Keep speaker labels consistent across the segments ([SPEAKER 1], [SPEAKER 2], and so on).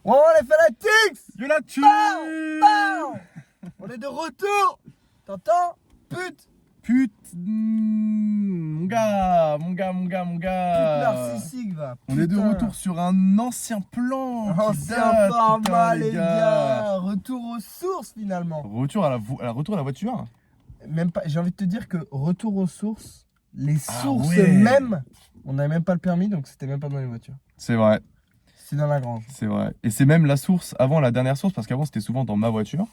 [SPEAKER 1] Ouais, les fanatics.
[SPEAKER 2] Yolatu.
[SPEAKER 1] On est de retour. T'entends? Pute.
[SPEAKER 2] Mon gars.
[SPEAKER 1] Pute narcissique, va.
[SPEAKER 2] On est de
[SPEAKER 1] Putain.
[SPEAKER 2] retour sur un ancien plan. qui
[SPEAKER 1] Ancien
[SPEAKER 2] date,
[SPEAKER 1] format,
[SPEAKER 2] putain,
[SPEAKER 1] les gars. Retour aux sources, finalement.
[SPEAKER 2] Retour à la voiture.
[SPEAKER 1] Même pas, j'ai envie de te dire que retour aux sources, les sources
[SPEAKER 2] ouais.
[SPEAKER 1] même, on n'avait même pas le permis, donc c'était même pas dans les voitures.
[SPEAKER 2] C'est vrai.
[SPEAKER 1] C'est dans la grange.
[SPEAKER 2] C'est vrai. Et c'est même la source avant la dernière source, parce qu'avant c'était souvent dans ma voiture.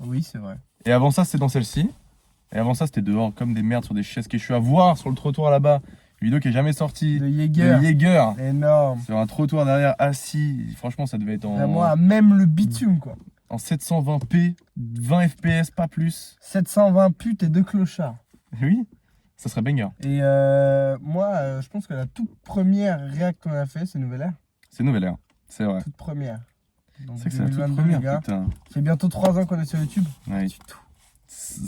[SPEAKER 1] Oui, c'est vrai.
[SPEAKER 2] Et avant ça, c'était dans celle-ci. Et avant ça, c'était dehors, comme des merdes sur des chaises que je suis à voir sur le trottoir là-bas. Une vidéo qui est jamais sortie.
[SPEAKER 1] De Jaeger. Énorme.
[SPEAKER 2] Sur un trottoir derrière, assis. Franchement, ça devait être
[SPEAKER 1] Moi, même le bitume, quoi.
[SPEAKER 2] en 720p, 20 fps, pas plus.
[SPEAKER 1] 720 putes et 2 clochards.
[SPEAKER 2] Oui, ça serait banger.
[SPEAKER 1] Et moi, je pense que la toute première réac qu'on a fait, c'est Nouvelle Ère.
[SPEAKER 2] C'est Nouvelle Ère, c'est vrai.
[SPEAKER 1] Toute première. Donc
[SPEAKER 2] C'est que c'est la toute
[SPEAKER 1] 2022,
[SPEAKER 2] première,
[SPEAKER 1] les gars.
[SPEAKER 2] putain.
[SPEAKER 1] Ça fait bientôt 3 ans qu'on est sur YouTube.
[SPEAKER 2] Ouais.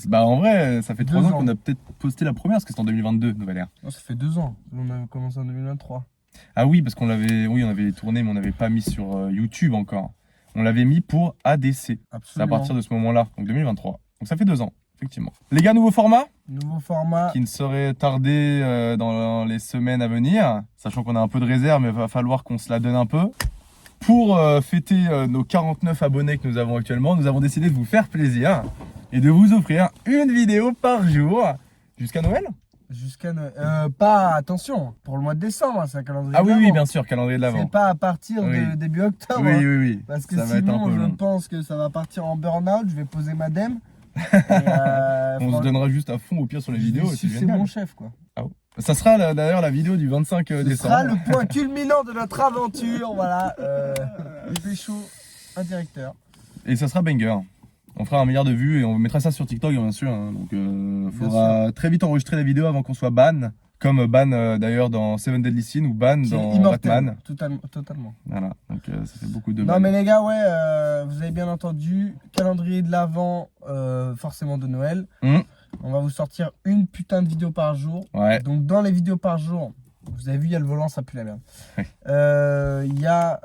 [SPEAKER 2] Bah en vrai, ça fait 3
[SPEAKER 1] 2
[SPEAKER 2] ans
[SPEAKER 1] ans.
[SPEAKER 2] qu'on a peut-être posté la première, parce que c'était en 2022, Nouvelle Ère.
[SPEAKER 1] Non, ça fait 2 ans. On a commencé en 2023.
[SPEAKER 2] Ah oui, parce qu'on l'avait, oui, on avait tourné, mais on n'avait pas mis sur YouTube encore. On l'avait mis pour ADC. C'est à
[SPEAKER 1] Absolument.
[SPEAKER 2] partir de ce moment-là, donc 2023. Donc ça fait 2 ans, effectivement. Les gars, nouveau format
[SPEAKER 1] Nouveau format.
[SPEAKER 2] qui ne saurait tarder dans les semaines à venir, sachant qu'on a un peu de réserve, mais il va falloir qu'on se la donne un peu. Pour fêter nos 49 abonnés que nous avons actuellement, nous avons décidé de vous faire plaisir et de vous offrir une vidéo par jour jusqu'à Noël.
[SPEAKER 1] Jusqu'à pas, attention, pour le mois de décembre, hein, c'est un calendrier.
[SPEAKER 2] Ah
[SPEAKER 1] de
[SPEAKER 2] oui, oui,
[SPEAKER 1] l'Avent.
[SPEAKER 2] bien sûr, calendrier de l'Avent.
[SPEAKER 1] C'est pas à partir
[SPEAKER 2] Oui.
[SPEAKER 1] de début octobre.
[SPEAKER 2] Oui,
[SPEAKER 1] hein.
[SPEAKER 2] oui, oui.
[SPEAKER 1] Parce que
[SPEAKER 2] ça va être un
[SPEAKER 1] sinon,
[SPEAKER 2] peu
[SPEAKER 1] je
[SPEAKER 2] long.
[SPEAKER 1] pense que ça va partir en burn-out. Je vais poser ma dème. Et,
[SPEAKER 2] On se donnera juste à fond au pire sur les vidéos. C'est
[SPEAKER 1] C'est
[SPEAKER 2] génial.
[SPEAKER 1] mon chef, quoi.
[SPEAKER 2] Ah ouais. Ça sera d'ailleurs la vidéo du 25
[SPEAKER 1] Ce
[SPEAKER 2] décembre.
[SPEAKER 1] sera le point culminant de notre aventure. Voilà. Pécho, un directeur.
[SPEAKER 2] Et ça sera banger. On fera 1 milliard de vues et on mettra ça sur TikTok, bien sûr. Hein. Donc, faudra très vite enregistrer la vidéo avant qu'on soit ban. Comme ban d'ailleurs dans Seven Deadly Sins ou ban
[SPEAKER 1] Qui est
[SPEAKER 2] dans
[SPEAKER 1] immortel.
[SPEAKER 2] Batman.
[SPEAKER 1] Totalement.
[SPEAKER 2] Voilà, donc ça fait beaucoup de
[SPEAKER 1] Non
[SPEAKER 2] ban.
[SPEAKER 1] mais les gars, ouais, vous avez bien entendu, calendrier de l'Avent, forcément de Noël. On va vous sortir une putain de vidéo par jour.
[SPEAKER 2] Ouais.
[SPEAKER 1] Donc dans les vidéos par jour, vous avez vu, il y a le volant, ça pue la merde.
[SPEAKER 2] Ouais.
[SPEAKER 1] Il y a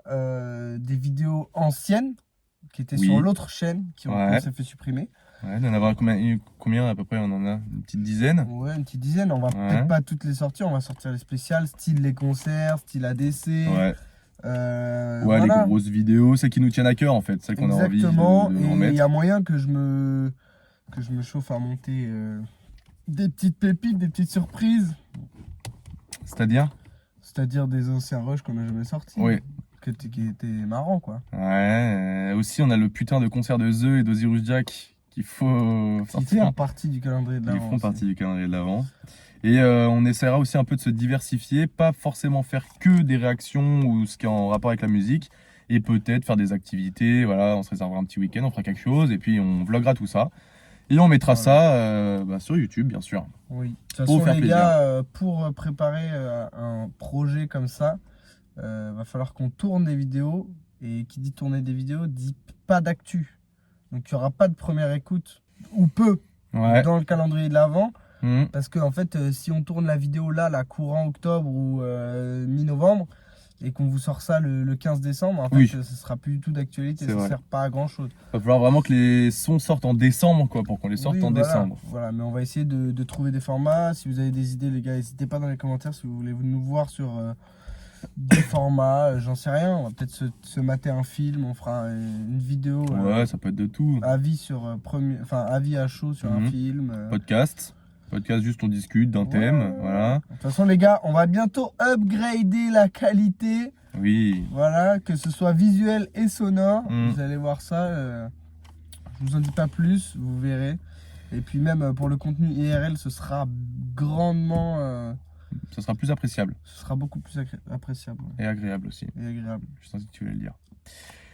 [SPEAKER 1] des vidéos anciennes qui étaient sur l'autre chaîne, qu'on s'est fait supprimer.
[SPEAKER 2] Ouais, d'en avoir combien à peu près? On en a une petite dizaine.
[SPEAKER 1] Ouais, une petite dizaine. On va peut-être pas toutes les sortir, on va sortir les spéciales, style les concerts, style ADC.
[SPEAKER 2] Ouais.
[SPEAKER 1] Voilà.
[SPEAKER 2] Les grosses vidéos, celles qui nous tiennent à cœur en fait, celles qu'on a envie de
[SPEAKER 1] Exactement, et
[SPEAKER 2] remettre.
[SPEAKER 1] il y a moyen que je me chauffe à monter des petites pépites, des petites surprises. C'est-à-dire des anciens rushs qu'on n'a jamais sortis.
[SPEAKER 2] Oui.
[SPEAKER 1] Qui étaient marrants, quoi.
[SPEAKER 2] Ouais, aussi on a le putain de concert de The et d'Osiris Jack qu'il faut
[SPEAKER 1] Qui
[SPEAKER 2] sortir.
[SPEAKER 1] font partie du calendrier de
[SPEAKER 2] Ils
[SPEAKER 1] l'Avent.
[SPEAKER 2] feront partie du calendrier de l'Avent. Et on essaiera aussi un peu de se diversifier, pas forcément faire que des réactions ou ce qui est en rapport avec la musique, et peut-être faire des activités, voilà, on se réservera un petit week-end, on fera quelque chose, et puis on vloguera tout ça. Et on mettra ça sur YouTube, bien sûr.
[SPEAKER 1] Oui, de toute
[SPEAKER 2] Pour
[SPEAKER 1] façon,
[SPEAKER 2] faire
[SPEAKER 1] les
[SPEAKER 2] plaisir.
[SPEAKER 1] gars, pour préparer un projet comme ça, va falloir qu'on tourne des vidéos, et qui dit tourner des vidéos, dit pas d'actu. Donc il n'y aura pas de première écoute, ou peu,
[SPEAKER 2] Ouais.
[SPEAKER 1] dans le calendrier de l'Avent.
[SPEAKER 2] Mhm.
[SPEAKER 1] Parce que en fait, si on tourne la vidéo là, courant octobre ou mi-novembre, et qu'on vous sort ça le 15 décembre, en fait, ce sera plus du tout d'actualité,
[SPEAKER 2] C'est
[SPEAKER 1] ça
[SPEAKER 2] vrai.
[SPEAKER 1] sert pas à grand chose.
[SPEAKER 2] Va falloir vraiment que les sons sortent en décembre, quoi, pour qu'on les sorte en décembre.
[SPEAKER 1] Voilà, mais on va essayer de trouver des formats. Si vous avez des idées, les gars, n'hésitez pas dans les commentaires si vous voulez nous voir sur des formats, j'en sais rien. On va peut-être se mater un film, on fera une vidéo.
[SPEAKER 2] Ouais, ça peut être de tout.
[SPEAKER 1] Avis sur avis à chaud sur un film.
[SPEAKER 2] Podcast, juste on discute d'un thème, voilà.
[SPEAKER 1] De toute façon, les gars, on va bientôt upgrader la qualité.
[SPEAKER 2] Oui.
[SPEAKER 1] Voilà, que ce soit visuel et sonore. Vous allez voir ça. Je vous en dis pas plus, vous verrez. Et puis même pour le contenu IRL, ce sera grandement...
[SPEAKER 2] Ça sera plus appréciable.
[SPEAKER 1] Ce sera beaucoup plus appréciable. Ouais.
[SPEAKER 2] Et agréable aussi.
[SPEAKER 1] Et agréable.
[SPEAKER 2] Je sens que tu voulais le dire.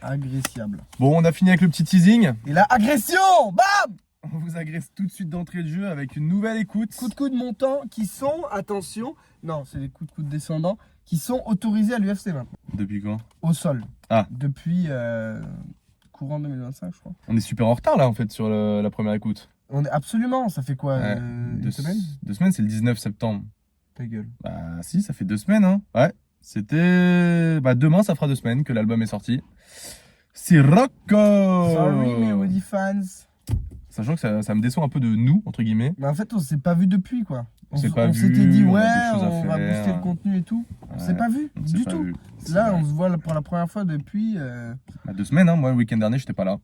[SPEAKER 1] Agréciable.
[SPEAKER 2] Bon, on a fini avec le petit teasing.
[SPEAKER 1] Et la agression, bam!
[SPEAKER 2] On vous agresse tout de suite d'entrée de jeu avec une nouvelle écoute.
[SPEAKER 1] Coups de coude montants qui sont, attention, non, c'est les coups de coude descendants, qui sont autorisés à l'UFC maintenant.
[SPEAKER 2] Depuis quand?
[SPEAKER 1] Au sol.
[SPEAKER 2] Ah.
[SPEAKER 1] Depuis courant 2025, je crois.
[SPEAKER 2] On est super en retard là en fait sur la première écoute.
[SPEAKER 1] On est absolument, ça fait quoi, une semaine?
[SPEAKER 2] 2 semaines, c'est le 19 septembre.
[SPEAKER 1] Ta gueule.
[SPEAKER 2] Bah si, ça fait 2 semaines, hein. Ouais, C'était... Bah, demain, ça fera 2 semaines que l'album est sorti. C'est Rocco.
[SPEAKER 1] Sorry, mes Woody fans.
[SPEAKER 2] Sachant que ça me déçoit un peu de nous, entre guillemets.
[SPEAKER 1] Mais en fait, on s'est pas vu depuis, quoi.
[SPEAKER 2] On s'est pas vu,
[SPEAKER 1] s'était dit,
[SPEAKER 2] on a
[SPEAKER 1] ouais,
[SPEAKER 2] des choses à
[SPEAKER 1] on va
[SPEAKER 2] faire.
[SPEAKER 1] booster le contenu et tout. On s'est
[SPEAKER 2] Ouais,
[SPEAKER 1] pas vu,
[SPEAKER 2] on s'est
[SPEAKER 1] du
[SPEAKER 2] pas
[SPEAKER 1] tout.
[SPEAKER 2] vu. C'est
[SPEAKER 1] Là,
[SPEAKER 2] vrai.
[SPEAKER 1] on se voit pour la première fois depuis.
[SPEAKER 2] Bah, 2 semaines, hein. Moi, le week-end dernier, j'étais pas là.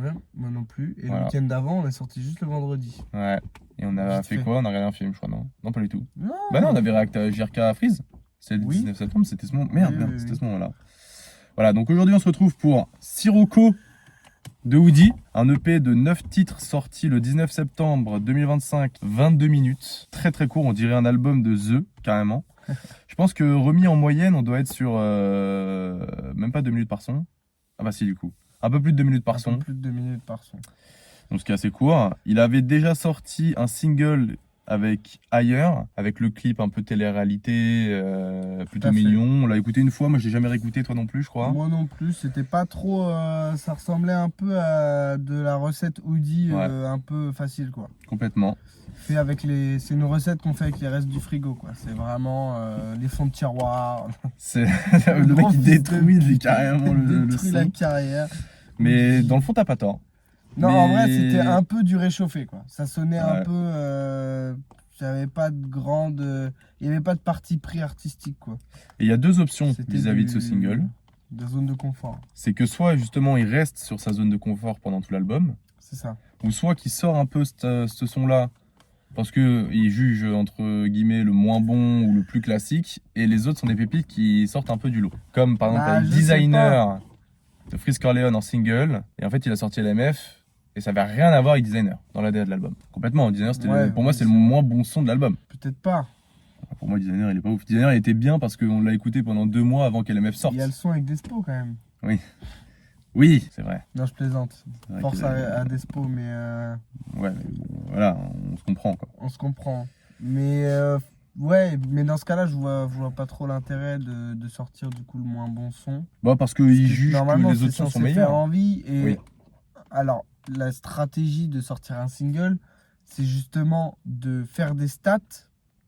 [SPEAKER 1] Ouais, moi non plus. Et
[SPEAKER 2] Voilà.
[SPEAKER 1] le week-end d'avant, on est sorti juste le vendredi.
[SPEAKER 2] Ouais. Et on a
[SPEAKER 1] Vite
[SPEAKER 2] fait
[SPEAKER 1] fait.
[SPEAKER 2] quoi? On a regardé un film, je crois, non? Non, pas du tout.
[SPEAKER 1] Non.
[SPEAKER 2] Bah non, on avait réacté à JRK à Freeze. C'est le
[SPEAKER 1] Oui.
[SPEAKER 2] 19 septembre, c'était ce moment. Merde,
[SPEAKER 1] Oui,
[SPEAKER 2] merde,
[SPEAKER 1] oui,
[SPEAKER 2] c'était
[SPEAKER 1] oui.
[SPEAKER 2] ce moment-là. Voilà, donc aujourd'hui, on se retrouve pour Sirocco de Woody, un EP de 9 titres sorti le 19 septembre 2025, 22 minutes. Très très court, on dirait un album de The, carrément. Je pense que remis en moyenne, on doit être sur même pas 2 minutes par son. Ah bah si, du coup. Un peu plus de 2 minutes par
[SPEAKER 1] Un
[SPEAKER 2] son.
[SPEAKER 1] peu plus de 2 minutes par son.
[SPEAKER 2] Donc ce qui est assez court. Il avait déjà sorti un single avec Ailleurs, avec le clip un peu télé-réalité, plutôt
[SPEAKER 1] à fait.
[SPEAKER 2] mignon. On l'a écouté une fois, moi je l'ai jamais réécouté, toi non plus je crois.
[SPEAKER 1] Moi non plus, c'était pas trop. Ça ressemblait un peu à de la recette Woody,
[SPEAKER 2] Ouais.
[SPEAKER 1] un peu facile, quoi.
[SPEAKER 2] Complètement.
[SPEAKER 1] Fait avec les. C'est une recette qu'on fait avec les restes du frigo, quoi. C'est vraiment les fonds de tiroir.
[SPEAKER 2] C'est le mec
[SPEAKER 1] Gros
[SPEAKER 2] qui
[SPEAKER 1] fils de
[SPEAKER 2] détruit
[SPEAKER 1] pute.
[SPEAKER 2] carrément le
[SPEAKER 1] Détruit
[SPEAKER 2] son.
[SPEAKER 1] la carrière.
[SPEAKER 2] Mais dans le fond t'as pas tort.
[SPEAKER 1] Non,
[SPEAKER 2] Mais-
[SPEAKER 1] en vrai, c'était un peu du réchauffé, quoi. Ça sonnait un
[SPEAKER 2] Ouais.
[SPEAKER 1] peu. J'avais pas de grande. Il n'y avait pas de parti pris artistique, quoi.
[SPEAKER 2] Et il y a 2 options
[SPEAKER 1] C'était
[SPEAKER 2] vis-à-vis de ce single.
[SPEAKER 1] De la zone de confort.
[SPEAKER 2] C'est que soit justement il reste sur sa zone de confort pendant tout l'album,
[SPEAKER 1] C'est ça.
[SPEAKER 2] ou soit qu'il sort un peu ce son-là parce qu'il juge entre guillemets le moins bon ou le plus classique, et les autres sont des pépites qui sortent un peu du lot. Comme par exemple
[SPEAKER 1] Bah,
[SPEAKER 2] avec
[SPEAKER 1] je sais
[SPEAKER 2] Designer de Freeze Corleone en single, et en fait il a sorti LMF, et ça n'avait rien à voir avec Designer dans la DA de l'album. Complètement, Designer c'était
[SPEAKER 1] Ouais,
[SPEAKER 2] pour moi
[SPEAKER 1] oui,
[SPEAKER 2] c'est le
[SPEAKER 1] c'est-
[SPEAKER 2] moins bon son de l'album.
[SPEAKER 1] Peut-être pas.
[SPEAKER 2] Pour moi Designer il est pas ouf. Designer il était bien parce qu'on l'a écouté pendant 2 mois avant qu'LMF sorte.
[SPEAKER 1] Il y a le son avec Despo, quand même.
[SPEAKER 2] Oui, c'est vrai.
[SPEAKER 1] Non, je plaisante.
[SPEAKER 2] C'est vrai
[SPEAKER 1] Force
[SPEAKER 2] qu'il a-
[SPEAKER 1] à Despo, mais
[SPEAKER 2] Ouais, mais bon, voilà, on se comprend quoi.
[SPEAKER 1] on se comprend. Mais ouais, mais dans ce cas-là, je vois pas trop l'intérêt de sortir du coup le moins bon son.
[SPEAKER 2] Bah parce qu'il
[SPEAKER 1] Parce que
[SPEAKER 2] juge que
[SPEAKER 1] normalement,
[SPEAKER 2] les
[SPEAKER 1] c'est
[SPEAKER 2] autres sons sont
[SPEAKER 1] censé faire
[SPEAKER 2] meilleurs.
[SPEAKER 1] envie. Et
[SPEAKER 2] Oui.
[SPEAKER 1] alors, la stratégie de sortir un single, c'est justement de faire des stats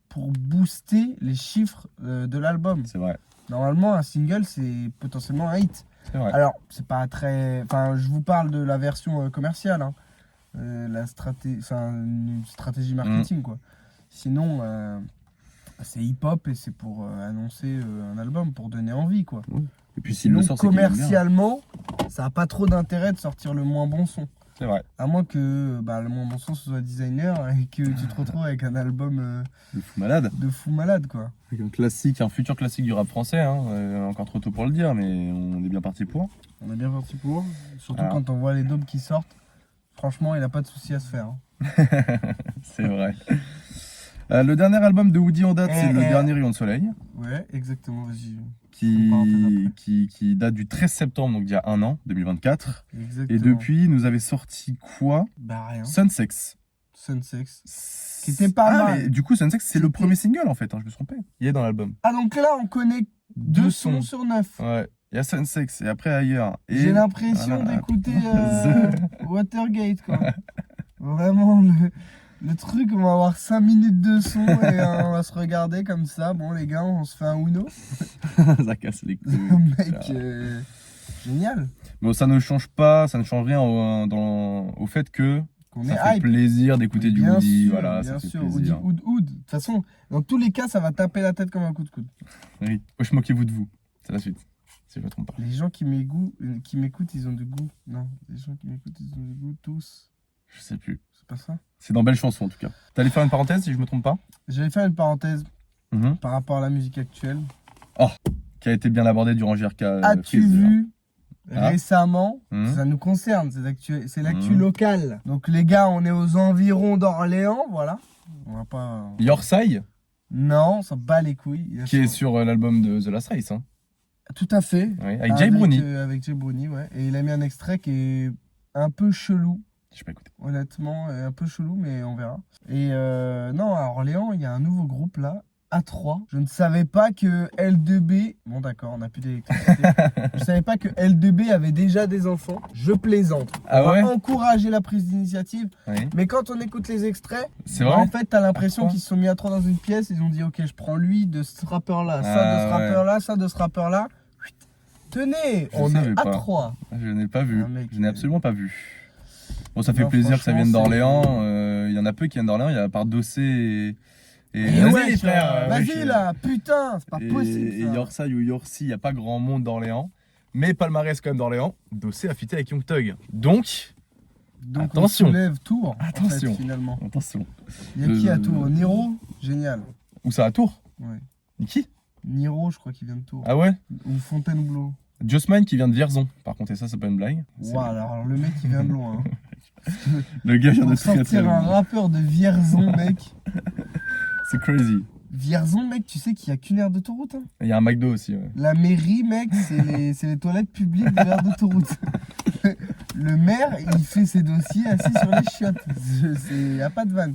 [SPEAKER 1] pour booster les chiffres de l'album.
[SPEAKER 2] C'est vrai,
[SPEAKER 1] Normalement, un single, c'est potentiellement un hit.
[SPEAKER 2] c'est vrai.
[SPEAKER 1] Alors, c'est pas très. Enfin, je vous parle de la version commerciale, hein. Une stratégie marketing, quoi. Sinon, c'est hip-hop et c'est pour annoncer un album, pour donner envie, quoi.
[SPEAKER 2] Et puis s'il le
[SPEAKER 1] Sinon,
[SPEAKER 2] sort, c'est qu'il aime bien.
[SPEAKER 1] commercialement, ça a pas trop d'intérêt de sortir le moins bon son.
[SPEAKER 2] C'est vrai.
[SPEAKER 1] À moins que le moins bon son ce soit Designer et que tu te retrouves avec un album
[SPEAKER 2] Le fou malade.
[SPEAKER 1] de fou malade, quoi.
[SPEAKER 2] Avec un classique, un futur classique du rap français. Hein. Encore trop tôt pour le dire, mais on est bien parti pour.
[SPEAKER 1] On est bien parti pour. Surtout
[SPEAKER 2] Alors.
[SPEAKER 1] quand on voit les daubes qui sortent. Franchement, il a pas de souci à se faire, hein.
[SPEAKER 2] C'est vrai. Le dernier album de Woody en date, c'est le dernier Rayon de Soleil,
[SPEAKER 1] Ouais, exactement, vas-y. parenthèse
[SPEAKER 2] qui date du 13 septembre, donc il y a 1 an, 2024.
[SPEAKER 1] Exactement.
[SPEAKER 2] Et depuis, il nous avait sorti quoi?
[SPEAKER 1] Bah rien.
[SPEAKER 2] Sunsex.
[SPEAKER 1] Sunsex. Qui était pas mal.
[SPEAKER 2] Mais du coup, Sunsex, c'est le
[SPEAKER 1] C'était-
[SPEAKER 2] premier single en fait, hein, je me suis trompé. Il est dans l'album.
[SPEAKER 1] Ah, donc là, on connaît 2 sons sur 9.
[SPEAKER 2] Ouais. Il y a Sunsex et après Ailleurs. Et
[SPEAKER 1] J'ai l'impression
[SPEAKER 2] voilà.
[SPEAKER 1] d'écouter Watergate, quoi. Vraiment, le truc, on va avoir 5 minutes de son et on va se regarder comme ça. Bon, les gars, on se fait un Uno.
[SPEAKER 2] Ça casse les couilles.
[SPEAKER 1] Mec, génial.
[SPEAKER 2] Mais ça ne change pas, ça ne change rien au fait que
[SPEAKER 1] Qu'on
[SPEAKER 2] ça
[SPEAKER 1] est
[SPEAKER 2] fait
[SPEAKER 1] hype.
[SPEAKER 2] plaisir d'écouter du
[SPEAKER 1] Bien
[SPEAKER 2] Woody.
[SPEAKER 1] sûr,
[SPEAKER 2] Voilà,
[SPEAKER 1] bien
[SPEAKER 2] ça fait
[SPEAKER 1] sûr.
[SPEAKER 2] plaisir.
[SPEAKER 1] Woody, Oud. De toute façon, dans tous les cas, ça va taper la tête comme un coup de coude.
[SPEAKER 2] Oui. Wesh, moquez-vous de vous. C'est la suite. Si je me trompe pas.
[SPEAKER 1] Les gens qui m'écoutent, ils ont du goût. Non, les gens qui m'écoutent, ils ont du goût, tous.
[SPEAKER 2] Je sais plus.
[SPEAKER 1] C'est pas ça?
[SPEAKER 2] C'est dans Belle Chanson en tout cas. T'allais faire une parenthèse si je me trompe pas?
[SPEAKER 1] J'allais faire une parenthèse
[SPEAKER 2] Mhm.
[SPEAKER 1] par rapport à la musique actuelle.
[SPEAKER 2] Qui a été bien abordée durant JRK.
[SPEAKER 1] As-tu
[SPEAKER 2] Freeze,
[SPEAKER 1] vu
[SPEAKER 2] Ah.
[SPEAKER 1] récemment,
[SPEAKER 2] Mhm.
[SPEAKER 1] ça nous concerne, c'est l'actu
[SPEAKER 2] Mhm.
[SPEAKER 1] locale. Donc les gars, on est aux environs d'Orléans, voilà. On va pas...
[SPEAKER 2] Your Side,
[SPEAKER 1] Non, ça bat les couilles. Il y a
[SPEAKER 2] qui est
[SPEAKER 1] son-
[SPEAKER 2] sur l'album de The Last Race. Hein.
[SPEAKER 1] Tout à fait.
[SPEAKER 2] Oui, avec Jay Brownie.
[SPEAKER 1] Avec Jay Brownie, ouais. Et il a mis un extrait qui est un peu chelou,
[SPEAKER 2] Je sais pas écouter.
[SPEAKER 1] honnêtement. Un peu chelou, mais on verra. Et non, à Orléans, il y a un nouveau groupe là. A3. Je ne savais pas que L2B... Bon d'accord, on n'a plus d'électricité. Je savais pas que L2B avait déjà des enfants. Je plaisante.
[SPEAKER 2] Ah
[SPEAKER 1] On
[SPEAKER 2] ouais
[SPEAKER 1] va encourager la prise d'initiative.
[SPEAKER 2] Oui.
[SPEAKER 1] Mais quand on écoute les extraits,
[SPEAKER 2] C'est
[SPEAKER 1] bah,
[SPEAKER 2] vrai.
[SPEAKER 1] en fait, t'as l'impression
[SPEAKER 2] A3.
[SPEAKER 1] qu'ils se sont mis à 3 dans une pièce. Ils ont dit, ok, je prends lui de ce rappeur-là, ça de
[SPEAKER 2] Ah
[SPEAKER 1] ce
[SPEAKER 2] ouais.
[SPEAKER 1] rappeur-là, ça de ce rappeur-là. Tenez,
[SPEAKER 2] Je
[SPEAKER 1] on est
[SPEAKER 2] savais
[SPEAKER 1] à
[SPEAKER 2] pas.
[SPEAKER 1] 3.
[SPEAKER 2] Je n'ai pas vu.
[SPEAKER 1] Ah, mec,
[SPEAKER 2] Je n'ai absolument pas vu. Bon, ça fait
[SPEAKER 1] non,
[SPEAKER 2] plaisir que ça vienne
[SPEAKER 1] franchement,
[SPEAKER 2] d'Orléans. Il y en a peu qui viennent d'Orléans. Il y a à part Dossé et
[SPEAKER 1] Et
[SPEAKER 2] vas-y,
[SPEAKER 1] ouais,
[SPEAKER 2] frère,
[SPEAKER 1] vas-y
[SPEAKER 2] wesh.
[SPEAKER 1] là, putain, c'est pas possible.
[SPEAKER 2] Et
[SPEAKER 1] Ça.
[SPEAKER 2] Yorsai ou Yorsi, il n'y a pas grand monde d'Orléans. Mais palmarès quand même d'Orléans. Dossé a fité avec Young Thug. Donc,
[SPEAKER 1] Donc
[SPEAKER 2] attention.
[SPEAKER 1] on soulève Tours.
[SPEAKER 2] Attention.
[SPEAKER 1] En fait, finalement.
[SPEAKER 2] attention.
[SPEAKER 1] Il y a qui à Tours? Niro, génial.
[SPEAKER 2] Où ça, à Tours?
[SPEAKER 1] Ouais.
[SPEAKER 2] Qui?
[SPEAKER 1] Niro, je crois qu'il vient de Tours.
[SPEAKER 2] Ah ouais?
[SPEAKER 1] Ou Fontainebleau.
[SPEAKER 2] Jossman qui vient de Vierzon. Par contre, et ça, c'est pas une blague.
[SPEAKER 1] Waouh, alors le mec il vient de loin. Hein.
[SPEAKER 2] Le gars vient de
[SPEAKER 1] Pour
[SPEAKER 2] très très
[SPEAKER 1] sortir un
[SPEAKER 2] loin.
[SPEAKER 1] rappeur de Vierzon, mec.
[SPEAKER 2] C'est crazy.
[SPEAKER 1] Vierzon, mec, tu sais qu'il y a qu'une aire d'autoroute. Hein.
[SPEAKER 2] Il y a un McDo aussi. Ouais.
[SPEAKER 1] La mairie, mec, c'est les toilettes publiques de l'aire d'autoroute. Le maire, il fait ses dossiers assis sur les chiottes. Il n'y a pas de vanne.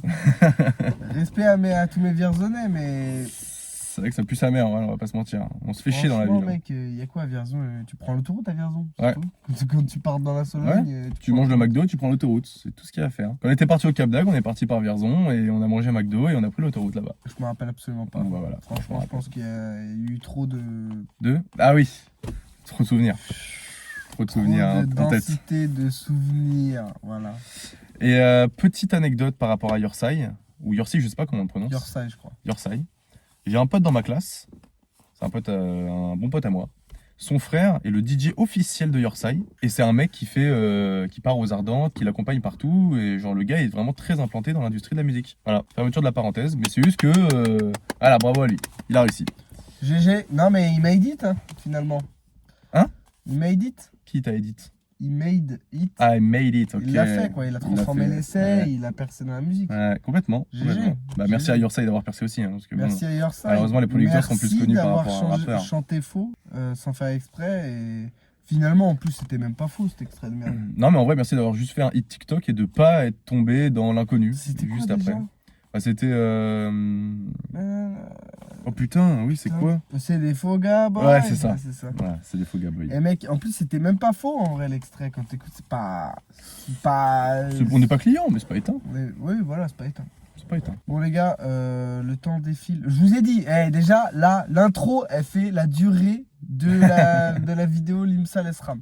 [SPEAKER 1] Respect à tous mes Vierzonais, mais.
[SPEAKER 2] C'est vrai que ça pue sa mère, ouais, on va pas se mentir. On se fait chier dans la
[SPEAKER 1] Franchement,
[SPEAKER 2] ville.
[SPEAKER 1] mec, il y a quoi à Vierzon? Tu prends l'autoroute à Vierzon? c'est
[SPEAKER 2] Ouais.
[SPEAKER 1] tout. Quand tu pars dans la Sologne,
[SPEAKER 2] Tu manges le McDo, tu prends l'autoroute. C'est tout ce qu'il y a à faire. Quand on était parti au Cap d'Agde, on est parti par Vierzon et on a mangé McDo et on a pris l'autoroute là-bas.
[SPEAKER 1] Je me rappelle absolument pas.
[SPEAKER 2] Donc bah, voilà.
[SPEAKER 1] Franchement, je pense qu'il y a eu trop de.
[SPEAKER 2] Deux. Ah oui. Trop de souvenirs. Trop de
[SPEAKER 1] Trop
[SPEAKER 2] souvenirs hein,
[SPEAKER 1] de
[SPEAKER 2] en tête.
[SPEAKER 1] densité de souvenirs. Voilà.
[SPEAKER 2] Et petite anecdote par rapport à Yorsai, ou Yorsi, je sais pas comment on le prononce.
[SPEAKER 1] Yorsai, je crois.
[SPEAKER 2] Yorsai. J'ai un pote dans ma classe, c'est un bon pote à moi. Son frère est le DJ officiel de Yorsai et c'est un mec qui part aux Ardentes, qui l'accompagne partout et genre le gars est vraiment très implanté dans l'industrie de la musique. Voilà, fermeture de la parenthèse, mais c'est juste que voilà, bravo à lui, il a réussi.
[SPEAKER 1] GG. Non, mais il made it, hein, finalement.
[SPEAKER 2] Hein?
[SPEAKER 1] Il made it.
[SPEAKER 2] Qui t'a edit?
[SPEAKER 1] Il made it.
[SPEAKER 2] I made it, ok.
[SPEAKER 1] Il l'a fait, quoi. Il a transformé
[SPEAKER 2] fait,
[SPEAKER 1] l'essai,
[SPEAKER 2] ouais.
[SPEAKER 1] il a percé dans la musique.
[SPEAKER 2] Ouais, complètement.
[SPEAKER 1] GG.
[SPEAKER 2] complètement. Bah, merci
[SPEAKER 1] GG.
[SPEAKER 2] à Yorsai d'avoir percé aussi. Hein, parce que, bon,
[SPEAKER 1] Merci à Yorsai.
[SPEAKER 2] malheureusement, les producteurs sont plus connus par
[SPEAKER 1] d'avoir
[SPEAKER 2] rapport à un rappeur.
[SPEAKER 1] chanté faux, sans faire exprès. Et finalement, en plus, c'était même pas faux, cet extrait de merde.
[SPEAKER 2] Non mais en vrai merci d'avoir juste fait un hit TikTok et de pas être tombé dans l'inconnu
[SPEAKER 1] C'était quoi
[SPEAKER 2] juste
[SPEAKER 1] déjà
[SPEAKER 2] après. Bah, c'était oh putain oui c'est quoi?
[SPEAKER 1] C'est des faux gars, boy.
[SPEAKER 2] Ouais, c'est ça.
[SPEAKER 1] C'est ça.
[SPEAKER 2] Ouais c'est des faux gars boy.
[SPEAKER 1] Et mec, en plus, c'était même pas faux en vrai l'extrait quand t'écoutes. C'est pas.
[SPEAKER 2] On n'est pas client mais c'est pas éteint.
[SPEAKER 1] Oui, voilà, c'est pas éteint.
[SPEAKER 2] C'est pas éteint.
[SPEAKER 1] Bon, les gars, le temps défile. Je vous ai dit, déjà, là, l'intro, elle fait la durée de la vidéo Limsa Lesram.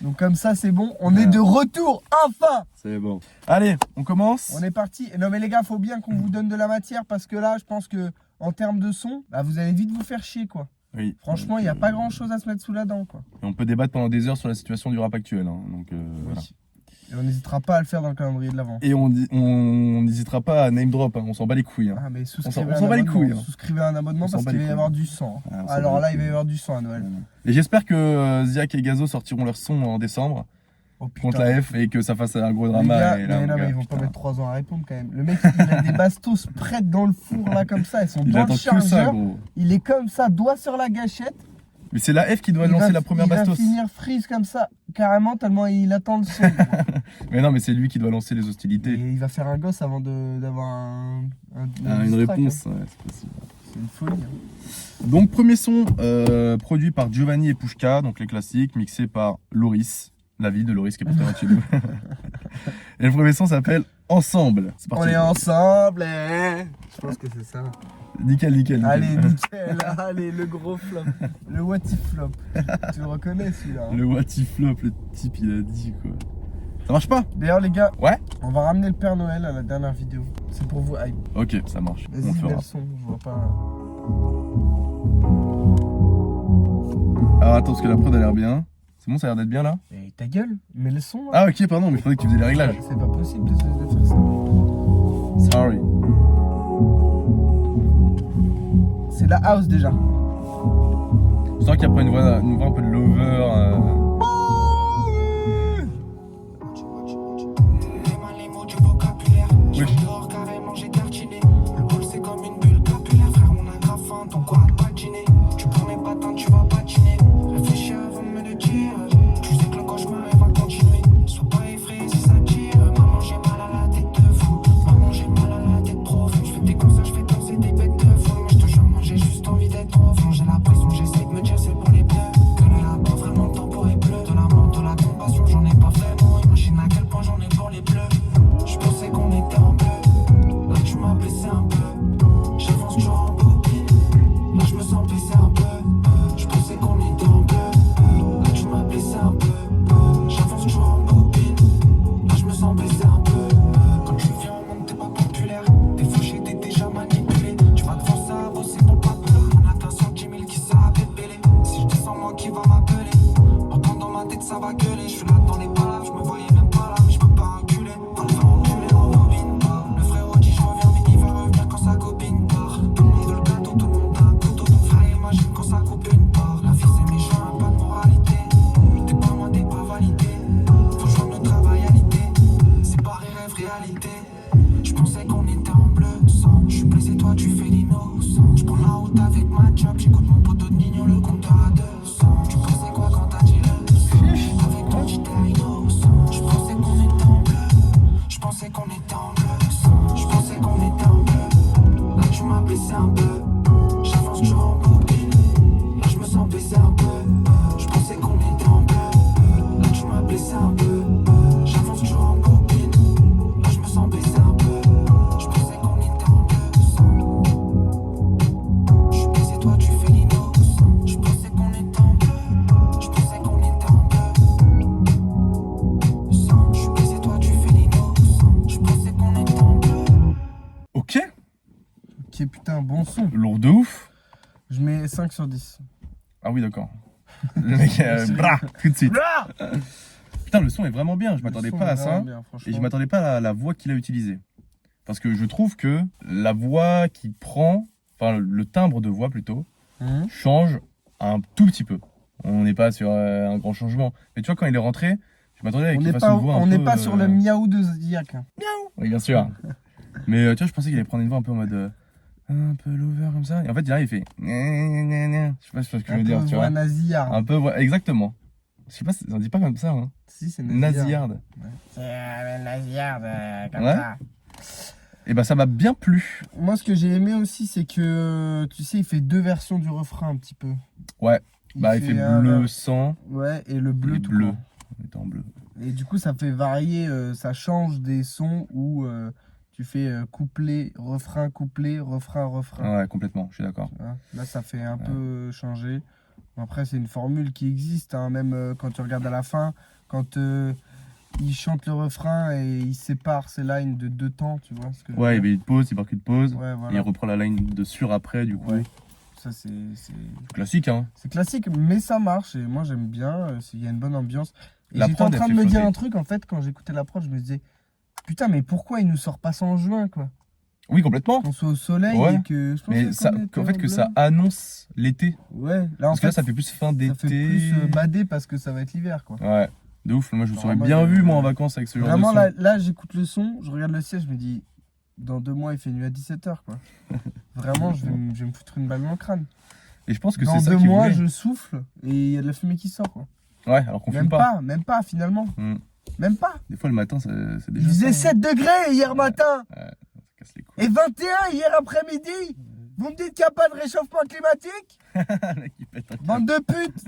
[SPEAKER 1] Donc, comme ça, c'est bon. On est de retour, enfin!
[SPEAKER 2] C'est bon. Allez on commence.
[SPEAKER 1] On est parti. Non, mais les gars, faut bien qu'on vous donne de la matière parce que là, je pense que en termes de son, bah, vous allez vite vous faire chier, quoi.
[SPEAKER 2] Oui.
[SPEAKER 1] Franchement, il n'y a pas grand chose à se mettre sous la dent, quoi.
[SPEAKER 2] Et on peut débattre pendant des heures sur la situation du rap actuel. Hein, donc voilà.
[SPEAKER 1] Et on n'hésitera pas à le faire dans le calendrier de l'avant.
[SPEAKER 2] Et on n'hésitera pas à name drop. Hein, on s'en bat les couilles. Hein.
[SPEAKER 1] Ah, mais
[SPEAKER 2] on s'en bat les couilles. Hein.
[SPEAKER 1] Souscrivez un abonnement
[SPEAKER 2] On s'en
[SPEAKER 1] parce
[SPEAKER 2] bat
[SPEAKER 1] qu'il va
[SPEAKER 2] les
[SPEAKER 1] y
[SPEAKER 2] couilles.
[SPEAKER 1] avoir du sang.
[SPEAKER 2] Ah, on s'en
[SPEAKER 1] Alors
[SPEAKER 2] bat
[SPEAKER 1] là,
[SPEAKER 2] les
[SPEAKER 1] il va y
[SPEAKER 2] couilles.
[SPEAKER 1] avoir du sang à Noël.
[SPEAKER 2] Et j'espère que Ziak et Gazo sortiront leur son en décembre
[SPEAKER 1] Oh, putain.
[SPEAKER 2] contre la F et que ça fasse un gros
[SPEAKER 1] Les
[SPEAKER 2] drama.
[SPEAKER 1] gars,
[SPEAKER 2] et là,
[SPEAKER 1] mais non,
[SPEAKER 2] mon
[SPEAKER 1] mais
[SPEAKER 2] gars,
[SPEAKER 1] ils vont pas
[SPEAKER 2] putain.
[SPEAKER 1] mettre 3 ans à répondre quand même. Le mec, il a des bastos prêtes dans le four là comme ça, ils sont
[SPEAKER 2] Il
[SPEAKER 1] dans
[SPEAKER 2] attend
[SPEAKER 1] le
[SPEAKER 2] que ça,
[SPEAKER 1] chargeur.
[SPEAKER 2] gros.
[SPEAKER 1] Il est comme ça, doigt sur la gâchette.
[SPEAKER 2] Mais c'est la F qui doit
[SPEAKER 1] Il
[SPEAKER 2] lancer
[SPEAKER 1] va-
[SPEAKER 2] la première
[SPEAKER 1] il
[SPEAKER 2] bastos.
[SPEAKER 1] va finir freeze comme ça, carrément, tellement il attend le son. gros.
[SPEAKER 2] Mais non, mais c'est lui qui doit lancer les
[SPEAKER 1] Et
[SPEAKER 2] hostilités.
[SPEAKER 1] il va faire un gosse avant d'avoir
[SPEAKER 2] Une
[SPEAKER 1] diss track,
[SPEAKER 2] réponse,
[SPEAKER 1] hein.
[SPEAKER 2] ouais, c'est possible.
[SPEAKER 1] C'est une folie. Hein.
[SPEAKER 2] Donc, premier son produit par Giovanni et Pushka, donc les classiques, mixé par Loris, la vie de Loris qui est porté chez nous. Et le premier son s'appelle Ensemble. C'est
[SPEAKER 1] On
[SPEAKER 2] parti.
[SPEAKER 1] est ensemble, hein. Je pense que c'est ça.
[SPEAKER 2] Nickel, nickel, nickel.
[SPEAKER 1] Allez, nickel, allez, le gros flop. Le what if flop. Tu le reconnais celui-là. Hein.
[SPEAKER 2] Le what if flop, le type il a dit quoi. Ça marche pas?
[SPEAKER 1] D'ailleurs, les gars,
[SPEAKER 2] Ouais.
[SPEAKER 1] on va ramener le Père Noël à la dernière vidéo. C'est pour vous hype.
[SPEAKER 2] Ok, ça marche. On le
[SPEAKER 1] Vas-y, mets
[SPEAKER 2] fera.
[SPEAKER 1] le son, je vois pas.
[SPEAKER 2] Alors attends, parce que la prod a l'air bien. C'est bon, ça a l'air d'être bien là?
[SPEAKER 1] Mais ta gueule, mets le son. Là.
[SPEAKER 2] Ah ok, pardon, mais il faudrait que tu faisais les réglages.
[SPEAKER 1] C'est pas possible de faire ça.
[SPEAKER 2] Sorry.
[SPEAKER 1] C'est la house déjà.
[SPEAKER 2] Je sens qu'après une voix un peu de lover. Oui.
[SPEAKER 3] Carrément j'ai tartiné. Le bol c'est comme une bulle capillaire. Frère on a grave faim, ton corps a patiné. Tu prends mes patins, tu vas patiner. Réfléchis avant de me le dire. Tu sais que le cauchemar il va continuer. Sois pas effrayé si ça tire. Maman j'ai mal à la tête de fou. Maman j'ai mal à la tête trop. Je fais des concerts, je fais danser des bêtes de fou. Mais je te jure ça va gueuler. Je suis là dans les palaves, je me voyais même pas là, mais je peux pas reculer. Va le faire enculer, on revient pas. Le frérot dit je reviens, mais il va revenir quand sa copine part. Tout le monde veut le gâteau, tout le monde a un couteau. Donc frère, imagine quand ça coupe une part. La vie c'est méchant, pas de moralité. T'es pas moi, t'es pas validé. Faut joindre le travail à l'idée. C'est pas rêve, réalité. Je pensais qu'on était en bleu sang. Je suis blessé, toi tu fais l'innocent. Je prends la route avec ma job. J'écoute mon poteau de Nino, le compteur à 200. Tu pensais quoi quand t'as dit le sang? Avec toi j'étais innocent. Je pensais qu'on était en bleu. Je pensais qu'on était en bleu sang. Je pensais qu'on était en bleu. Là tu m'as blessé un peu. J'avance toujours en bobine. Là je me sens blessé un peu. Je pensais qu'on était en bleu. Là tu m'as blessé un peu. J'avance toujours en bobine. Là je me sens blessé un peu. Je pensais qu'on était en bleu sang. Je suis blessé, toi tu fais l'innocent. Je pensais qu'on était en bleu. Je pensais qu'on était en bleu sang. Je suis blessé, toi tu fais l'innocent. Je pensais qu'on était en bleu.
[SPEAKER 2] Ok,
[SPEAKER 1] Ok, putain, bon son.
[SPEAKER 2] lourd de ouf.
[SPEAKER 1] Je mets 5 sur 10.
[SPEAKER 2] Ah oui, d'accord. Le mec, brah, tout de suite. Putain, le son est vraiment bien, je m'attendais
[SPEAKER 1] Le son
[SPEAKER 2] pas
[SPEAKER 1] est
[SPEAKER 2] à ça.
[SPEAKER 1] vraiment bien,
[SPEAKER 2] Et je
[SPEAKER 1] franchement.
[SPEAKER 2] m'attendais pas à la voix qu'il a utilisée. Parce que je trouve que la voix qu'il prend, enfin le timbre de voix plutôt,
[SPEAKER 1] Mhm.
[SPEAKER 2] change un tout petit peu. On n'est pas sur un grand changement. Mais tu vois, quand il est rentré, je m'attendais à
[SPEAKER 1] On
[SPEAKER 2] qu'il
[SPEAKER 1] n'est
[SPEAKER 2] fasse
[SPEAKER 1] pas,
[SPEAKER 2] une voix un
[SPEAKER 1] on
[SPEAKER 2] peu,
[SPEAKER 1] n'est pas sur le miaou de Zodiac. Hein.
[SPEAKER 2] Oui, bien sûr. Mais tu vois, je pensais qu'il allait prendre une voix un peu en mode un peu lover comme ça. Et en fait, il arrive, il fait. Je sais pas ce que je
[SPEAKER 1] Un
[SPEAKER 2] veux dire,
[SPEAKER 1] peu
[SPEAKER 2] tu
[SPEAKER 1] voix
[SPEAKER 2] vois.
[SPEAKER 1] nasillarde.
[SPEAKER 2] Un peu, exactement. Je sais pas, on dit pas comme ça, hein.
[SPEAKER 1] Si, c'est
[SPEAKER 2] Nasillarde.
[SPEAKER 1] C'est nasillarde, comme
[SPEAKER 2] Ouais.
[SPEAKER 1] ça.
[SPEAKER 2] Et bah, ça m'a bien plu.
[SPEAKER 1] Moi, ce que j'ai aimé aussi, c'est que, tu sais, il fait 2 versions du refrain un petit peu.
[SPEAKER 2] Ouais. Bah, il fait
[SPEAKER 1] un
[SPEAKER 2] bleu
[SPEAKER 1] ver-
[SPEAKER 2] sang
[SPEAKER 1] Ouais, et le bleu
[SPEAKER 2] et
[SPEAKER 1] tout
[SPEAKER 2] bleu.
[SPEAKER 1] court.
[SPEAKER 2] On est en bleu.
[SPEAKER 1] Et du coup, ça fait varier, ça change des sons où tu fais couplet, refrain, refrain.
[SPEAKER 2] Ouais, complètement, je suis d'accord.
[SPEAKER 1] Tu vois. Là, ça fait un peu changer. Bon, après, c'est une formule qui existe, hein, même quand tu regardes à la fin, quand il chante le refrain et il sépare ses lines de 2 temps, tu vois ce que je veux
[SPEAKER 2] Ouais,
[SPEAKER 1] dire.
[SPEAKER 2] il pause, il marque une pause.
[SPEAKER 1] Ouais,
[SPEAKER 2] Et il
[SPEAKER 1] voilà.
[SPEAKER 2] reprend la ligne de sur après, du coup.
[SPEAKER 1] Ouais. Ça, c'est
[SPEAKER 2] Classique, hein.
[SPEAKER 1] c'est classique, mais ça marche. Et moi, j'aime bien. Il y a une bonne ambiance. Et
[SPEAKER 2] La
[SPEAKER 1] j'étais en
[SPEAKER 2] prod,
[SPEAKER 1] train
[SPEAKER 2] elle
[SPEAKER 1] de
[SPEAKER 2] fait
[SPEAKER 1] me dire
[SPEAKER 2] flotter.
[SPEAKER 1] un truc, en fait, quand j'écoutais la prod, je me disais, putain, mais pourquoi il nous sort pas ça en juin, quoi?
[SPEAKER 2] Oui, complètement.
[SPEAKER 1] Qu'on soit au soleil
[SPEAKER 2] Ouais.
[SPEAKER 1] et que. je
[SPEAKER 2] Mais
[SPEAKER 1] pensais
[SPEAKER 2] ça,
[SPEAKER 1] qu'on était
[SPEAKER 2] en fait,
[SPEAKER 1] en
[SPEAKER 2] que
[SPEAKER 1] bleu.
[SPEAKER 2] ça annonce l'été.
[SPEAKER 1] Ouais, là, en
[SPEAKER 2] Parce que là,
[SPEAKER 1] fait,
[SPEAKER 2] ça fait plus fin
[SPEAKER 1] ça
[SPEAKER 2] d'été.
[SPEAKER 1] fait plus bader parce que ça va être l'hiver, quoi.
[SPEAKER 2] Ouais, de ouf. Moi, je me
[SPEAKER 1] Genre
[SPEAKER 2] serais
[SPEAKER 1] en mode,
[SPEAKER 2] bien vu, moi, en vacances avec ce genre
[SPEAKER 1] Vraiment,
[SPEAKER 2] de son.
[SPEAKER 1] là j'écoute le son, je regarde le ciel, je me dis, dans 2 mois, il fait nuit à 17h, quoi. Vraiment, je vais me foutre une balle dans le crâne.
[SPEAKER 2] Et je pense que
[SPEAKER 1] Dans
[SPEAKER 2] c'est ça
[SPEAKER 1] 2
[SPEAKER 2] qu'il
[SPEAKER 1] mois,
[SPEAKER 2] voulait.
[SPEAKER 1] je souffle et il y a de la fumée qui sort, quoi.
[SPEAKER 2] Ouais, alors qu'on fume pas.
[SPEAKER 1] Même pas, finalement.
[SPEAKER 2] Hmm.
[SPEAKER 1] Même pas.
[SPEAKER 2] Des fois, le matin, c'est
[SPEAKER 1] Il
[SPEAKER 2] déjà
[SPEAKER 1] faisait
[SPEAKER 2] ça,
[SPEAKER 1] 7 degrés hier matin
[SPEAKER 2] hein. Ouais, ça casse les couilles.
[SPEAKER 1] et 21 hier après-midi. Vous me dites qu'il n'y a pas de réchauffement climatique?
[SPEAKER 2] Le mec, il pète un câble.
[SPEAKER 1] Bande de putes.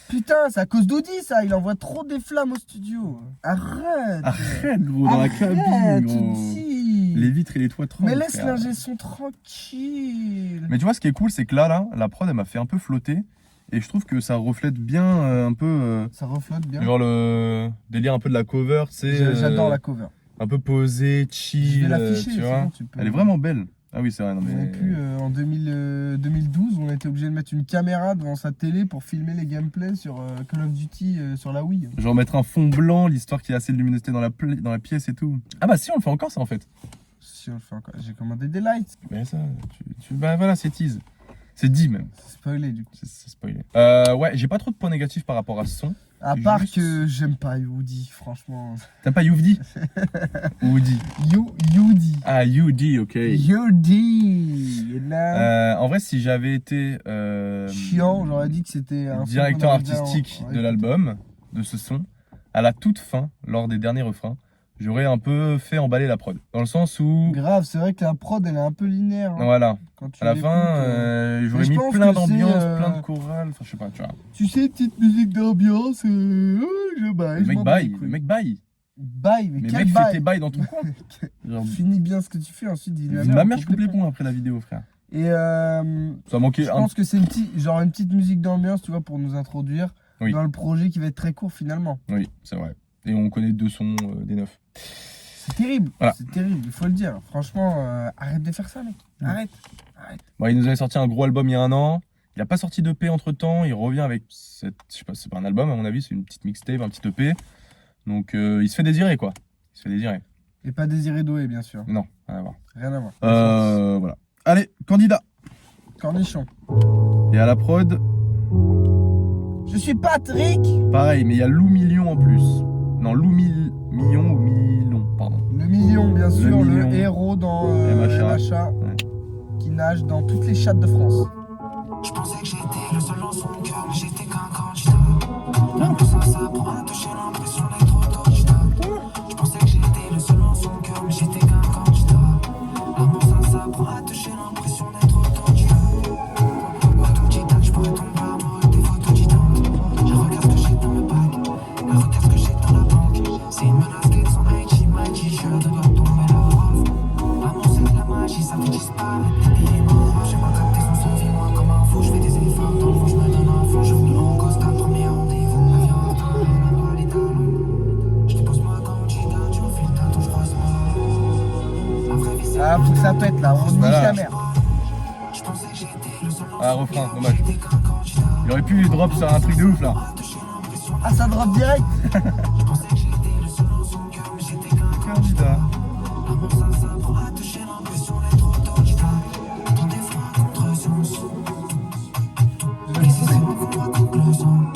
[SPEAKER 1] Putain, c'est à cause d'Audi, ça. Il envoie trop des flammes au studio. Arrête.
[SPEAKER 2] Arrête, gros, dans la
[SPEAKER 1] Arrête,
[SPEAKER 2] cabine,
[SPEAKER 1] tu
[SPEAKER 2] gros.
[SPEAKER 1] dis.
[SPEAKER 2] Les vitres et les toits tremblent.
[SPEAKER 1] Mais laisse
[SPEAKER 2] frère.
[SPEAKER 1] l'ingé son tranquille.
[SPEAKER 2] Mais tu vois, ce qui est cool, c'est que là, la prod, elle m'a fait un peu flotter. Et je trouve que ça reflète bien un peu.
[SPEAKER 1] Ça reflotte bien.
[SPEAKER 2] Genre le délire un peu de la cover, tu sais.
[SPEAKER 1] J'adore la cover.
[SPEAKER 2] Un peu posé,
[SPEAKER 1] Je
[SPEAKER 2] chill,
[SPEAKER 1] vais l'afficher,
[SPEAKER 2] tu
[SPEAKER 1] c'est
[SPEAKER 2] vois.
[SPEAKER 1] bon, tu peux.
[SPEAKER 2] Elle est vraiment belle. Ah oui, c'est vrai, non
[SPEAKER 1] On
[SPEAKER 2] mais.
[SPEAKER 1] avait pu, en 2012, on a été obligé de mettre une caméra devant sa télé pour filmer les gameplays sur Call of Duty sur la Wii.
[SPEAKER 2] Genre mettre un fond blanc, l'histoire qu'il y a assez de luminosité dans dans la pièce et tout. Ah bah si, on le fait encore ça en fait.
[SPEAKER 1] Si on le fait encore. J'ai commandé des lights.
[SPEAKER 2] Mais ça, bah voilà, c'est tease. C'est dit même.
[SPEAKER 1] C'est spoilé du coup.
[SPEAKER 2] C'est spoilé. Ouais, j'ai pas trop de points négatifs par rapport à ce son.
[SPEAKER 1] À part
[SPEAKER 2] Juste-
[SPEAKER 1] que j'aime pas Woody, franchement.
[SPEAKER 2] T'aimes pas Youdi Woody.
[SPEAKER 1] Woody.
[SPEAKER 2] Ah, Youdi, ok.
[SPEAKER 1] Woody. Et là,
[SPEAKER 2] En vrai, si j'avais été
[SPEAKER 1] chiant, j'aurais dit que c'était un son
[SPEAKER 2] directeur
[SPEAKER 1] qu'on aurait déjà
[SPEAKER 2] artistique
[SPEAKER 1] en-
[SPEAKER 2] de l'album, de ce son, à la toute fin, lors des derniers refrains, j'aurais un peu fait emballer la prod. Dans le sens où,
[SPEAKER 1] Grave, c'est vrai que la prod elle est un peu linéaire. hein.
[SPEAKER 2] voilà,
[SPEAKER 1] Quand tu
[SPEAKER 2] à la
[SPEAKER 1] l'écoutes,
[SPEAKER 2] fin, j'aurais
[SPEAKER 1] mais je
[SPEAKER 2] mis
[SPEAKER 1] pense
[SPEAKER 2] plein
[SPEAKER 1] que
[SPEAKER 2] d'ambiance,
[SPEAKER 1] c'est,
[SPEAKER 2] plein de chorales, enfin je sais pas, tu vois.
[SPEAKER 1] tu sais, petite musique d'ambiance, je baille.
[SPEAKER 2] Le
[SPEAKER 1] je
[SPEAKER 2] mec
[SPEAKER 1] m'en bats les
[SPEAKER 2] baille, le
[SPEAKER 1] couilles.
[SPEAKER 2] mec baille.
[SPEAKER 1] Baille, mais
[SPEAKER 2] Mais
[SPEAKER 1] quel
[SPEAKER 2] mec, fais
[SPEAKER 1] baille.
[SPEAKER 2] tes bails dans ton coin. Genre,
[SPEAKER 1] Finis bien ce que tu fais, ensuite dis
[SPEAKER 2] ma mère, je coupe les ponts après la vidéo, frère.
[SPEAKER 1] Et
[SPEAKER 2] Ça manquait
[SPEAKER 1] je
[SPEAKER 2] un.
[SPEAKER 1] pense que c'est une petite musique d'ambiance, tu vois, pour nous introduire
[SPEAKER 2] Oui.
[SPEAKER 1] dans le projet qui va être très court finalement.
[SPEAKER 2] Oui, c'est vrai. Et on connaît 2 sons des 9.
[SPEAKER 1] C'est terrible,
[SPEAKER 2] Voilà.
[SPEAKER 1] c'est terrible, il faut le dire. Franchement, arrête de faire ça, mec. Arrête.
[SPEAKER 2] Bon, il nous avait sorti un gros album il y a 1 an. Il a pas sorti d'EP entre temps, il revient avec cette, je sais pas, c'est pas un album à mon avis, c'est une petite mixtape, un petit EP. Donc il se fait désirer quoi. Il se fait désirer.
[SPEAKER 1] Et pas Désiré Doué, bien sûr.
[SPEAKER 2] Non, rien à voir.
[SPEAKER 1] Rien à voir.
[SPEAKER 2] Voilà. Allez, candidat.
[SPEAKER 1] Cornichon.
[SPEAKER 2] Et à la prod,
[SPEAKER 1] Je suis Patrick.
[SPEAKER 2] pareil, mais il y a Lou Million en plus. Non, Lou Million ou Milon, pardon.
[SPEAKER 1] Le million, bien sûr, le
[SPEAKER 2] million.
[SPEAKER 1] héros dans
[SPEAKER 2] MHA.
[SPEAKER 1] MHA,
[SPEAKER 2] Ouais.
[SPEAKER 1] qui nage dans toutes les chattes de France.
[SPEAKER 3] Je pensais que j'étais le seul dans son cœur, mais j'étais qu'un candidat. L'amour sans ça pour toucher l'impression d'être autodidacte. Je pensais que j'étais le seul dans son cœur, mais j'étais qu'un candidat. L'amour sans ça pour toucher l'impression d'être autodidacte. Autodidacte, je pourrais tomber amoureux des photos autodidactes. Je regarde ce que j'ai dans le bac, je regarde ce que j'ai dans la banque. C'est une menace qu'elles sont Haïti, Maïti, je dois tomber la prof. L'amour c'est de la magie, ça fait disparaître les mots. J'ai pas capté son survie, moi comme un fou, je fais des efforts. Dans le fond, je me donne un fond, je me rends constat, premier rendez-vous. La vie en retard, elle a pas les talons. Je te pose moi candidat, tu me fais le tatou, je croise moi. La vraie vie c'est
[SPEAKER 1] Ah, faut que ça pète là, on nique
[SPEAKER 2] Voilà.
[SPEAKER 1] la merde.
[SPEAKER 3] je pensais que j'étais le seul dans
[SPEAKER 2] Ah,
[SPEAKER 3] son
[SPEAKER 2] refrain,
[SPEAKER 3] cœur,
[SPEAKER 2] dommage.
[SPEAKER 3] j'étais qu'un candidat.
[SPEAKER 2] Il aurait pu drop sur un truc de ouf là.
[SPEAKER 3] Toucher l'impression,
[SPEAKER 1] Ah, ça drop direct.
[SPEAKER 3] je pensais que j'étais le seul dans son cœur, mais j'étais qu'un candidat. L'amour sans ça pour toucher l'impression d'être autodidacte. Dans des freins contre sens. Précisément qu'on doit conclusion.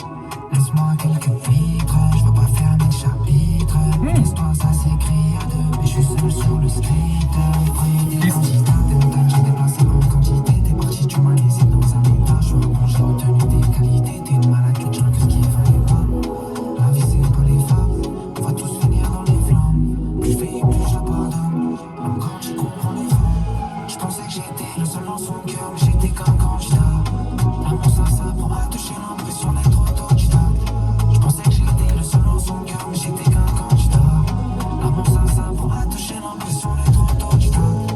[SPEAKER 3] Laisse-moi quelques vitres, je veux pas faire 1000 chapitres. L'histoire ça s'écrit à deux, mais je suis seul sur le script. Premier des candidats, des montagnes j'ai déplacé en quantité. T'es parti, tu m'as laissé dans un état. Je suis un bon, j'ai retenu des qualités. T'es une malade, tu tiens que ce qu'il fallait pas. La vie c'est pas les fables, on va tous finir dans les flammes. Plus je fais, plus je l'abandonne. Même quand tu comprends les femmes. Je pensais que j'étais le seul dans son cœur, mais j'étais qu'un candidat. L'amour sans ça pour toucher l'impression d'être autodidacte. Je pensais que j'étais le seul dans son cœur, mais j'étais qu'un candidat. L'amour sans ça pour toucher l'impression d'être autodidacte.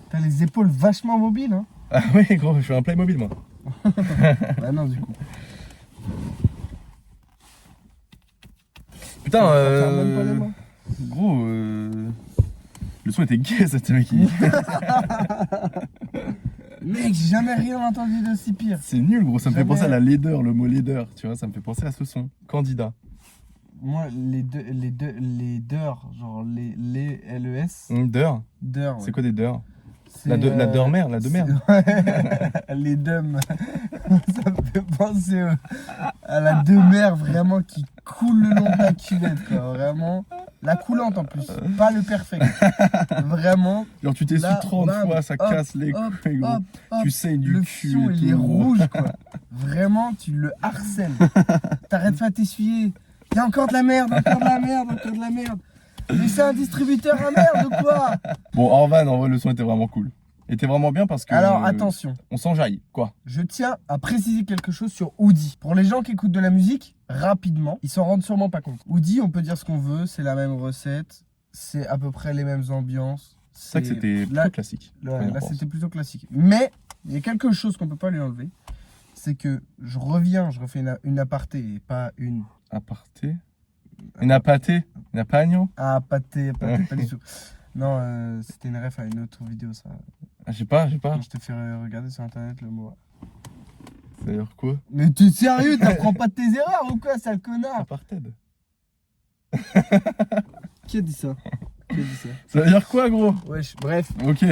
[SPEAKER 1] T'as les épaules vachement mobiles, hein.
[SPEAKER 2] Ah ouais gros, je suis un Playmobil moi.
[SPEAKER 1] Bah non, du coup.
[SPEAKER 2] Putain,
[SPEAKER 1] Ça remonte pas les mains.
[SPEAKER 2] gros, le son était gay, c'était mec.
[SPEAKER 1] Mec, j'ai jamais rien entendu de si pire.
[SPEAKER 2] C'est nul, gros. Ça me fait
[SPEAKER 1] Jamais.
[SPEAKER 2] penser à la laideur, le mot laideur. Tu vois, ça me fait penser à ce son. Candidat.
[SPEAKER 1] Moi, les deurs, genre les LES,
[SPEAKER 2] Deur.
[SPEAKER 1] deurs.
[SPEAKER 2] C'est quoi des deurs?
[SPEAKER 1] C'est,
[SPEAKER 2] La demeure, la demeure.
[SPEAKER 1] Ouais, les dums. Ça me fait penser à la demeure vraiment qui coule le long de ta culette, quoi. Vraiment. La coulante en plus, pas le perfect. Vraiment.
[SPEAKER 2] Genre, tu t'es su
[SPEAKER 1] Là,
[SPEAKER 2] 30
[SPEAKER 1] bam,
[SPEAKER 2] fois, ça
[SPEAKER 1] hop,
[SPEAKER 2] casse les
[SPEAKER 1] hop,
[SPEAKER 2] couilles, gros.
[SPEAKER 1] hop, hop.
[SPEAKER 2] Tu saignes du
[SPEAKER 1] Le
[SPEAKER 2] cul.
[SPEAKER 1] fion,
[SPEAKER 2] et
[SPEAKER 1] il est
[SPEAKER 2] tout, gros.
[SPEAKER 1] rouge, quoi. Vraiment, tu le harcèles. T'arrêtes pas de t'essuyer. Il y a encore de la merde, encore de la merde, encore de la merde. Mais c'est un distributeur à merde ou quoi?
[SPEAKER 2] Bon, Orvan, en vrai, le son était vraiment cool. Était vraiment bien parce que.
[SPEAKER 1] Alors attention,
[SPEAKER 2] On s'enjaille, quoi.
[SPEAKER 1] je tiens à préciser quelque chose sur Oudi. Pour les gens qui écoutent de la musique, rapidement, ils s'en rendent sûrement pas compte. Oudi, on peut dire ce qu'on veut, c'est la même recette, c'est à peu près les mêmes ambiances.
[SPEAKER 2] C'est ça que c'était
[SPEAKER 1] là,
[SPEAKER 2] plutôt classique.
[SPEAKER 1] là, c'était plutôt classique. Mais il y a quelque chose qu'on peut pas lui enlever, c'est que je refais une aparté et pas une
[SPEAKER 2] Aparté. Une apâté. Une apagno.
[SPEAKER 1] aparté, pas du tout. Non, c'était une ref à une autre vidéo, ça.
[SPEAKER 2] Ah, j'ai pas.
[SPEAKER 1] Je te fais regarder sur internet le mot.
[SPEAKER 2] Ça veut dire quoi?
[SPEAKER 1] Mais t'es sérieux, t'apprends pas de tes erreurs ou quoi, sale connard?
[SPEAKER 2] Apartheid.
[SPEAKER 1] Qui a dit ça? Qui a dit ça?
[SPEAKER 2] Ça veut dire quoi, gros?
[SPEAKER 1] Wesh, bref.
[SPEAKER 2] Ok.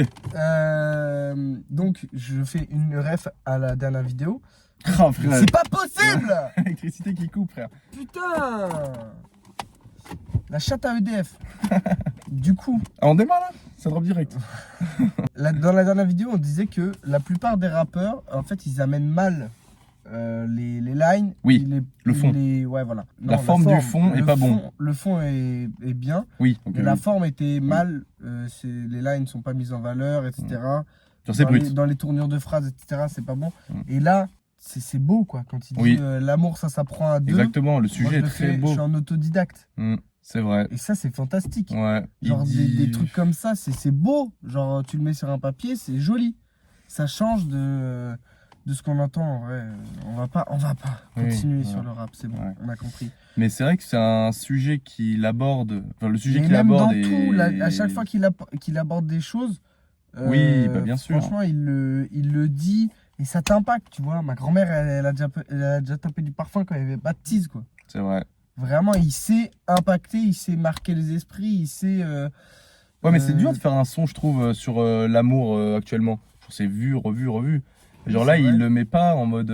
[SPEAKER 1] Donc, je fais une ref à la dernière vidéo.
[SPEAKER 2] Ah, frère.
[SPEAKER 1] C'est pas possible!
[SPEAKER 2] L'électricité qui coupe, frère.
[SPEAKER 1] Putain! La chatte à EDF. Du coup,
[SPEAKER 2] Ah, on démarre là? Ça drop direct.
[SPEAKER 1] dans la dernière vidéo, on disait que la plupart des rappeurs, en fait, ils amènent mal les lines.
[SPEAKER 2] Oui, le fond.
[SPEAKER 1] Ouais, voilà.
[SPEAKER 2] La forme du fond est pas bon.
[SPEAKER 1] Le fond est bien,
[SPEAKER 2] Oui, ok.
[SPEAKER 1] mais la forme était mal. Les lines sont pas mises en valeur, etc.
[SPEAKER 2] Genre, c'est brut.
[SPEAKER 1] Dans les tournures de phrases, etc. C'est pas bon.
[SPEAKER 2] Mm.
[SPEAKER 1] Et là, c'est beau, quoi. Quand il dit
[SPEAKER 2] Oui.
[SPEAKER 1] l'amour, ça s'apprend à deux.
[SPEAKER 2] Exactement, le
[SPEAKER 1] Moi,
[SPEAKER 2] sujet
[SPEAKER 1] je
[SPEAKER 2] est
[SPEAKER 1] le
[SPEAKER 2] très
[SPEAKER 1] fais,
[SPEAKER 2] beau.
[SPEAKER 1] je suis en autodidacte.
[SPEAKER 2] C'est vrai.
[SPEAKER 1] Et ça, c'est fantastique.
[SPEAKER 2] Ouais.
[SPEAKER 1] Genre
[SPEAKER 2] il
[SPEAKER 1] des trucs comme ça, c'est beau. Genre tu le mets sur un papier, c'est joli. Ça change de ce qu'on entend, en vrai, on va pas
[SPEAKER 2] Oui,
[SPEAKER 1] continuer
[SPEAKER 2] ouais.
[SPEAKER 1] sur le rap, c'est bon,
[SPEAKER 2] Ouais.
[SPEAKER 1] on a compris.
[SPEAKER 2] Mais c'est vrai que c'est un sujet qu'il aborde. Enfin, le sujet
[SPEAKER 1] Mais
[SPEAKER 2] qu'il
[SPEAKER 1] même
[SPEAKER 2] aborde
[SPEAKER 1] dans
[SPEAKER 2] est.
[SPEAKER 1] tout, à chaque fois qu'il aborde des choses,
[SPEAKER 2] Oui, bah, bien sûr.
[SPEAKER 1] franchement, il le dit et ça t'impacte, tu vois. Ma grand-mère, elle a déjà tapé du parfum quand il y avait baptise, quoi.
[SPEAKER 2] C'est vrai.
[SPEAKER 1] Vraiment, il sait impacter, il sait marquer les esprits, il sait.
[SPEAKER 2] Ouais, mais c'est
[SPEAKER 1] Euh,
[SPEAKER 2] dur de faire un son, je trouve, sur l'amour actuellement. Je trouve que c'est vu, revu, revu. Genre
[SPEAKER 1] Oui,
[SPEAKER 2] là,
[SPEAKER 1] c'est vrai.
[SPEAKER 2] il le met pas en mode.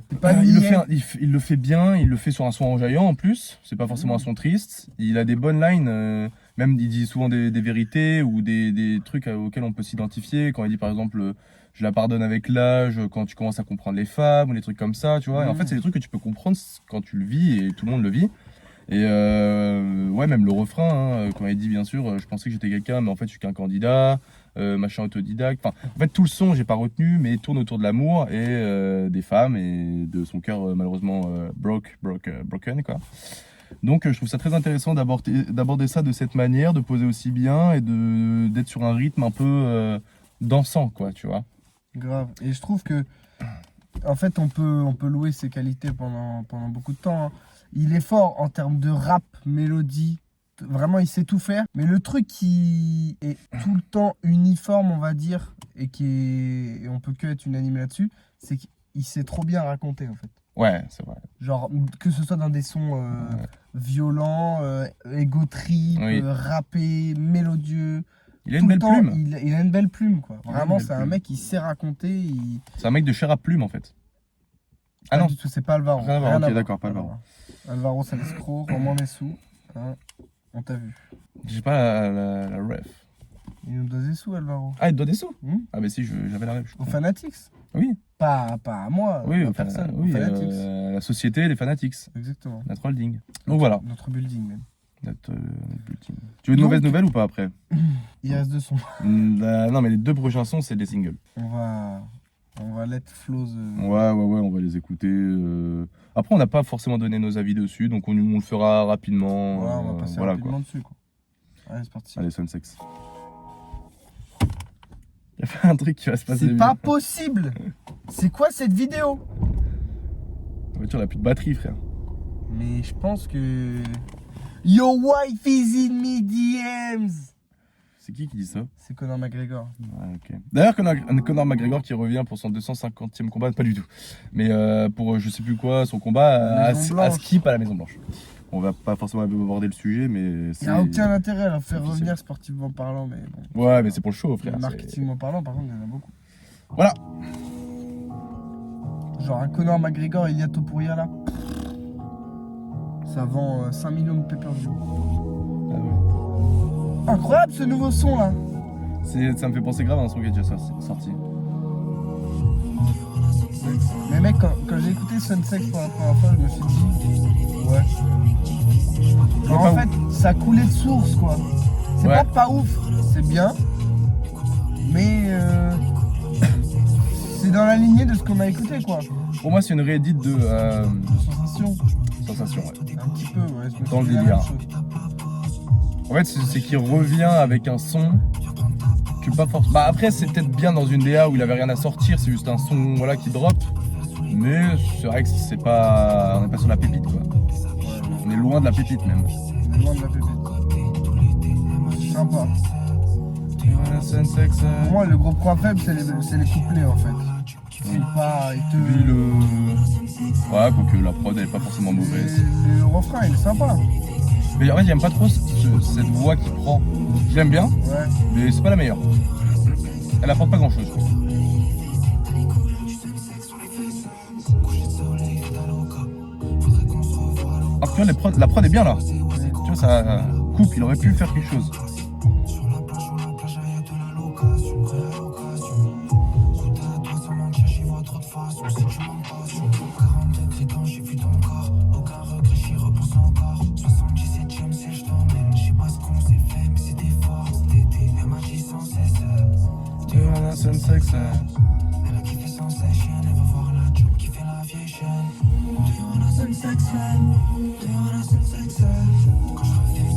[SPEAKER 1] C'est pas
[SPEAKER 2] Il le
[SPEAKER 1] niais.
[SPEAKER 2] fait, il le fait bien, il le fait sur un son enjaillant en plus. C'est pas forcément un son triste. Il a des bonnes lines. Même, il dit souvent des vérités ou des trucs auxquels on peut s'identifier. Quand il dit par exemple, je la pardonne avec l'âge, quand tu commences à comprendre les femmes ou les trucs comme ça, tu vois. Et en fait, c'est des trucs que tu peux comprendre quand tu le vis et tout le monde le vit. Et ouais, même le refrain, hein, quand il dit bien sûr, je pensais que j'étais quelqu'un, mais en fait je suis qu'un candidat, machin autodidacte. Enfin, en fait, tout le son, j'ai pas retenu, mais il tourne autour de l'amour et des femmes et de son cœur malheureusement broken, quoi. Donc je trouve ça très intéressant d'aborder ça de cette manière, de poser aussi bien et d'être sur un rythme un peu dansant, quoi, tu vois.
[SPEAKER 1] Grave. Et je trouve que, en fait, on peut louer ses qualités pendant beaucoup de temps, hein. Il est fort en termes de rap, mélodie. Vraiment, il sait tout faire. Mais le truc qui est tout le temps uniforme, on va dire, et et on peut que être unanime là-dessus, c'est qu'il sait trop bien raconter, en fait.
[SPEAKER 2] Ouais, c'est vrai.
[SPEAKER 1] Genre, que ce soit dans des sons violents, ego trip,
[SPEAKER 2] Oui.
[SPEAKER 1] Rappés, mélodieux.
[SPEAKER 2] Il a
[SPEAKER 1] Tout
[SPEAKER 2] une
[SPEAKER 1] le
[SPEAKER 2] belle
[SPEAKER 1] temps,
[SPEAKER 2] plume.
[SPEAKER 1] il a une belle plume, quoi.
[SPEAKER 2] Il a une
[SPEAKER 1] Vraiment,
[SPEAKER 2] belle
[SPEAKER 1] c'est un
[SPEAKER 2] plume.
[SPEAKER 1] mec qui sait raconter.
[SPEAKER 2] C'est un mec de chair à plume en fait. Ah
[SPEAKER 1] Pas
[SPEAKER 2] non,
[SPEAKER 1] du tout, c'est pas Alvaro.
[SPEAKER 2] rien à voir,
[SPEAKER 1] Rien
[SPEAKER 2] ok,
[SPEAKER 1] à voir.
[SPEAKER 2] d'accord, pas Alvaro.
[SPEAKER 1] Alvaro, c'est l'escroc, Romain Messou. Hein, on t'a vu.
[SPEAKER 2] j'ai pas la ref.
[SPEAKER 1] Il nous doit des sous, Alvaro.
[SPEAKER 2] Ah, il te doit des sous?
[SPEAKER 1] Hmm,
[SPEAKER 2] Ah, mais si, j'avais la ref. je
[SPEAKER 1] Aux
[SPEAKER 2] crois.
[SPEAKER 1] Fanatics.
[SPEAKER 2] Oui,
[SPEAKER 1] Pas à moi,
[SPEAKER 2] oui,
[SPEAKER 1] à
[SPEAKER 2] enfin,
[SPEAKER 1] personne.
[SPEAKER 2] oui,
[SPEAKER 1] Aux Fanatics.
[SPEAKER 2] la société des Fanatics,
[SPEAKER 1] Exactement.
[SPEAKER 2] notre holding. Donc voilà,
[SPEAKER 1] Notre building, même.
[SPEAKER 2] notre bulletin. Tu veux une
[SPEAKER 1] Donc-
[SPEAKER 2] mauvaise nouvelle ou pas après?
[SPEAKER 1] Il reste 2 sons.
[SPEAKER 2] Non, mais les 2 prochains sons, c'est des singles.
[SPEAKER 1] On va let flows.
[SPEAKER 2] Ouais, on va les écouter. Après, on n'a pas forcément donné nos avis dessus, donc on le fera rapidement.
[SPEAKER 1] Ouais, on va passer
[SPEAKER 2] voilà,
[SPEAKER 1] rapidement
[SPEAKER 2] quoi.
[SPEAKER 1] dessus, quoi. Allez, c'est parti.
[SPEAKER 2] Allez, Sunsex. Il y a pas un truc qui va se passer.
[SPEAKER 1] C'est pas possible. C'est quoi cette vidéo?
[SPEAKER 2] La voiture, elle a plus de batterie, frère.
[SPEAKER 1] Mais je pense que... Your wife is in me DMs.
[SPEAKER 2] C'est qui dit ça?
[SPEAKER 1] C'est Conor McGregor.
[SPEAKER 2] Ouais, ok. D'ailleurs, Conor McGregor qui revient pour son 250e combat, pas du tout. Mais pour je sais plus quoi, son combat
[SPEAKER 1] La Maison
[SPEAKER 2] à
[SPEAKER 1] Blanche.
[SPEAKER 2] Skip à la Maison Blanche. On va pas forcément aborder le sujet, mais
[SPEAKER 1] Il n'y
[SPEAKER 2] c'est.
[SPEAKER 1] a aucun intérêt à le faire
[SPEAKER 2] officiel.
[SPEAKER 1] revenir sportivement parlant, mais bon.
[SPEAKER 2] Ouais, mais c'est pour le show, frère. c'est-
[SPEAKER 1] Marketingement parlant, par contre, il y en a beaucoup.
[SPEAKER 2] Voilà.
[SPEAKER 1] Genre un Conor McGregor, Ilia Topuria là. Ça vend 5 millions de pay-per-view.
[SPEAKER 2] Ah ouais.
[SPEAKER 1] Incroyable ce nouveau son là.
[SPEAKER 2] Ça me fait penser grave à un son qui est déjà sorti.
[SPEAKER 1] Mais mec, quand j'ai écouté Sunsex pour la première fois, je me suis dit, ouais. Genre, en fait, ça coulait de source quoi. C'est
[SPEAKER 2] Ouais.
[SPEAKER 1] pas ouf, c'est bien. Mais c'est dans la lignée de ce qu'on a écouté quoi.
[SPEAKER 2] Pour moi, c'est une réédite de
[SPEAKER 1] Sensation.
[SPEAKER 2] Sensation. Ouais.
[SPEAKER 1] Un petit peu, ouais. Je me
[SPEAKER 2] Dans
[SPEAKER 1] suis
[SPEAKER 2] le
[SPEAKER 1] dit la même
[SPEAKER 2] délire.
[SPEAKER 1] chose.
[SPEAKER 2] En fait, c'est qu'il revient avec un son que pas forcément. Bah après, c'est peut-être bien dans une DA où il avait rien à sortir, c'est juste un son voilà qui drop. Mais c'est vrai que c'est pas, on est pas sur la pépite quoi. On est loin de la pépite même.
[SPEAKER 1] On est loin de la pépite. C'est sympa. Pour moi, le gros point faible, c'est les couplets en fait.
[SPEAKER 2] Oui.
[SPEAKER 1] Pas, il te...
[SPEAKER 2] Puis le. Ouais, quoique la prod elle est pas forcément mauvaise.
[SPEAKER 1] Le refrain, il est sympa.
[SPEAKER 2] Mais en fait, j'aime pas trop cette voix qui prend. Je l'aime bien,
[SPEAKER 1] Ouais.
[SPEAKER 2] mais c'est pas la meilleure. Elle apporte pas grand chose. Ah, tu vois, la prod est bien là. Tu vois, ça coupe, il aurait pu faire quelque chose.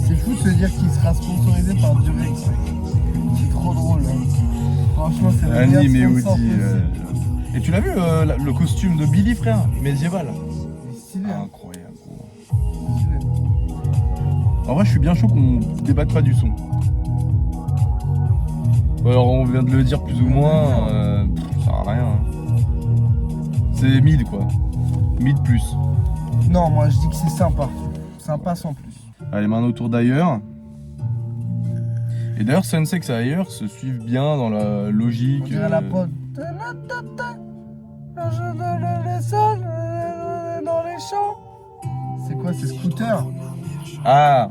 [SPEAKER 1] C'est fou de se dire qu'il sera sponsorisé par Durex. C'est trop drôle. Hein. Franchement, c'est la meilleure
[SPEAKER 2] Annie et
[SPEAKER 1] sponsor
[SPEAKER 2] Audi.
[SPEAKER 1] possible.
[SPEAKER 2] Et tu l'as vu le costume de Billy, frère, médiéval.
[SPEAKER 1] Il est stylé, hein.
[SPEAKER 2] Incroyable, gros.
[SPEAKER 1] Il est stylé.
[SPEAKER 2] En vrai, je suis bien chaud qu'on débatte pas du son. Alors, on vient de le dire plus ou moins, ça sert à rien. Hein. C'est mid, quoi. Mid plus.
[SPEAKER 1] Non, moi je dis que c'est sympa. Sympa sans plus.
[SPEAKER 2] Allez, maintenant au tour d'ailleurs. Et d'ailleurs, Sunsex et ailleurs se suivent bien dans la logique.
[SPEAKER 1] On dirait la prod. Dans les champs. C'est quoi, c'est Scooter?
[SPEAKER 2] Ah,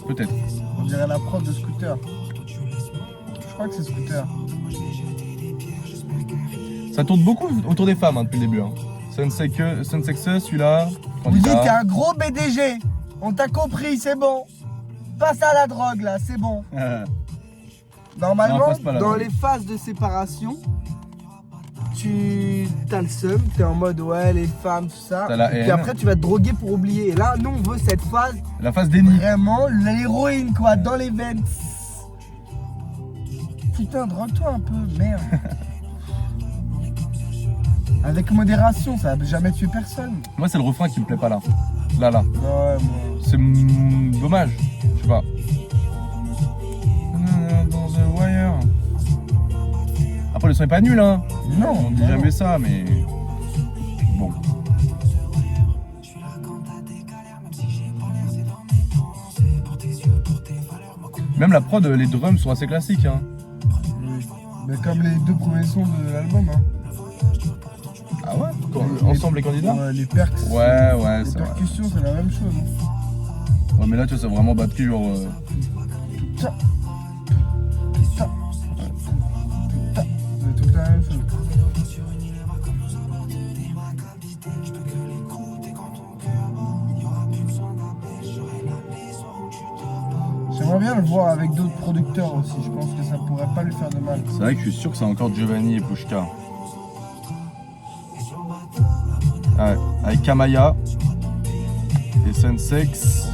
[SPEAKER 2] peut-être.
[SPEAKER 1] On dirait la prod de Scooter. Je crois que c'est Scooter.
[SPEAKER 2] Ça tourne beaucoup autour des femmes hein, depuis le début. Hein. Sunsex, celui-là.
[SPEAKER 1] Vous dites
[SPEAKER 2] candidat.
[SPEAKER 1] t'es un gros BDG. On t'a compris, c'est bon. Passe à la drogue là, c'est bon. Normalement,
[SPEAKER 2] Non, passe pas à la
[SPEAKER 1] dans
[SPEAKER 2] drogue.
[SPEAKER 1] les phases de séparation, tu as le seum, t'es en mode ouais, les femmes, tout ça.
[SPEAKER 2] T'as la
[SPEAKER 1] Et puis
[SPEAKER 2] haine.
[SPEAKER 1] après, tu vas te droguer pour oublier. Et là, nous, on veut cette phase,
[SPEAKER 2] La phase déni.
[SPEAKER 1] vraiment l'héroïne quoi, dans les veines. Putain, drogue-toi un peu, merde. Avec modération, ça va jamais tuer personne.
[SPEAKER 2] Moi, c'est le refrain qui me plaît pas là. Là.
[SPEAKER 1] Ouais, moi.
[SPEAKER 2] C'est dommage. Je sais pas. Dans The Wire. Après, le son est pas nul, hein.
[SPEAKER 1] Non,
[SPEAKER 2] On dit
[SPEAKER 1] non,
[SPEAKER 2] jamais ça, mais. Bon. Même la prod, les drums sont assez classiques, hein.
[SPEAKER 1] Oui. Mais comme les deux premiers sons de l'album, hein.
[SPEAKER 2] Ah ouais Ensemble les candidats.
[SPEAKER 1] Ouais, les perks.
[SPEAKER 2] Ouais,
[SPEAKER 1] Les
[SPEAKER 2] c'est vrai.
[SPEAKER 1] percussions, c'est la même chose.
[SPEAKER 2] Ouais, mais là, tu vois, c'est vraiment batterie, genre.
[SPEAKER 1] Ça. Ça. Ça. C'est tout le temps la même chose. J'aimerais bien le voir avec d'autres producteurs aussi. Je pense que ça pourrait pas lui faire de mal.
[SPEAKER 2] C'est vrai que je suis sûr que c'est encore Giovanni et Pushka. Ouais, avec Kamaya et Sunsex.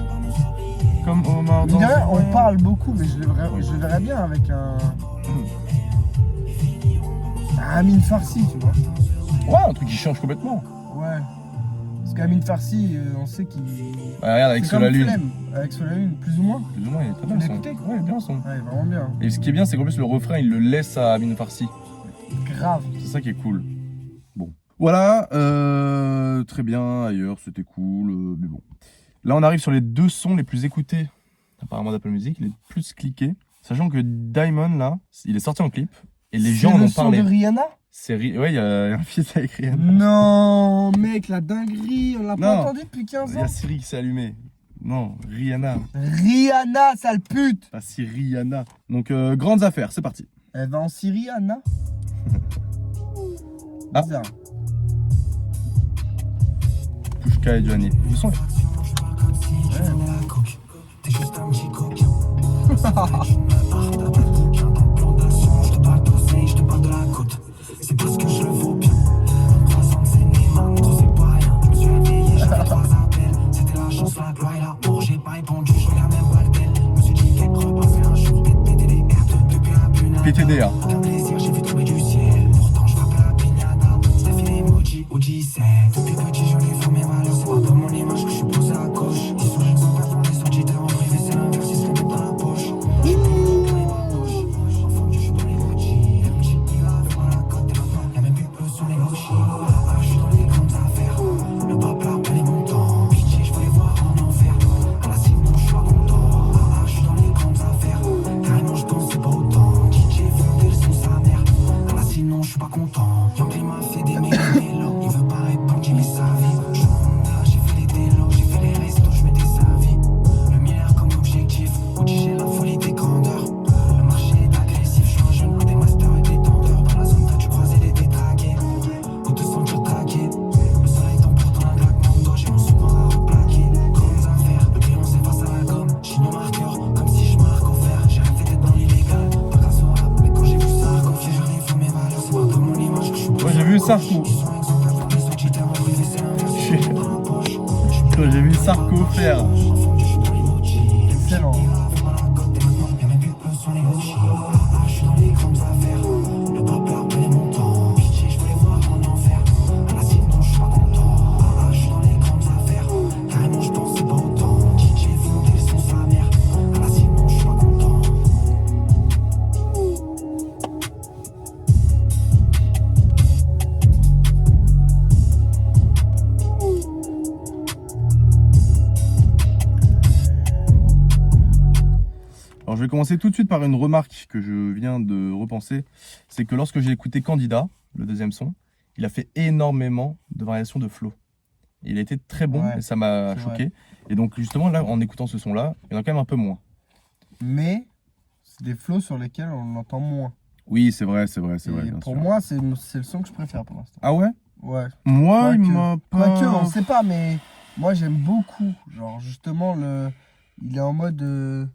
[SPEAKER 2] Comme Omar
[SPEAKER 1] Mine
[SPEAKER 2] dans
[SPEAKER 1] de rien,
[SPEAKER 2] The
[SPEAKER 1] on
[SPEAKER 2] Wire.
[SPEAKER 1] parle beaucoup, mais je le verrais bien avec un Amine Farsi, tu vois.
[SPEAKER 2] Ouais, un truc qui change complètement.
[SPEAKER 1] Ouais. Parce qu'Amine Farsi, on sait qu'il.
[SPEAKER 2] Ouais, regarde, avec
[SPEAKER 1] C'est comme
[SPEAKER 2] Solalune.
[SPEAKER 1] Flemme, avec Solalune, plus ou moins.
[SPEAKER 2] Plus ou moins, il est très
[SPEAKER 1] Tu
[SPEAKER 2] bien le
[SPEAKER 1] l'as
[SPEAKER 2] son.
[SPEAKER 1] écouté
[SPEAKER 2] Ouais, il est bien le son.
[SPEAKER 1] Ouais, vraiment bien.
[SPEAKER 2] Et ce qui est bien, c'est qu'en plus, le refrain, il le laisse à Amin Farsi.
[SPEAKER 1] Grave.
[SPEAKER 2] C'est ça qui est cool. Bon. Voilà, très bien, ailleurs, c'était cool, mais bon. Là, on arrive sur les deux sons les plus écoutés, apparemment d'Apple Music, les plus cliqués. Sachant que Diamond, là, il est sorti en clip, et les gens en ont
[SPEAKER 1] C'est
[SPEAKER 2] parlé.
[SPEAKER 1] le son de Rihanna?
[SPEAKER 2] Ouais, il y a un feat avec Rihanna.
[SPEAKER 1] Non, mec, la dinguerie, on l'a pas
[SPEAKER 2] Non.
[SPEAKER 1] entendu depuis 15
[SPEAKER 2] Il y
[SPEAKER 1] ans.
[SPEAKER 2] a Siri qui s'est allumé. Non, Rihanna,
[SPEAKER 1] Rihanna, sale pute.
[SPEAKER 2] pas Rihanna. Donc, grandes affaires, c'est parti.
[SPEAKER 1] Elle va en Syrie, Anna.
[SPEAKER 2] Ah.
[SPEAKER 1] Bizarre.
[SPEAKER 2] Pushka et Giovanni. Le son est-
[SPEAKER 3] T'es juste un petit coquin. Je te parle d'oseille, je te parle de la côte. C'est parce que je le vaux bien. 3 ans de cinéma, trop c'est pas rien. Je me suis réveillé, j'avais 3 appels. C'était la chance, la gloire et l'amour. J'ai pas répondu, je regarde même pas le tel. Je me suis dit qu'elle repasserait un jour. PTDR depuis la punade.
[SPEAKER 2] PTDA.
[SPEAKER 3] Qu'un plaisir, j'ai vu tomber du ciel. Pourtant, je frappais la pignata. C'était filé emoji, OG7. Depuis petit, je l'ai formé valeur. C'est pas dans mon image que je suis posé à gauche. Ils sont exemplaires dans les auditeurs en privé, c'est l'inverse, ils se remettent dans la poche. Je suis dans les bouches. Enfant, je suis dans les emojis. MJ, il va faire la cote et maintenant, y'a même plus de son émoji. Ah, je suis dans les grandes affaires. Le peuple a pas les montants. Pitié, je veux les voir en enfer. À la sinon, je suis pas content. Ah, je suis dans les grandes affaires. Carrément, je pense c'est pas autant. DJ veut monter le son sa mère. À la sinon, je suis pas content. Yankee m'a fait des mélos. Il veut pas répondre, j'ai mis sa vie. Je suis en âge, j'ai fait les délos, j'ai fait les restos, je mettais sa vie. Le milliard comme objectif, où j'ai la folie des grandeurs. Le marché est agressif, je suis un jeune, un des masters et des tendeurs. Dans la zone, t'as dû croiser des détraqués. Ou te sentir traqué. Le soleil tombe pourtant un claquement de doigts, j'ai mon souvent à replaquer. Grandes affaires, le crayon s'efface à la gomme. Chine au marqueur, comme si je marque au fer. J'ai rêvé d'être dans l'illégal, pas grâce au rap. Mais quand j'ai vu ça, confié, j'en ai fait mes valeurs. C'est pas comme mon image que je suis.
[SPEAKER 2] Moi, j'ai vu Sarko.
[SPEAKER 3] Ils sont exemplaires dans les auditeurs en privé, c'est l'inverse, ils se remettent dans la poche.
[SPEAKER 2] Quand j'ai vu Sarko faire.
[SPEAKER 1] Excellent.
[SPEAKER 2] Alors je vais commencer tout de suite par une remarque que je viens de repenser. C'est que lorsque j'ai écouté Candida, le deuxième son, il a fait énormément de variations de flow. Il a été très bon
[SPEAKER 1] Ouais,
[SPEAKER 2] et ça m'a
[SPEAKER 1] c'est
[SPEAKER 2] choqué.
[SPEAKER 1] vrai.
[SPEAKER 2] Et donc justement là, en écoutant ce son-là, il y en a quand même un peu moins.
[SPEAKER 1] Mais c'est des flows sur lesquels on l'entend moins.
[SPEAKER 2] Oui, c'est vrai, c'est
[SPEAKER 1] Et
[SPEAKER 2] vrai, bien
[SPEAKER 1] pour
[SPEAKER 2] sûr.
[SPEAKER 1] moi, c'est le son que je préfère pour l'instant.
[SPEAKER 2] Ah ouais?
[SPEAKER 1] Ouais.
[SPEAKER 2] Moi, il
[SPEAKER 1] Quoique-
[SPEAKER 2] m'a
[SPEAKER 1] Quoique, on
[SPEAKER 2] pas...
[SPEAKER 1] sait pas, mais moi j'aime beaucoup. Genre, justement, il est en mode.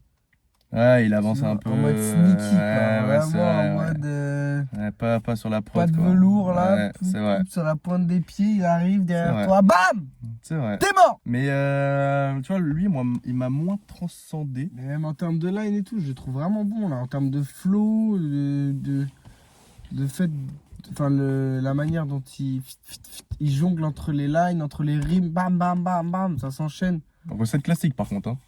[SPEAKER 2] Ouais, il avance
[SPEAKER 1] tu vois,
[SPEAKER 2] un peu...
[SPEAKER 1] En mode sneaky, quoi.
[SPEAKER 2] Ouais, c'est
[SPEAKER 1] Vraiment
[SPEAKER 2] vrai,
[SPEAKER 1] en
[SPEAKER 2] ouais.
[SPEAKER 1] mode.
[SPEAKER 2] Ouais, pas sur la prod,
[SPEAKER 1] Pas de
[SPEAKER 2] quoi.
[SPEAKER 1] velours là,
[SPEAKER 2] Ouais, c'est vrai,
[SPEAKER 1] sur la pointe des pieds, il arrive derrière
[SPEAKER 2] vrai.
[SPEAKER 1] toi, bam,
[SPEAKER 2] c'est vrai.
[SPEAKER 1] t'es mort.
[SPEAKER 2] Mais tu vois, lui, moi, il m'a moins transcendé.
[SPEAKER 1] Mais même en termes de line et tout, je le trouve vraiment bon là, en termes de flow, de fait, enfin la manière dont il jongle entre les lines, entre les rimes, bam bam bam bam, ça s'enchaîne.
[SPEAKER 2] Recette classique, par contre. Hein.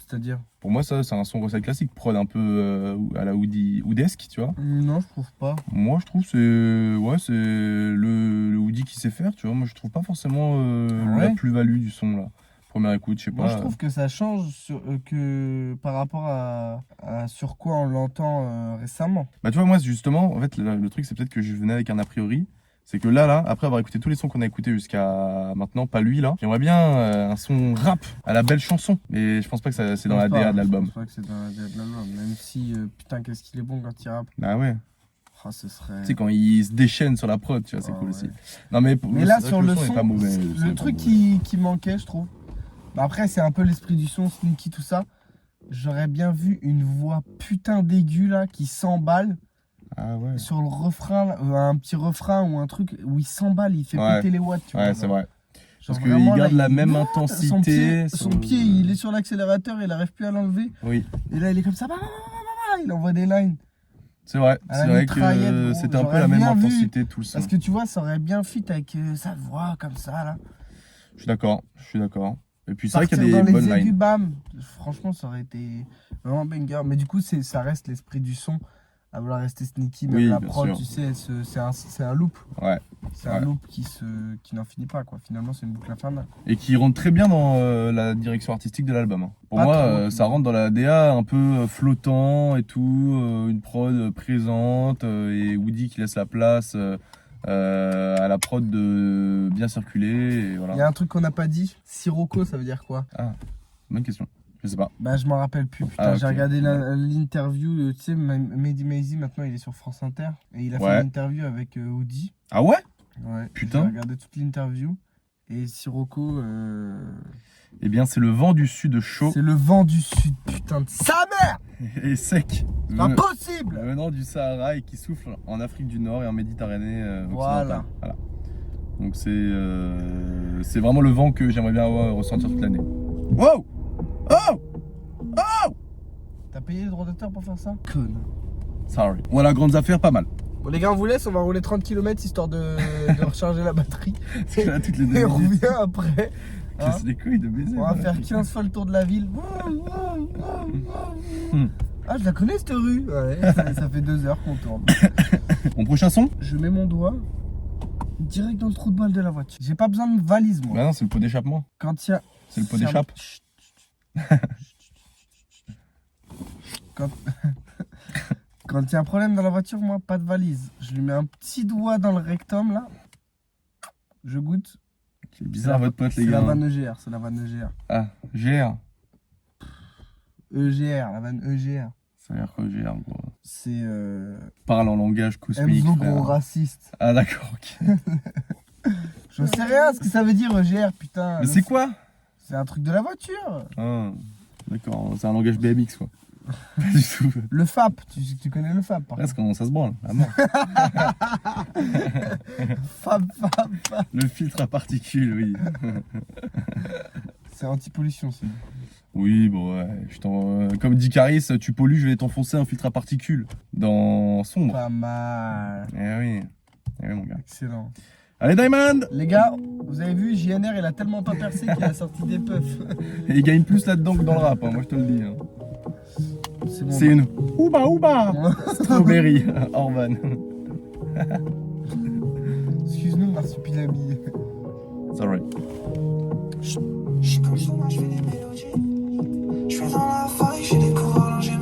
[SPEAKER 1] C'est-à-dire?
[SPEAKER 2] Pour moi, ça, c'est un son recette classique, prod un peu à la Woodesque, tu vois.
[SPEAKER 1] Non, je trouve pas.
[SPEAKER 2] Moi, je trouve c'est c'est le Woody qui sait faire, tu vois. Moi, je trouve pas forcément
[SPEAKER 1] Ouais.
[SPEAKER 2] la plus-value du son là. Première écoute, je sais
[SPEAKER 1] Moi,
[SPEAKER 2] pas.
[SPEAKER 1] je trouve que ça change que par rapport à sur quoi on l'entend récemment.
[SPEAKER 2] Bah, tu vois, moi, justement, en fait, le truc, c'est peut-être que je venais avec un a priori. C'est que là, après avoir écouté tous les sons qu'on a écoutés jusqu'à maintenant, pas lui là, j'aimerais bien un son rap à la belle chanson. Mais je pense pas que c'est dans la DA de l'album.
[SPEAKER 1] Je pense pas que c'est dans la DA de l'album, même si putain qu'est-ce qu'il est bon quand il rappe.
[SPEAKER 2] Bah ouais.
[SPEAKER 1] Ah, ce serait.
[SPEAKER 2] Tu sais, quand il se déchaîne sur la prod, tu vois, c'est
[SPEAKER 1] Ah
[SPEAKER 2] cool
[SPEAKER 1] ouais.
[SPEAKER 2] aussi. Non, mais,
[SPEAKER 1] Mais là
[SPEAKER 2] c'est vrai
[SPEAKER 1] sur
[SPEAKER 2] que
[SPEAKER 1] le
[SPEAKER 2] son est
[SPEAKER 1] son,
[SPEAKER 2] pas mauvais, le son est
[SPEAKER 1] le
[SPEAKER 2] pas
[SPEAKER 1] truc
[SPEAKER 2] mauvais.
[SPEAKER 1] qui manquait, je trouve. Bah après c'est un peu l'esprit du son, sneaky tout ça. J'aurais bien vu une voix putain d'aiguë là qui s'emballe
[SPEAKER 2] Ah ouais.
[SPEAKER 1] sur le refrain, là, un petit refrain ou un truc où il s'emballe, il fait
[SPEAKER 2] Ouais.
[SPEAKER 1] péter les watts, tu vois.
[SPEAKER 2] Ouais, c'est vrai.
[SPEAKER 1] Genre
[SPEAKER 2] Parce qu'il
[SPEAKER 1] vraiment,
[SPEAKER 2] garde
[SPEAKER 1] là,
[SPEAKER 2] la même
[SPEAKER 1] Son
[SPEAKER 2] intensité.
[SPEAKER 1] pied, il est sur l'accélérateur, il arrive plus à l'enlever.
[SPEAKER 2] Oui,
[SPEAKER 1] Et là, il est comme ça, bah, bah, bah, bah, il envoie des lines.
[SPEAKER 2] c'est vrai.
[SPEAKER 1] À
[SPEAKER 2] C'est
[SPEAKER 1] la
[SPEAKER 2] vrai
[SPEAKER 1] mitraillette,
[SPEAKER 2] que
[SPEAKER 1] gros.
[SPEAKER 2] c'était un peu
[SPEAKER 1] J'aurais
[SPEAKER 2] la même
[SPEAKER 1] bien vu.
[SPEAKER 2] intensité tout le son.
[SPEAKER 1] Parce que tu vois, ça aurait bien fit avec sa voix comme ça, là.
[SPEAKER 2] Je suis d'accord, je suis d'accord. Et puis c'est vrai qu'il y a
[SPEAKER 1] Partir
[SPEAKER 2] des
[SPEAKER 1] dans les
[SPEAKER 2] bonnes
[SPEAKER 1] aigus,
[SPEAKER 2] lines.
[SPEAKER 1] bam. Franchement, ça aurait été vraiment banger. Mais du coup, ça reste l'esprit du son à vouloir rester sneaky. Même
[SPEAKER 2] Oui,
[SPEAKER 1] la
[SPEAKER 2] bien
[SPEAKER 1] prod,
[SPEAKER 2] sûr.
[SPEAKER 1] tu sais, c'est un loop.
[SPEAKER 2] Ouais.
[SPEAKER 1] C'est
[SPEAKER 2] Ouais.
[SPEAKER 1] un loop qui n'en finit pas, quoi. Finalement, c'est une boucle infernale.
[SPEAKER 2] Et qui rentre très bien dans la direction artistique de l'album. Hein. Pour
[SPEAKER 1] Pas
[SPEAKER 2] moi,
[SPEAKER 1] trop,
[SPEAKER 2] ça rentre dans la DA un peu flottant et tout, une prod présente et Woody qui laisse la place à la prod de bien circuler. Et
[SPEAKER 1] Il y a
[SPEAKER 2] voilà.
[SPEAKER 1] un truc qu'on n'a pas dit. Sirocco, ça veut dire quoi?
[SPEAKER 2] Bonne question. Je sais pas.
[SPEAKER 1] Bah, je m'en rappelle plus. Putain,
[SPEAKER 2] Ah,
[SPEAKER 1] j'ai
[SPEAKER 2] ok.
[SPEAKER 1] regardé l'interview. Tu sais, Mehdi Maizy, maintenant, il est sur France Inter. Et il a
[SPEAKER 2] Ouais.
[SPEAKER 1] fait une interview avec Audi.
[SPEAKER 2] Ah ouais?
[SPEAKER 1] Ouais.
[SPEAKER 2] Putain.
[SPEAKER 1] J'ai regardé toute l'interview. Et Sirocco,
[SPEAKER 2] Eh bien, c'est le vent du sud chaud
[SPEAKER 1] c'est le vent du sud, putain de sa mère!
[SPEAKER 2] et sec.
[SPEAKER 1] C'est pas possible!
[SPEAKER 2] Venant du Sahara et qui souffle en Afrique du Nord et en Méditerranée occidentale.
[SPEAKER 1] Voilà.
[SPEAKER 2] Donc c'est vraiment le vent que j'aimerais bien ressentir toute l'année. Wow! Oh!
[SPEAKER 1] T'as payé le droit d'auteur pour faire ça? Conne.
[SPEAKER 2] Sorry. Voilà, grandes affaires, pas mal.
[SPEAKER 1] Bon, les gars, on vous laisse, on va rouler 30 km histoire de recharger la batterie.
[SPEAKER 2] Parce que là, toutes les
[SPEAKER 1] Et
[SPEAKER 2] deux
[SPEAKER 1] on
[SPEAKER 2] minutes,
[SPEAKER 1] revient après. hein.
[SPEAKER 2] casse les couilles de baiser.
[SPEAKER 1] On va faire 15 fois le tour de la ville. Ah, je la connais cette rue. Ouais, ça fait 2 heures qu'on tourne.
[SPEAKER 2] Mon prochain son?
[SPEAKER 1] Je mets mon doigt direct dans le trou de balle de la voiture. J'ai pas besoin de valise, moi.
[SPEAKER 2] Bah non, c'est le pot d'échappement.
[SPEAKER 1] Quand il y a.
[SPEAKER 2] C'est le pot d'échappe.
[SPEAKER 1] Chut, chut, chut. Quand il y a un problème dans la voiture, moi, pas de valise. Je lui mets un petit doigt dans le rectum, là. Je goûte.
[SPEAKER 2] C'est bizarre votre pote, les
[SPEAKER 1] C'est la
[SPEAKER 2] gars.
[SPEAKER 1] vanne EGR, c'est la vanne EGR.
[SPEAKER 2] Ah, GR.
[SPEAKER 1] EGR, la vanne EGR.
[SPEAKER 2] Ça veut dire quoi, GR, gros?
[SPEAKER 1] C'est
[SPEAKER 2] Parle en langage cosmique.
[SPEAKER 1] Enzo,
[SPEAKER 2] frère.
[SPEAKER 1] gros raciste.
[SPEAKER 2] Ah, d'accord, ok.
[SPEAKER 1] Je sais rien ce que ça veut dire EGR, putain.
[SPEAKER 2] Mais c'est quoi?
[SPEAKER 1] C'est un truc de la voiture.
[SPEAKER 2] Ah, d'accord, c'est un langage BMX, quoi. Pas du tout.
[SPEAKER 1] Le FAP, tu connais le FAP par
[SPEAKER 2] Presque, ça se branle, à mort.
[SPEAKER 1] FAP.
[SPEAKER 2] Le filtre à particules, oui.
[SPEAKER 1] C'est anti-pollution, c'est.
[SPEAKER 2] Oui, bon, ouais. Comme dit Caris, tu pollues, je vais t'enfoncer un filtre à particules. Dans sombre.
[SPEAKER 1] Pas mal.
[SPEAKER 2] Eh oui. Eh oui, mon gars.
[SPEAKER 1] Excellent.
[SPEAKER 2] Allez, Diamond!
[SPEAKER 1] Les gars, vous avez vu, JNR, il a tellement pas percé qu'il a sorti des puffs.
[SPEAKER 2] Et il gagne plus là-dedans que dans le rap, hein, moi je te le dis. Hein.
[SPEAKER 1] C'est bon.
[SPEAKER 2] C'est une Ouba Strawberry, Orban.
[SPEAKER 1] Excuse-nous, Marsupilami.
[SPEAKER 2] Sorry.
[SPEAKER 3] J'suis comme ça, moi j'fais des mélodies. J'fais dans la faille, j'ai des cours allongés,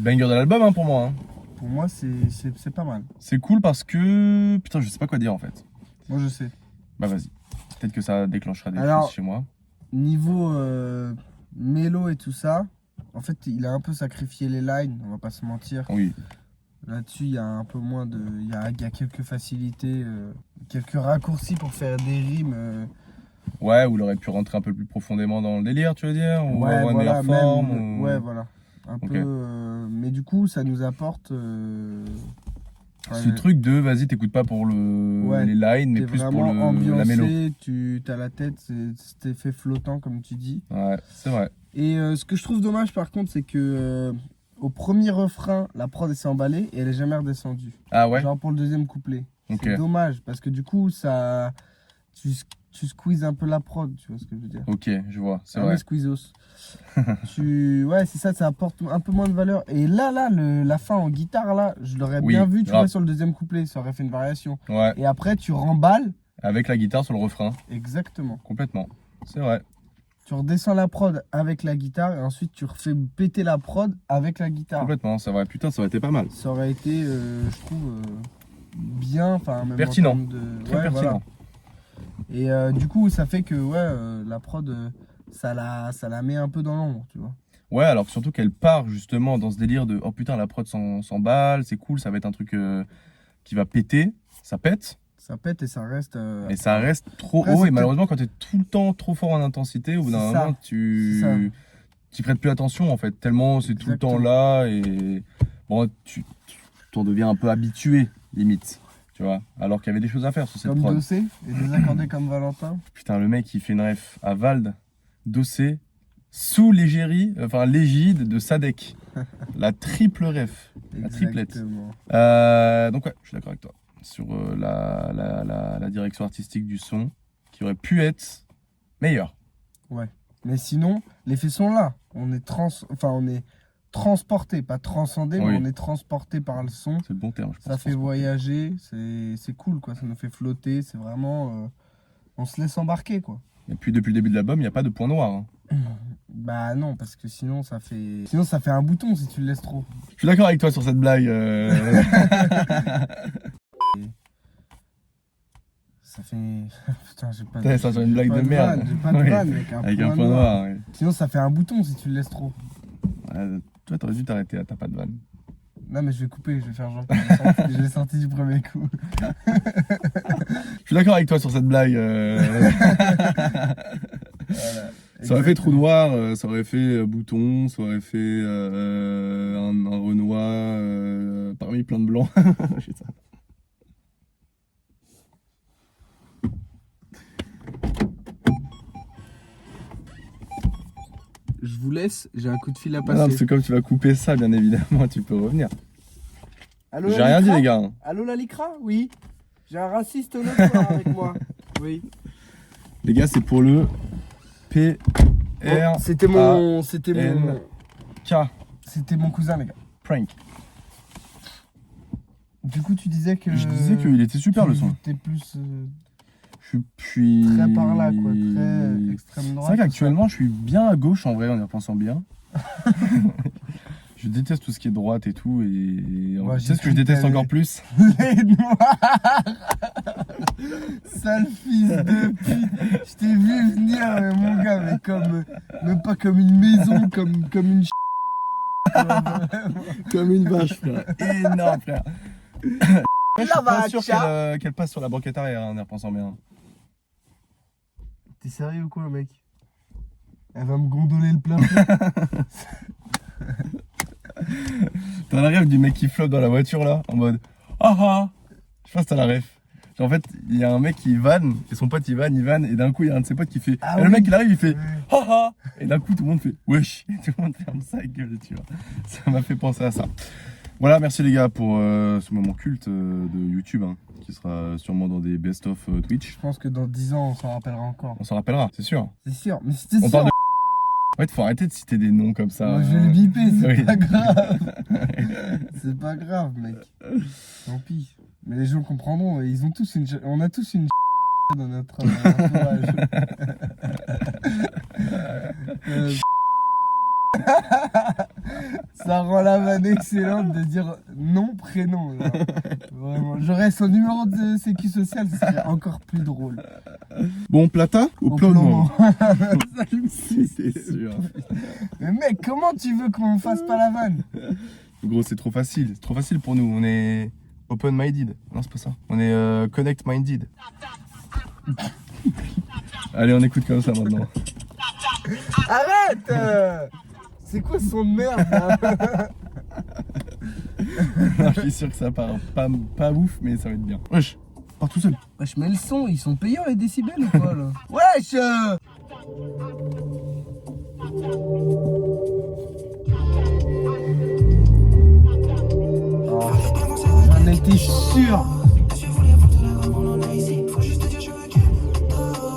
[SPEAKER 2] Banger de l'album hein, pour moi. Hein.
[SPEAKER 1] Pour moi, c'est pas mal.
[SPEAKER 2] C'est cool parce que. Putain, je sais pas quoi dire en fait.
[SPEAKER 1] Moi, je sais.
[SPEAKER 2] Bah vas-y. Peut-être que ça déclenchera des
[SPEAKER 1] Alors,
[SPEAKER 2] choses chez moi.
[SPEAKER 1] Niveau mélo et tout ça, en fait, il a un peu sacrifié les lines, on va pas se mentir.
[SPEAKER 2] Oui.
[SPEAKER 1] Là-dessus, il y a un peu moins de. Il y a quelques facilités, quelques raccourcis pour faire des rimes.
[SPEAKER 2] Ouais, ou il aurait pu rentrer un peu plus profondément dans le délire, tu veux dire? Ou
[SPEAKER 1] Ouais,
[SPEAKER 2] avoir une
[SPEAKER 1] voilà,
[SPEAKER 2] meilleure forme
[SPEAKER 1] même,
[SPEAKER 2] ou...
[SPEAKER 1] ouais, voilà. Un
[SPEAKER 2] Ok.
[SPEAKER 1] peu. Mais du coup, ça nous apporte.
[SPEAKER 2] Ce truc de vas-y, t'écoutes pas pour
[SPEAKER 1] Ouais,
[SPEAKER 2] les lines, mais
[SPEAKER 1] t'es
[SPEAKER 2] plus pour
[SPEAKER 1] vraiment
[SPEAKER 2] la mélo.
[SPEAKER 1] ambiancé, t'as la tête, c'est effet flottant, comme tu dis.
[SPEAKER 2] Ouais, c'est vrai.
[SPEAKER 1] Et ce que je trouve dommage, par contre, c'est que au premier refrain, la prod elle s'est emballée et elle est jamais redescendue.
[SPEAKER 2] Ah ouais?
[SPEAKER 1] Genre pour le deuxième couplet.
[SPEAKER 2] Ok.
[SPEAKER 1] C'est dommage parce que du coup, ça, tu squeezes un peu la prod, tu vois ce que je veux dire.
[SPEAKER 2] Ok, je vois, c'est
[SPEAKER 1] Ah
[SPEAKER 2] vrai.
[SPEAKER 1] mais squeezos. Ouais, c'est ça, ça apporte un peu moins de valeur. Et là, la fin en guitare, là, je l'aurais
[SPEAKER 2] Oui,
[SPEAKER 1] bien vu, tu
[SPEAKER 2] grave.
[SPEAKER 1] vois, sur le deuxième couplet, ça aurait fait une variation.
[SPEAKER 2] Ouais,
[SPEAKER 1] Et après, tu remballes.
[SPEAKER 2] avec la guitare sur le refrain,
[SPEAKER 1] Exactement.
[SPEAKER 2] complètement. C'est vrai.
[SPEAKER 1] Tu redescends la prod avec la guitare et ensuite tu refais péter la prod avec la guitare.
[SPEAKER 2] Complètement, c'est vrai. Putain, ça aurait été pas mal.
[SPEAKER 1] Ça aurait été, je trouve, bien, enfin même en
[SPEAKER 2] Pertinent.
[SPEAKER 1] termes de...
[SPEAKER 2] Très
[SPEAKER 1] Ouais,
[SPEAKER 2] pertinent.
[SPEAKER 1] voilà. Et du coup, ça fait que ouais, la prod, ça la met un peu dans l'ombre, tu vois.
[SPEAKER 2] Ouais, alors surtout qu'elle part justement dans ce délire de oh putain, la prod s'emballe, c'est cool, ça va être un truc qui va péter. Ça pète,
[SPEAKER 1] Ça pète et ça reste...
[SPEAKER 2] mais ça reste trop
[SPEAKER 1] Après,
[SPEAKER 2] haut.
[SPEAKER 1] c'est
[SPEAKER 2] Et malheureusement, quand t'es tout le temps trop fort en intensité, au bout d'un
[SPEAKER 1] C'est ça.
[SPEAKER 2] moment,
[SPEAKER 1] C'est ça.
[SPEAKER 2] tu prêtes plus attention en fait, tellement c'est tout le temps
[SPEAKER 1] Exactement.
[SPEAKER 2] là. Et bon, tu t'en deviens un peu habitué, limite. Tu vois, alors qu'il y avait des choses à faire sur cette
[SPEAKER 1] Comme
[SPEAKER 2] prod.
[SPEAKER 1] Dossé et désaccordé comme Valentin.
[SPEAKER 2] Putain, le mec, il fait une ref à Vald, Dossé, sous l'égérie, enfin l'égide de Sadek. La triple ref. La triplette.
[SPEAKER 1] Exactement.
[SPEAKER 2] Donc ouais, je suis d'accord avec toi. Sur la direction artistique du son, qui aurait pu être meilleure.
[SPEAKER 1] Ouais. Mais sinon, les faits sont là. On est transporté, pas transcendé,
[SPEAKER 2] Oui.
[SPEAKER 1] mais on est transporté par le son.
[SPEAKER 2] C'est le bon terme, je pense.
[SPEAKER 1] Ça fait voyager, c'est cool quoi, ça nous fait flotter, c'est vraiment... on se laisse embarquer quoi.
[SPEAKER 2] Et puis depuis le début de l'album, il n'y a pas de point noir. Hein.
[SPEAKER 1] Bah non, parce que sinon ça fait un bouton si tu le laisses trop.
[SPEAKER 2] Je suis d'accord avec toi sur cette blague.
[SPEAKER 1] Ça fait... Putain, j'ai pas
[SPEAKER 2] Putain, ça fait une blague
[SPEAKER 1] pas
[SPEAKER 2] de merde.
[SPEAKER 1] J'ai pas de
[SPEAKER 2] Oui.
[SPEAKER 1] vanne
[SPEAKER 2] Avec un point noir. Ouais.
[SPEAKER 1] Sinon ça fait un bouton si tu le laisses trop.
[SPEAKER 2] Toi, t'aurais dû t'arrêter là, t'as pas de vanne.
[SPEAKER 1] Non mais je vais couper, je vais faire genre... je l'ai sorti du premier coup.
[SPEAKER 2] Je suis d'accord avec toi sur cette blague.
[SPEAKER 1] Voilà.
[SPEAKER 2] Ça aurait fait trou noir, ça aurait fait bouton, ça aurait fait un Renoir parmi plein de blancs. Putain.
[SPEAKER 1] Je vous laisse, j'ai un coup de fil à
[SPEAKER 2] Non,
[SPEAKER 1] passer.
[SPEAKER 2] parce que comme tu vas couper ça, bien évidemment, tu peux revenir.
[SPEAKER 1] Allô,
[SPEAKER 2] J'ai
[SPEAKER 1] la
[SPEAKER 2] rien dit,
[SPEAKER 1] Licra
[SPEAKER 2] les gars.
[SPEAKER 1] Allô la Licra? Oui. J'ai un raciste notoire avec moi. Oui.
[SPEAKER 2] Les gars, c'est pour le
[SPEAKER 1] Bon,
[SPEAKER 2] PRK
[SPEAKER 1] c'était mon cousin les gars.
[SPEAKER 2] prank.
[SPEAKER 1] Du coup tu disais que...
[SPEAKER 2] Je disais qu'il était super le son.
[SPEAKER 1] T'es plus
[SPEAKER 2] Je suis
[SPEAKER 1] très par là quoi, très extrême
[SPEAKER 2] C'est
[SPEAKER 1] droite.
[SPEAKER 2] vrai qu'actuellement, je suis bien à gauche en vrai, en y repensant bien. Je déteste tout ce qui est droite et tout. Et
[SPEAKER 1] Ouais,
[SPEAKER 2] tu sais
[SPEAKER 1] j'ai
[SPEAKER 2] ce que je
[SPEAKER 1] cru que
[SPEAKER 2] déteste
[SPEAKER 1] t'avais-
[SPEAKER 2] encore plus?
[SPEAKER 1] Les noirs. Sale fils de pute. Je t'ai vu venir mon gars, mais même pas comme une maison, comme une
[SPEAKER 2] Comme une vache, frère. Énorme, frère. Je suis pas sûr
[SPEAKER 1] vache.
[SPEAKER 2] qu'elle passe sur la banquette arrière en y repensant bien.
[SPEAKER 1] T'es sérieux ou quoi mec? Elle va me gondoler le plafond.
[SPEAKER 2] T'as la rêve du mec qui flotte dans la voiture là, en mode ah ah. Je pense que t'as la rêve. Genre, en fait, il y a un mec qui vanne, et son pote il vanne, et d'un coup il y a un de ses potes qui fait.
[SPEAKER 1] Ah
[SPEAKER 2] et le
[SPEAKER 1] oui.
[SPEAKER 2] mec il arrive, il fait
[SPEAKER 1] Ouais.
[SPEAKER 2] ah ah. Et d'un coup tout le monde fait wesh. Et tout le monde ferme sa gueule, tu vois. Ça m'a fait penser à ça. Voilà, merci les gars pour ce moment culte de YouTube, hein, qui sera sûrement dans des best-of Twitch.
[SPEAKER 1] Je pense que dans 10 ans on s'en rappellera encore.
[SPEAKER 2] On s'en rappellera, c'est sûr.
[SPEAKER 1] C'est sûr, mais c'était
[SPEAKER 2] On
[SPEAKER 1] sûr.
[SPEAKER 2] parle de. En fait, faut arrêter de citer des noms comme ça.
[SPEAKER 1] Moi, je vais le biper, c'est
[SPEAKER 2] Oui.
[SPEAKER 1] pas grave. C'est pas grave, mec. Tant pis. Mais les gens comprendront, ils ont tous on a tous une dans notre entourage. Ça rend la vanne excellente de dire nom, prénom. Genre. Vraiment. J'aurais son numéro de sécu social, ce serait encore plus drôle.
[SPEAKER 2] Bon, plata ou
[SPEAKER 1] Au
[SPEAKER 2] plomo?
[SPEAKER 1] Ça me suit.
[SPEAKER 2] C'est sûr.
[SPEAKER 1] Mais mec, comment tu veux qu'on fasse pas la vanne?
[SPEAKER 2] Gros, c'est trop facile. C'est trop facile pour nous. On est open-minded. Non, c'est pas ça. On est connect-minded. Allez, on écoute comme ça maintenant.
[SPEAKER 1] Arrête c'est quoi ce son de merde là?
[SPEAKER 2] Non, je suis sûr que ça part pas ouf, mais ça va être bien. Wesh, pars tout seul.
[SPEAKER 1] Wesh, mais le son, ils sont payants les décibels ou quoi là? Wesh Oh, j'en étais sûr.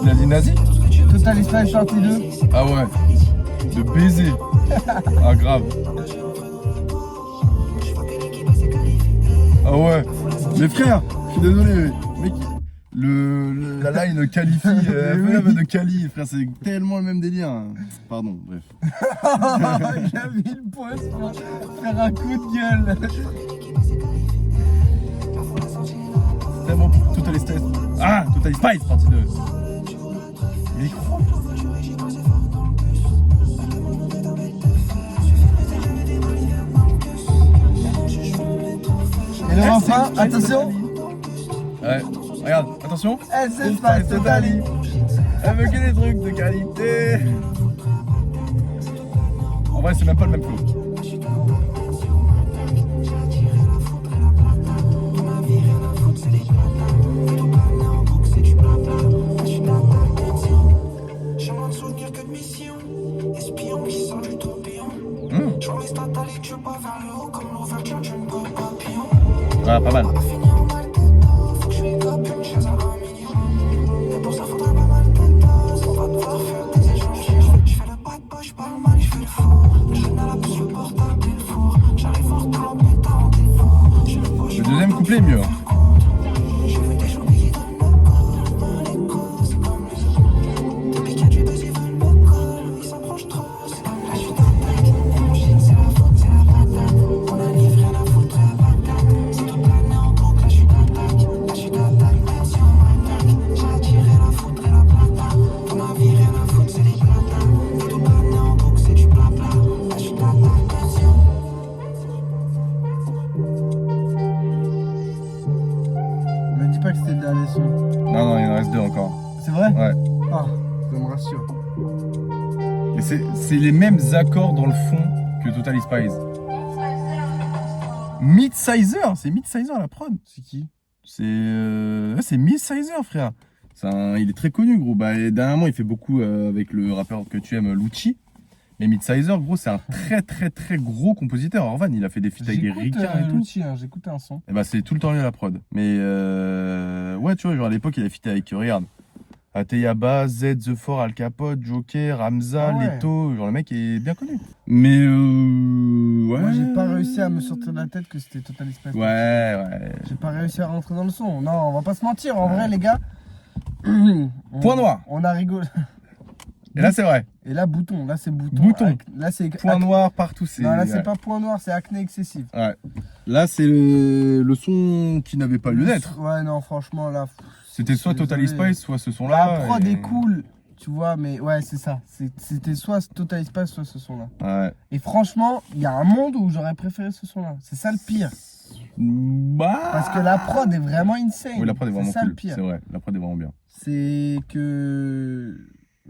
[SPEAKER 2] Il a dit nazi?
[SPEAKER 1] Total Spice partie 2.
[SPEAKER 2] Ah ouais. De baiser. Ah grave. Ah ouais. Mais frère, je suis désolé, mec. La line qualifie, de quali, frère, c'est tellement le même délire. Pardon, bref.
[SPEAKER 1] J'ai mis le poste pour faire un coup de gueule.
[SPEAKER 2] Tellement Total Spice. Ah, Total Spice, partie 2. Micro.
[SPEAKER 1] Et le refrain, attention.
[SPEAKER 2] Ouais, regarde, attention.
[SPEAKER 1] Elle c'est Spice Totally.
[SPEAKER 2] Elle veut que des trucs de qualité. En vrai, c'est même pas le même flow. Ah, pas mal. Le deuxième couplet est mieux.
[SPEAKER 1] Me dis pas que c'était le dernier son.
[SPEAKER 2] Non, il en reste deux encore.
[SPEAKER 1] C'est vrai?
[SPEAKER 2] Ouais.
[SPEAKER 1] Ah, ça me rassure.
[SPEAKER 2] Mais c'est les mêmes accords dans le fond que Total Spice. Mid-Sizer, c'est Mid-Sizer à la prod.
[SPEAKER 1] C'est qui?
[SPEAKER 2] C'est Mid-Sizer, frère. Il est très connu, gros. Bah, et dernièrement, il fait beaucoup avec le rappeur que tu aimes, Lucci. Mais Mid-Sizer, gros, c'est un très très très gros compositeur. Orvan, il a fait des feats avec des ricains et tout.
[SPEAKER 1] Lucci, hein, j'écoute un son.
[SPEAKER 2] Et bah, c'est tout le temps lui à la prod. Mais ouais, tu vois, genre à l'époque, il a feat avec, regarde, Ateyaba, Z, The Four, Al Capote, Joker, Hamza,
[SPEAKER 1] Ah ouais.
[SPEAKER 2] Leto. Genre, le mec est bien connu. Mais ouais.
[SPEAKER 1] Moi, j'ai pas réussi à me sortir de la tête que c'était Total Spice.
[SPEAKER 2] Ouais.
[SPEAKER 1] J'ai pas réussi à rentrer dans le son. Non, on va pas se mentir. En vrai, les gars.
[SPEAKER 2] Point noir.
[SPEAKER 1] On a rigolé.
[SPEAKER 2] Et là, c'est vrai.
[SPEAKER 1] Et là, bouton. Là, c'est bouton.
[SPEAKER 2] Bouton.
[SPEAKER 1] Là, c'est
[SPEAKER 2] Point noir partout.
[SPEAKER 1] Non, là,
[SPEAKER 2] ouais.
[SPEAKER 1] c'est pas point noir, c'est acné excessif.
[SPEAKER 2] Ouais. Là, c'est le son qui n'avait pas lieu d'être.
[SPEAKER 1] Ouais, non, franchement, là.
[SPEAKER 2] C'était soit Total
[SPEAKER 1] désolé.
[SPEAKER 2] Spice, soit ce son-là.
[SPEAKER 1] La prod
[SPEAKER 2] et-
[SPEAKER 1] est cool, tu vois, mais ouais, c'est ça. C'était soit Total Spice, soit ce son-là.
[SPEAKER 2] Ouais.
[SPEAKER 1] Et franchement, il y a un monde où j'aurais préféré ce son-là. C'est ça le pire.
[SPEAKER 2] Bah.
[SPEAKER 1] Parce que la prod est vraiment insane.
[SPEAKER 2] Oui, la prod est vraiment
[SPEAKER 1] C'est ça
[SPEAKER 2] cool.
[SPEAKER 1] le pire.
[SPEAKER 2] C'est vrai, la prod est vraiment bien.
[SPEAKER 1] C'est que.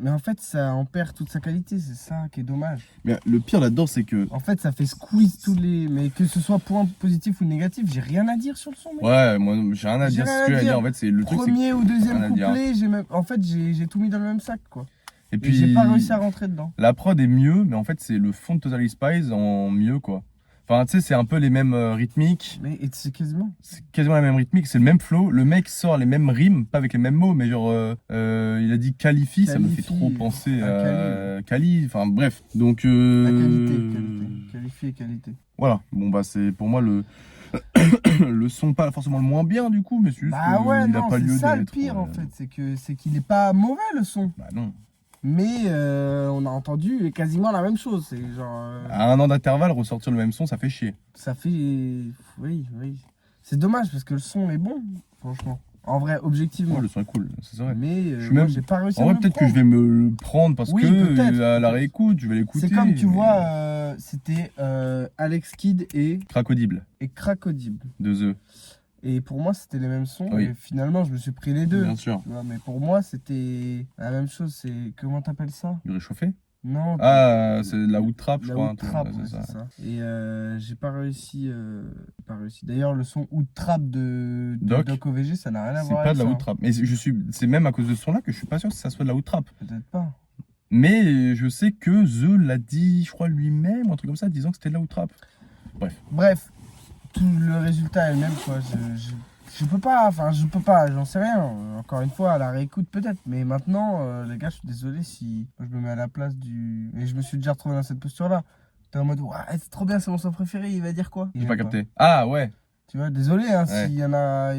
[SPEAKER 1] Mais en fait, ça en perd toute sa qualité, c'est ça qui est dommage.
[SPEAKER 2] Mais le pire là-dedans, c'est que.
[SPEAKER 1] En fait, ça fait squeeze tous les. Mais que ce soit point positif ou négatif, j'ai rien à dire sur le son, mec.
[SPEAKER 2] Ouais, moi, j'ai rien à
[SPEAKER 1] J'ai
[SPEAKER 2] dire.
[SPEAKER 1] rien
[SPEAKER 2] Ce que
[SPEAKER 1] à
[SPEAKER 2] à
[SPEAKER 1] dire.
[SPEAKER 2] dire, en fait, c'est le truc.
[SPEAKER 1] Premier ou
[SPEAKER 2] rien
[SPEAKER 1] deuxième
[SPEAKER 2] à dire.
[SPEAKER 1] couplet, en fait, j'ai tout mis dans le même sac, quoi.
[SPEAKER 2] Et
[SPEAKER 1] Et
[SPEAKER 2] puis.
[SPEAKER 1] j'ai pas réussi à rentrer dedans.
[SPEAKER 2] La prod est mieux, mais en fait, c'est le fond de Total Spice en mieux, quoi. Enfin, tu sais, c'est un peu les mêmes rythmiques.
[SPEAKER 1] Mais c'est quasiment.
[SPEAKER 2] C'est quasiment la même rythmique, c'est le même flow. Le mec sort les mêmes rimes, pas avec les mêmes mots, mais genre, il a dit qualifie, ça me fait
[SPEAKER 1] Qualifie.
[SPEAKER 2] trop penser
[SPEAKER 1] À
[SPEAKER 2] à Cali. Enfin, bref. Donc,
[SPEAKER 1] La qualité. Qualifié et qualité.
[SPEAKER 2] voilà. Bon, bah, c'est pour moi le. Le son pas forcément le moins bien du coup, mais c'est juste
[SPEAKER 1] Bah ouais,
[SPEAKER 2] qu'il a
[SPEAKER 1] non,
[SPEAKER 2] pas
[SPEAKER 1] c'est
[SPEAKER 2] lieu
[SPEAKER 1] ça le
[SPEAKER 2] d'être.
[SPEAKER 1] pire en fait. C'est qu'il est pas mauvais le son.
[SPEAKER 2] Bah non.
[SPEAKER 1] Mais on a entendu quasiment la même chose. C'est genre.
[SPEAKER 2] À 1 an d'intervalle, ressortir le même son, ça fait chier.
[SPEAKER 1] Ça fait. Oui. C'est dommage parce que le son est bon, franchement. En vrai, objectivement.
[SPEAKER 2] Oh, le son est cool, c'est vrai.
[SPEAKER 1] Mais
[SPEAKER 2] Je suis
[SPEAKER 1] moi,
[SPEAKER 2] même-
[SPEAKER 1] j'ai pas réussi
[SPEAKER 2] En
[SPEAKER 1] à
[SPEAKER 2] vrai,
[SPEAKER 1] me
[SPEAKER 2] peut-être que je vais me le prendre parce
[SPEAKER 1] Oui,
[SPEAKER 2] que
[SPEAKER 1] peut-être.
[SPEAKER 2] à la réécoute, je vais l'écouter.
[SPEAKER 1] C'est comme tu
[SPEAKER 2] mais-
[SPEAKER 1] vois, c'était Alex Kidd et
[SPEAKER 2] Cracodible
[SPEAKER 1] Cracodible.
[SPEAKER 2] de The.
[SPEAKER 1] Et pour moi, c'était les mêmes sons.
[SPEAKER 2] Oui.
[SPEAKER 1] Et finalement, je me suis pris les deux.
[SPEAKER 2] Bien sûr.
[SPEAKER 1] Tu vois, mais pour moi, c'était la même chose. C'est comment t'appelles ça?
[SPEAKER 2] Du réchauffé.
[SPEAKER 1] Non.
[SPEAKER 2] Ah, c'est de la wood trap, je
[SPEAKER 1] la
[SPEAKER 2] crois.
[SPEAKER 1] Oud
[SPEAKER 2] un truc,
[SPEAKER 1] Trap,
[SPEAKER 2] ouais,
[SPEAKER 1] ouais,
[SPEAKER 2] c'est ça.
[SPEAKER 1] c'est ça. Et j'ai pas réussi. D'ailleurs, le son Oud Trap de
[SPEAKER 2] Doc.
[SPEAKER 1] Doc OVG, ça n'a rien à
[SPEAKER 2] C'est
[SPEAKER 1] voir
[SPEAKER 2] pas
[SPEAKER 1] avec
[SPEAKER 2] de la
[SPEAKER 1] ça.
[SPEAKER 2] wood trap. Mais c'est même à cause de ce son-là que je suis pas sûr que ça soit de la wood trap.
[SPEAKER 1] Peut-être pas.
[SPEAKER 2] Mais je sais que The l'a dit, je crois lui-même, ou un truc comme ça, disant que c'était de la wood trap.
[SPEAKER 1] Bref, tout le résultat est le même, quoi. Je peux pas, j'en sais rien. Encore une fois, à la réécoute peut-être. Mais maintenant, les gars, je suis désolé si je me mets à la place du. Et je me suis déjà retrouvé dans cette posture-là. T'es en mode, ouais, c'est trop bien, c'est mon son préféré, il va dire quoi?
[SPEAKER 2] J'ai pas capté. Ah ouais,
[SPEAKER 1] Tu vois, désolé, hein,
[SPEAKER 2] Ouais.
[SPEAKER 1] s'il y en a.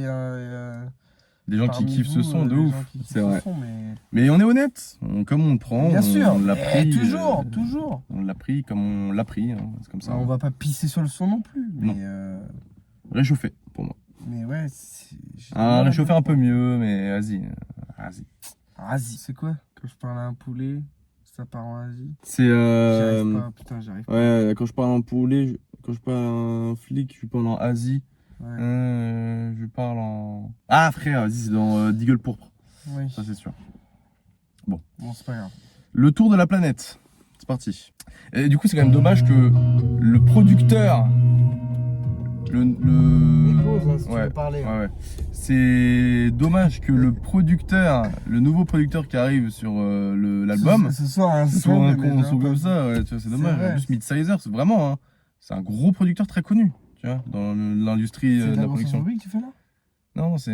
[SPEAKER 2] des gens qui
[SPEAKER 1] parmi
[SPEAKER 2] kiffent ce
[SPEAKER 1] vous,
[SPEAKER 2] son de
[SPEAKER 1] des
[SPEAKER 2] ouf.
[SPEAKER 1] gens qui kiffent
[SPEAKER 2] C'est
[SPEAKER 1] ce
[SPEAKER 2] vrai.
[SPEAKER 1] son, mais...
[SPEAKER 2] Mais on est honnête, comme on le prend,
[SPEAKER 1] Bien sûr,
[SPEAKER 2] on l'a
[SPEAKER 1] et
[SPEAKER 2] pris.
[SPEAKER 1] toujours,
[SPEAKER 2] euh,
[SPEAKER 1] toujours.
[SPEAKER 2] On l'a pris comme on l'a pris, hein, c'est comme ça.
[SPEAKER 1] On va pas pisser sur le son non plus,
[SPEAKER 2] Non. Réchauffé pour moi.
[SPEAKER 1] mais ouais, j'ai du
[SPEAKER 2] Un
[SPEAKER 1] mal à
[SPEAKER 2] réchauffé un peu
[SPEAKER 1] comprendre.
[SPEAKER 2] mieux, mais vas-y. Vas-y.
[SPEAKER 1] Asie, c'est quoi? Quand je parle à un poulet, ça part en Asie?
[SPEAKER 2] C'est.
[SPEAKER 1] J'arrive pas, putain, j'arrive pas.
[SPEAKER 2] Ouais, quand je parle en poulet, quand je parle à un flic, je parle en Asie.
[SPEAKER 1] Ouais,
[SPEAKER 2] Je parle en. Ah frère, vas-y, c'est dans Deagle Pourpre,
[SPEAKER 1] oui.
[SPEAKER 2] ça c'est sûr.
[SPEAKER 1] Bon, c'est pas grave.
[SPEAKER 2] Le tour de la planète. C'est parti. Et du coup, c'est quand même dommage que le producteur. Ouais,
[SPEAKER 1] parler.
[SPEAKER 2] ouais, ouais. C'est dommage que le producteur, le nouveau producteur qui arrive sur l'album,
[SPEAKER 1] Ce soit un
[SPEAKER 2] soit un
[SPEAKER 1] mais
[SPEAKER 2] con
[SPEAKER 1] genre
[SPEAKER 2] comme ça, ouais, tu vois, c'est dommage.
[SPEAKER 1] vrai.
[SPEAKER 2] En plus, Midsizer, c'est vraiment, hein, c'est un gros producteur très connu, tu vois, dans l'industrie
[SPEAKER 1] C'est
[SPEAKER 2] de
[SPEAKER 1] de
[SPEAKER 2] la
[SPEAKER 1] la
[SPEAKER 2] production.
[SPEAKER 1] grosse que tu fais là?
[SPEAKER 2] Non, c'est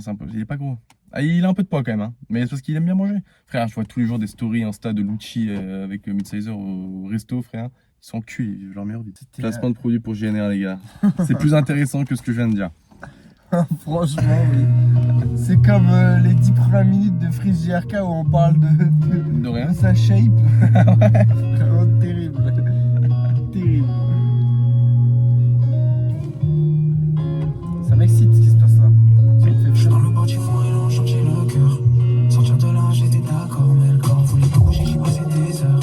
[SPEAKER 2] un peu, il est pas gros. Ah, il a un peu de poids quand même, hein, mais c'est parce qu'il aime bien manger. Frère, je vois tous les jours des stories Insta de Lucci avec Midsizer au resto, frère. Ils sont cuits, je leur meilleur vie.
[SPEAKER 1] C'était
[SPEAKER 2] Placement de produits pour GNR, les gars. C'est plus intéressant que ce que je viens de dire.
[SPEAKER 1] franchement, oui. C'est comme les 10 premières minutes de Freeze JRK où on parle
[SPEAKER 2] De rien.
[SPEAKER 1] de sa shape. Vraiment terrible. Terrible. Ça m'excite ce qui se passe là. Ça me fait
[SPEAKER 3] Je suis
[SPEAKER 1] flipper.
[SPEAKER 3] dans le bâtiment et l'on change le cœur. Sortir de là, j'étais d'accord, mais le corps voulait pas bouger, j'y passais des heures.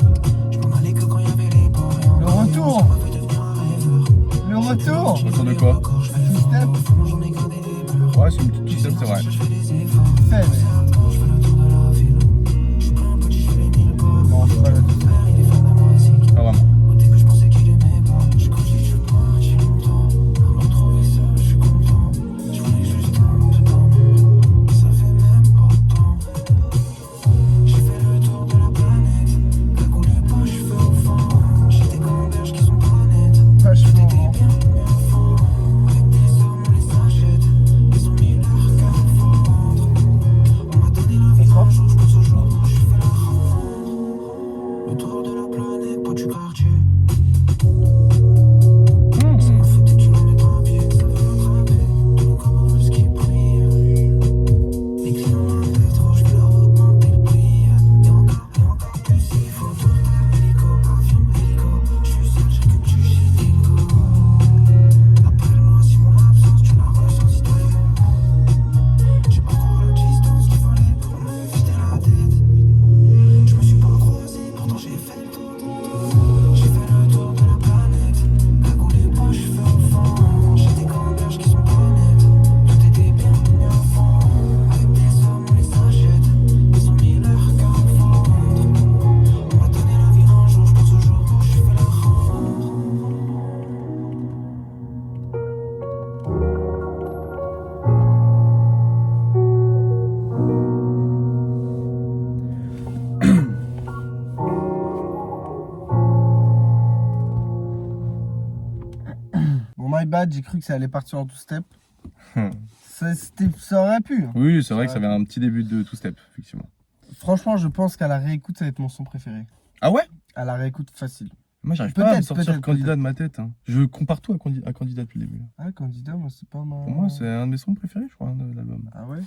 [SPEAKER 3] Je m'en allais que quand y avait les bords.
[SPEAKER 1] Le retour.
[SPEAKER 3] Ça m'a fait devenir un rêveur.
[SPEAKER 1] Le retour.
[SPEAKER 2] Retour de quoi?
[SPEAKER 3] Encore, je fais le
[SPEAKER 1] Two-step.
[SPEAKER 3] fort, au fond, j'en ai gardé des pleurs.
[SPEAKER 2] Ouais, c'est une petite step, c'est vrai.
[SPEAKER 3] Je fais des efforts.
[SPEAKER 1] Fais, mais-
[SPEAKER 3] C'est hardcore, je fais le tour de la ville. Je suis pas un petit, je fais les 1000 pas.
[SPEAKER 1] Non, c'est pas la
[SPEAKER 3] Mon
[SPEAKER 1] tout.
[SPEAKER 3] père, il est fan de musique.
[SPEAKER 2] Pas vraiment.
[SPEAKER 3] Au début, je pensais qu'il aimait pas. Je crois que je suis parti longtemps. À me retrouver seul, je suis content. Je voulais juste un peu d'amour. Ça fait même pas de temps. J'ai fait le tour de la planète. Cagoulé pas, je fais au fond. J'ai des gamberges qui sont pas nettes.
[SPEAKER 1] Vachement.
[SPEAKER 3] Bien mieux au fond. Avec des hommes, on les achète. Ils ont mis leur cœur à fondre. On m'a donné la vie un jour, je pense au jour où je fais la ronde. Le tour de la planète, pas du quartier. Ça m'a fait des kilomètres à pied, ça veut l'attraper. Tout le corps plus qui brille. Les clients m'avaient trop, je vais leur augmenter le prix. Et encore plus, il faut tout. Hélico, avion, hélico. Je suis seul, j'ai que du shit, go. Appelle-moi si mon absence, tu la ressens si t'as eu. J'ai pas trop la distance qu'il fallait pour me vider la tête. Je me suis pas croisé, pourtant j'ai fait le tour. J'ai fait le tour de la planète. Cagoulé pas, je fais au fond. J'ai des gamberges qui sont pas nettes. Tout était bien mis au fond. Avec des hommes, on les achète. Ils ont mis leur cœur à fondre. On m'a donné la vie un jour, je pense au jour où je fais la ronde.
[SPEAKER 1] Bon, my bad, j'ai cru que ça allait partir en two-step.
[SPEAKER 2] Hmm.
[SPEAKER 1] Ça aurait pu. Hein.
[SPEAKER 2] Oui, c'est vrai que ça avait un petit début de two-step, effectivement.
[SPEAKER 1] Franchement, je pense qu'à la réécoute, ça va être mon son préféré.
[SPEAKER 2] Ah ouais?
[SPEAKER 1] À la réécoute, facile.
[SPEAKER 2] Moi, j'arrive pas à me
[SPEAKER 1] Peut-être,
[SPEAKER 2] sortir
[SPEAKER 1] peut-être,
[SPEAKER 2] candidat
[SPEAKER 1] peut-être.
[SPEAKER 2] de ma tête. Hein. Je compare tout à candidat depuis le début.
[SPEAKER 1] Ah, candidat, moi, c'est pas mal.
[SPEAKER 2] Pour moi, c'est un de mes sons préférés, je crois, de l'album.
[SPEAKER 1] Ah ouais?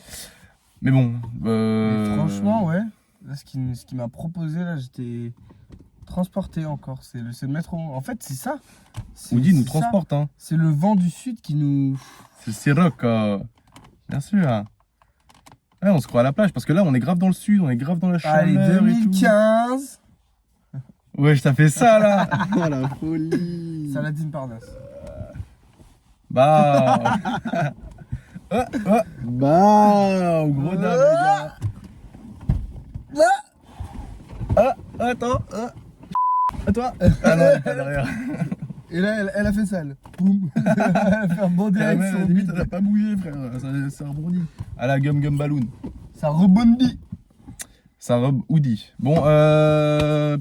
[SPEAKER 2] Mais bon.
[SPEAKER 1] Mais franchement, ouais. Là, ce qui m'a proposé, là, j'étais transporté encore. C'est le métro. En fait, c'est ça.
[SPEAKER 2] Woody nous
[SPEAKER 1] c'est ça.
[SPEAKER 2] transporte, hein.
[SPEAKER 1] C'est le vent du sud qui nous...
[SPEAKER 2] C'est Siroc, bien sûr. Ouais, on se croit à la plage parce que là, on est grave dans le sud, on est grave dans la
[SPEAKER 1] Allez,
[SPEAKER 2] chaleur et tout.
[SPEAKER 1] 2015.
[SPEAKER 2] Ouais, je t'ai fait ça là. Oh la folie.
[SPEAKER 1] Saladin Parnasse.
[SPEAKER 2] Bah. Bah, au gros dame, les gars. Attends. À toi. Ah non, elle est pas derrière.
[SPEAKER 1] Et là, elle a fait ça, elle. Boum. Elle a fait un bon direct
[SPEAKER 2] Ouais,
[SPEAKER 1] sur
[SPEAKER 2] limite,
[SPEAKER 1] bide.
[SPEAKER 2] elle a pas bougé, frère. Ça rebondit. À la gum balloon.
[SPEAKER 1] Ça rebondit.
[SPEAKER 2] Ça rebondit. Bon,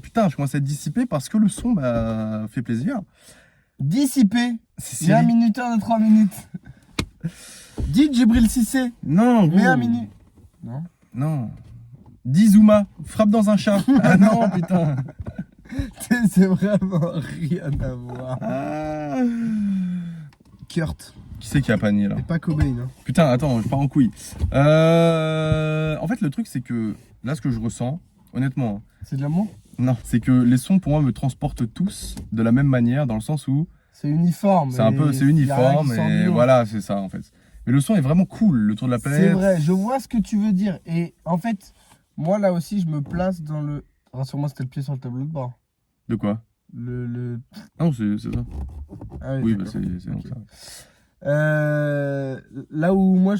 [SPEAKER 2] putain, je commence à être dissipé parce que le son m'a fait plaisir.
[SPEAKER 1] Dissipé.
[SPEAKER 2] C'est
[SPEAKER 1] Il y a 1 minute de 3 minutes. Dis Djibril Cissé.
[SPEAKER 2] Non, gros.
[SPEAKER 1] Mais 1 minute. Non.
[SPEAKER 2] Non. Dis Zuma, frappe dans un chat. Ah non, putain.
[SPEAKER 1] C'est vraiment rien à voir.
[SPEAKER 2] Ah.
[SPEAKER 1] Kurt.
[SPEAKER 2] Qui c'est qui a panier là?
[SPEAKER 1] Et pas Cobain. Hein.
[SPEAKER 2] Putain, attends, je pars en couille. En fait, le truc, c'est que là, ce que je ressens, honnêtement,
[SPEAKER 1] C'est de l'amour.
[SPEAKER 2] non, c'est que les sons pour moi me transportent tous de la même manière, dans le sens où
[SPEAKER 1] C'est uniforme.
[SPEAKER 2] c'est un peu, c'est uniforme et voilà, c'est ça en fait. Mais le son est vraiment cool, le tour de la planète.
[SPEAKER 1] C'est vrai, je vois ce que tu veux dire. Et en fait, moi là aussi, je me place dans le. Rassure-moi, c'était le pied sur le tableau de bord.
[SPEAKER 2] De quoi?
[SPEAKER 1] Le...
[SPEAKER 2] Non, c'est ça.
[SPEAKER 1] Ah
[SPEAKER 2] Oui, bah,
[SPEAKER 1] d'accord.
[SPEAKER 2] c'est donc
[SPEAKER 1] Ok.
[SPEAKER 2] ça.
[SPEAKER 1] Là où moi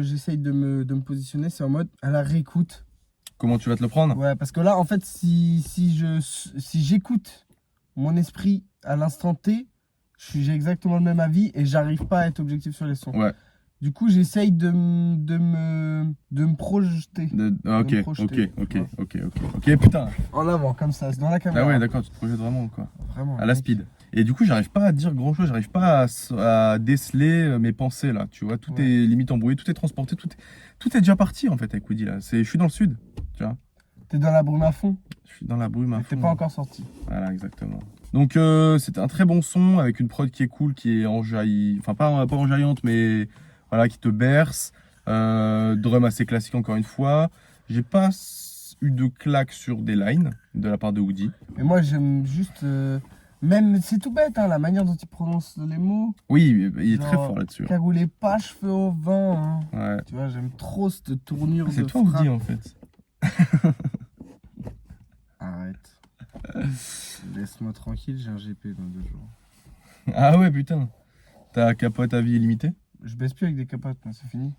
[SPEAKER 1] j'essaye de me positionner, c'est en mode à la réécoute.
[SPEAKER 2] Comment tu vas te le prendre?
[SPEAKER 1] Ouais, parce que là, en fait, si j'écoute mon esprit à l'instant T, j'ai exactement le même avis et j'arrive pas à être objectif sur les sons.
[SPEAKER 2] Ouais.
[SPEAKER 1] Du coup, j'essaye de me projeter
[SPEAKER 2] Ok,
[SPEAKER 1] me projeter.
[SPEAKER 2] ok, putain.
[SPEAKER 1] en avant, comme ça, c'est dans la caméra.
[SPEAKER 2] Ah ouais, d'accord, tu te projettes vraiment quoi.
[SPEAKER 1] Vraiment.
[SPEAKER 2] À la speed. Et du coup, j'arrive pas à dire grand chose, j'arrive pas à déceler mes pensées là, tu vois. Tout
[SPEAKER 1] Ouais.
[SPEAKER 2] est limite embrouillé, tout est transporté, tout est déjà parti en fait avec Woody là. Je suis dans le sud, tu vois.
[SPEAKER 1] T'es dans la brume à fond,
[SPEAKER 2] Je suis dans la brume à
[SPEAKER 1] mais t'es
[SPEAKER 2] fond.
[SPEAKER 1] pas encore sorti.
[SPEAKER 2] Voilà, exactement. Donc c'était un très bon son avec une prod qui est cool, qui est enjaillie, enfin pas enjaillante, mais voilà, qui te berce. Drum assez classique encore une fois. J'ai pas eu de claque sur des lines de la part de Woody.
[SPEAKER 1] Mais moi, j'aime juste. Même, c'est tout bête, hein, la manière dont il prononce les mots.
[SPEAKER 2] Oui, il est très
[SPEAKER 1] Genre,
[SPEAKER 2] fort là-dessus.
[SPEAKER 1] Cagoulé pas, cheveux au vent. Hein.
[SPEAKER 2] Ouais.
[SPEAKER 1] Tu vois, j'aime trop cette tournure
[SPEAKER 2] C'est
[SPEAKER 1] de
[SPEAKER 2] toi
[SPEAKER 1] frappe.
[SPEAKER 2] Woody en fait.
[SPEAKER 1] Arrête. Laisse-moi tranquille, j'ai un GP dans 2 jours.
[SPEAKER 2] Ah ouais, putain. Ta capote à vie illimitée?
[SPEAKER 1] Je baisse plus avec des capotes, moi, c'est fini.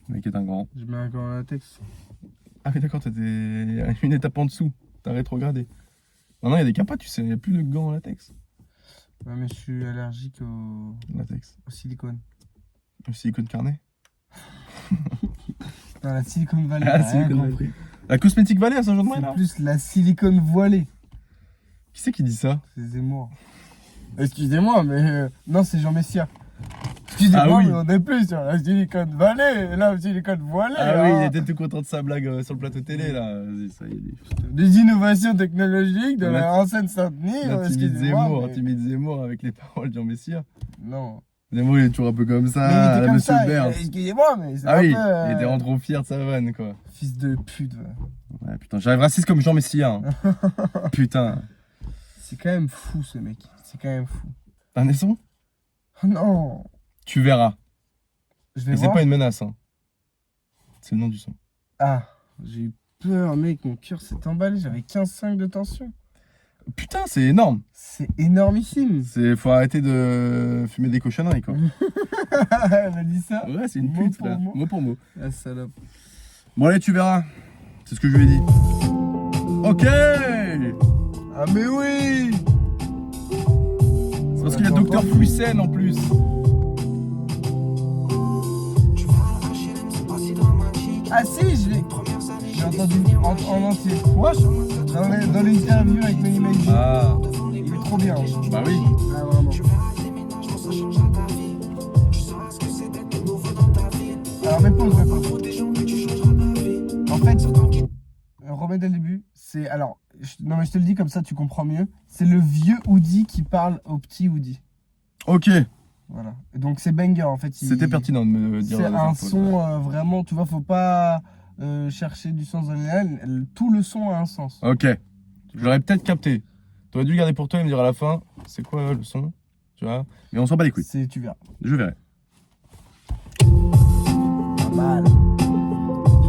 [SPEAKER 2] Le mec est un grand.
[SPEAKER 1] Je mets un gant en latex.
[SPEAKER 2] Ah oui, d'accord, t'as une étape en dessous. T'as rétrogradé. Maintenant, il y a des capotes, tu sais, il n'y a plus de gants en latex.
[SPEAKER 1] Ouais, mais je suis allergique
[SPEAKER 2] Latex.
[SPEAKER 1] au silicone.
[SPEAKER 2] Le silicone carnet.
[SPEAKER 1] Dans la Silicon Valley.
[SPEAKER 2] Ah,
[SPEAKER 1] t'as rien
[SPEAKER 2] Silicon
[SPEAKER 1] compris.
[SPEAKER 2] La Cosmétique Valley à Saint-Jean-de-Marie,
[SPEAKER 1] C'est
[SPEAKER 2] là.
[SPEAKER 1] plus la silicone voilée.
[SPEAKER 2] Qui c'est qui dit ça?
[SPEAKER 1] C'est Zemmour. Excusez-moi, mais. Non, c'est Jean Messia. Excusez-moi,
[SPEAKER 2] Ah oui.
[SPEAKER 1] mais on est plus sur la Silicon Valley. Et là, Silicon Valley.
[SPEAKER 2] Ah oui, il
[SPEAKER 1] hein.
[SPEAKER 2] était tout content de sa blague sur le plateau télé, là. Vas-y, ça y est.
[SPEAKER 1] Des innovations technologiques de
[SPEAKER 2] Là,
[SPEAKER 1] la ancienne Saint-Denis.
[SPEAKER 2] Là,
[SPEAKER 1] Excusez-moi. mais-
[SPEAKER 2] t'imites Zemmour avec les paroles de Jean Messia.
[SPEAKER 1] Non.
[SPEAKER 2] Zemmour, il est toujours un peu comme
[SPEAKER 1] Mais il
[SPEAKER 2] ça,
[SPEAKER 1] était
[SPEAKER 2] la
[SPEAKER 1] comme
[SPEAKER 2] Monsieur
[SPEAKER 1] ça.
[SPEAKER 2] Burns.
[SPEAKER 1] Excusez-moi, mais c'est
[SPEAKER 2] Ah
[SPEAKER 1] un
[SPEAKER 2] oui,
[SPEAKER 1] peu.
[SPEAKER 2] il était trop fier de sa vanne, quoi.
[SPEAKER 1] Fils de pute. Ouais.
[SPEAKER 2] Ouais, putain, j'arrive raciste comme Jean Messia. Hein. Putain.
[SPEAKER 1] C'est quand même fou, ce mec. C'est quand même fou.
[SPEAKER 2] T'as un des sons?
[SPEAKER 1] Oh non.
[SPEAKER 2] Tu verras.
[SPEAKER 1] Je vais
[SPEAKER 2] Mais c'est
[SPEAKER 1] voir.
[SPEAKER 2] pas une menace, hein. C'est le nom du son.
[SPEAKER 1] Ah, j'ai eu peur, mec. Mon cœur s'est emballé. J'avais 15,5 de tension.
[SPEAKER 2] Putain, c'est énorme.
[SPEAKER 1] C'est énormissime.
[SPEAKER 2] Faut arrêter de fumer des cochonneries, quoi.
[SPEAKER 1] Elle a dit ça.
[SPEAKER 2] Ouais, c'est une
[SPEAKER 1] Mot
[SPEAKER 2] pute,
[SPEAKER 1] pour
[SPEAKER 2] là.
[SPEAKER 1] mot.
[SPEAKER 2] Mot pour mot.
[SPEAKER 1] La salope.
[SPEAKER 2] Bon, allez, tu verras. C'est ce que je lui ai dit. Ok.
[SPEAKER 1] Ah, mais oui.
[SPEAKER 2] C'est parce qu'il y a Docteur Flussen en plus.
[SPEAKER 3] Tu vas à la HLM, c'est pas si dramatique.
[SPEAKER 1] Ah, si, j'ai
[SPEAKER 3] Premières années,
[SPEAKER 1] j'ai entendu en entier. What? Dans l'interview avec Many Magic.
[SPEAKER 2] Ah,
[SPEAKER 1] Il est trop bien.
[SPEAKER 2] bah oui.
[SPEAKER 1] Ah, vraiment.
[SPEAKER 3] Tu verras le déménagement, ça changera ta vie. Tu sauras ce que c'est d'être nouveau dans ta vie.
[SPEAKER 1] Alors, mais pause, mais pause.
[SPEAKER 3] Trop des gens, mais tu changeras ta vie.
[SPEAKER 1] En fait,
[SPEAKER 3] Certains qui
[SPEAKER 1] remets dès le début. C'est. Alors, non, mais je te le dis comme ça, tu comprends mieux. C'est le vieux Woody qui parle au petit Woody.
[SPEAKER 2] Ok.
[SPEAKER 1] Voilà. Et donc, c'est banger en fait.
[SPEAKER 2] C'était pertinent de me dire.
[SPEAKER 1] C'est
[SPEAKER 2] la
[SPEAKER 1] un
[SPEAKER 2] pause.
[SPEAKER 1] son vraiment, tu vois, faut pas chercher du sens dans les lignes, tout le son a un sens.
[SPEAKER 2] Ok. Je l'aurais peut-être capté. T'aurais dû le garder pour toi et me dire à la fin, c'est quoi le son, tu vois. Mais on s'en bat les couilles.
[SPEAKER 1] Tu verras.
[SPEAKER 2] Je verrai.
[SPEAKER 1] Pas mal. Du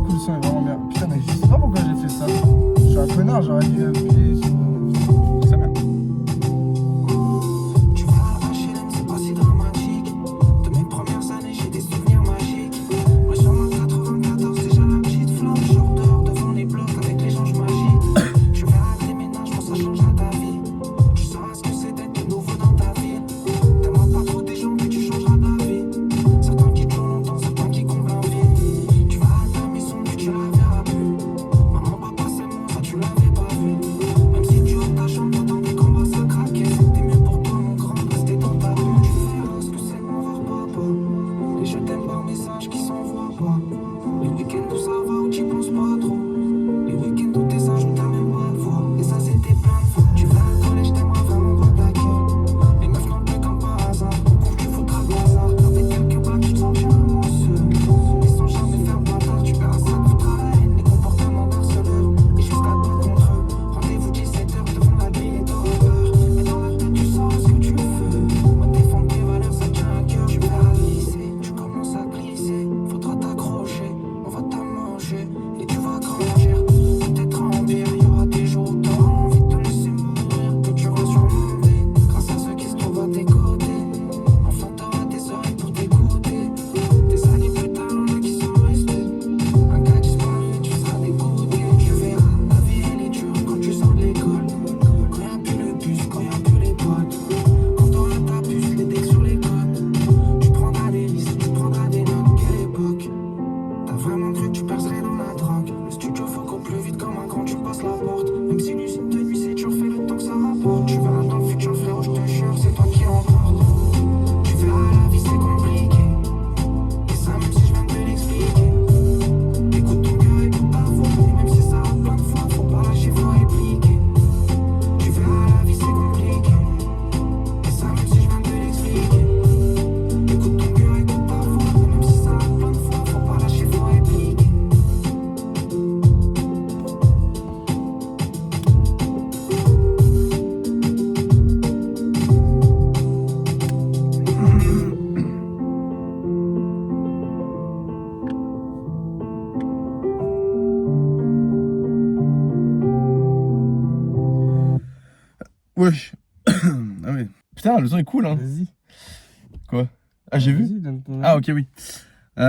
[SPEAKER 1] coup, le son est vraiment bien. Putain, mais je sais pas pourquoi j'ai fait ça. Je suis un connard, j'aurais dû appuyer sur.
[SPEAKER 2] Ça va.
[SPEAKER 3] Tu vas à HLM, c'est pas si dramatique. De mes premières années, j'ai des souvenirs magiques. Moi, sur ma 94, déjà la petite flamme. Je dehors devant les blocs avec les gens, je m'agite. Tu verras le déménagement, ça changera ta vie. Tu sauras ce que c'est d'être de nouveau dans ta ville. T'aimeras pas trop des gens, mais tu changeras d'avis. Certains qui durent longtemps, certains qui comblent un vide. Tu vas à ta maison, mais tu la verras plus. Maman, papa, c'est moi, ça tu l'avais pas vu. Même si tu ouvres ta chambre, t'entends des combats, ça craquait. C'était mieux pour toi, mon grand, rester dans ta bulle. Tu verras ce que c'est de m'avoir papa. Les je t'aime par message qui s'envoient pas. Les week-ends où ça va, où tu penses pas trop. Les week-ends où t'es sage, où t'as même pas de voix. Et ça, c'était plein de fois. Tu vas à le collège, t'aimerais vraiment voir ta gueule. Les meufs n'ont plus comme par hasard. Au cours, tu foutras le bazar. Avec quelques blagues, tu te sentiras moins seul. Ils sont jamais faire bâtard, tu verras ça te foutra la haine. Les comportements d'harceleurs. Et jusqu'à tout contre eux. Rendez-vous 17h devant la grille d'horreur. Mais dans leur tête, tu sauras ce que tu veux. Moi, défendre tes valeurs, ça tient à cœur. Tu verras glisser, tu commences à glisser. Faudra t'accrocher, on va t'amanger. Et tu vas grandir, peut-être en pire. Il y aura des jours où t'auras envie de te laisser mourir. Que tu vas surmonter, grâce à ceux qui se trouvent à tes côtés. Enfin, t'auras tes oreilles pour t'écouter. Tes années plus tard, y'en a qui sont restés. Un gars disparu et tu seras dégoûté. Tu verras, la vie elle est dure quand tu sors de l'école. Quand y'a plus le bus, quand y'a plus les potes. Quand t'auras ta puce, les decks sur les côtes. Tu prendras des risques, tu prendras des notes. Quelle époque? T'as vraiment cru que tu percerais dans la drogue. Le studio faut qu'au plus vite comme un grand tu passes la porte. Même si l'usine de nuit c'est dur, fais le temps que ça rapporte. Tu verras dans le futur frérot, je te jure, c'est toi qui l'emporte. Tu verras la vie c'est compliqué. Et ça même si je viens de te l'expliquer. Écoute ton cœur, écoute ta voix. Et même si ça a plein de fois, faut pas lâcher, faut répliquer. Tu verras la vie c'est compliqué. Et ça même si je viens de te l'expliquer. Écoute ton cœur, écoute ta voix. Et même si ça a plein de fois, faut pas lâcher, faut répliquer.
[SPEAKER 2] Wesh. Ah oui. Putain, le son est cool, hein.
[SPEAKER 1] Vas-y.
[SPEAKER 2] Quoi? Ah, j'ai vu?
[SPEAKER 1] Vas-y, donne ton
[SPEAKER 2] Ah,
[SPEAKER 1] avis.
[SPEAKER 2] ok, oui. Bah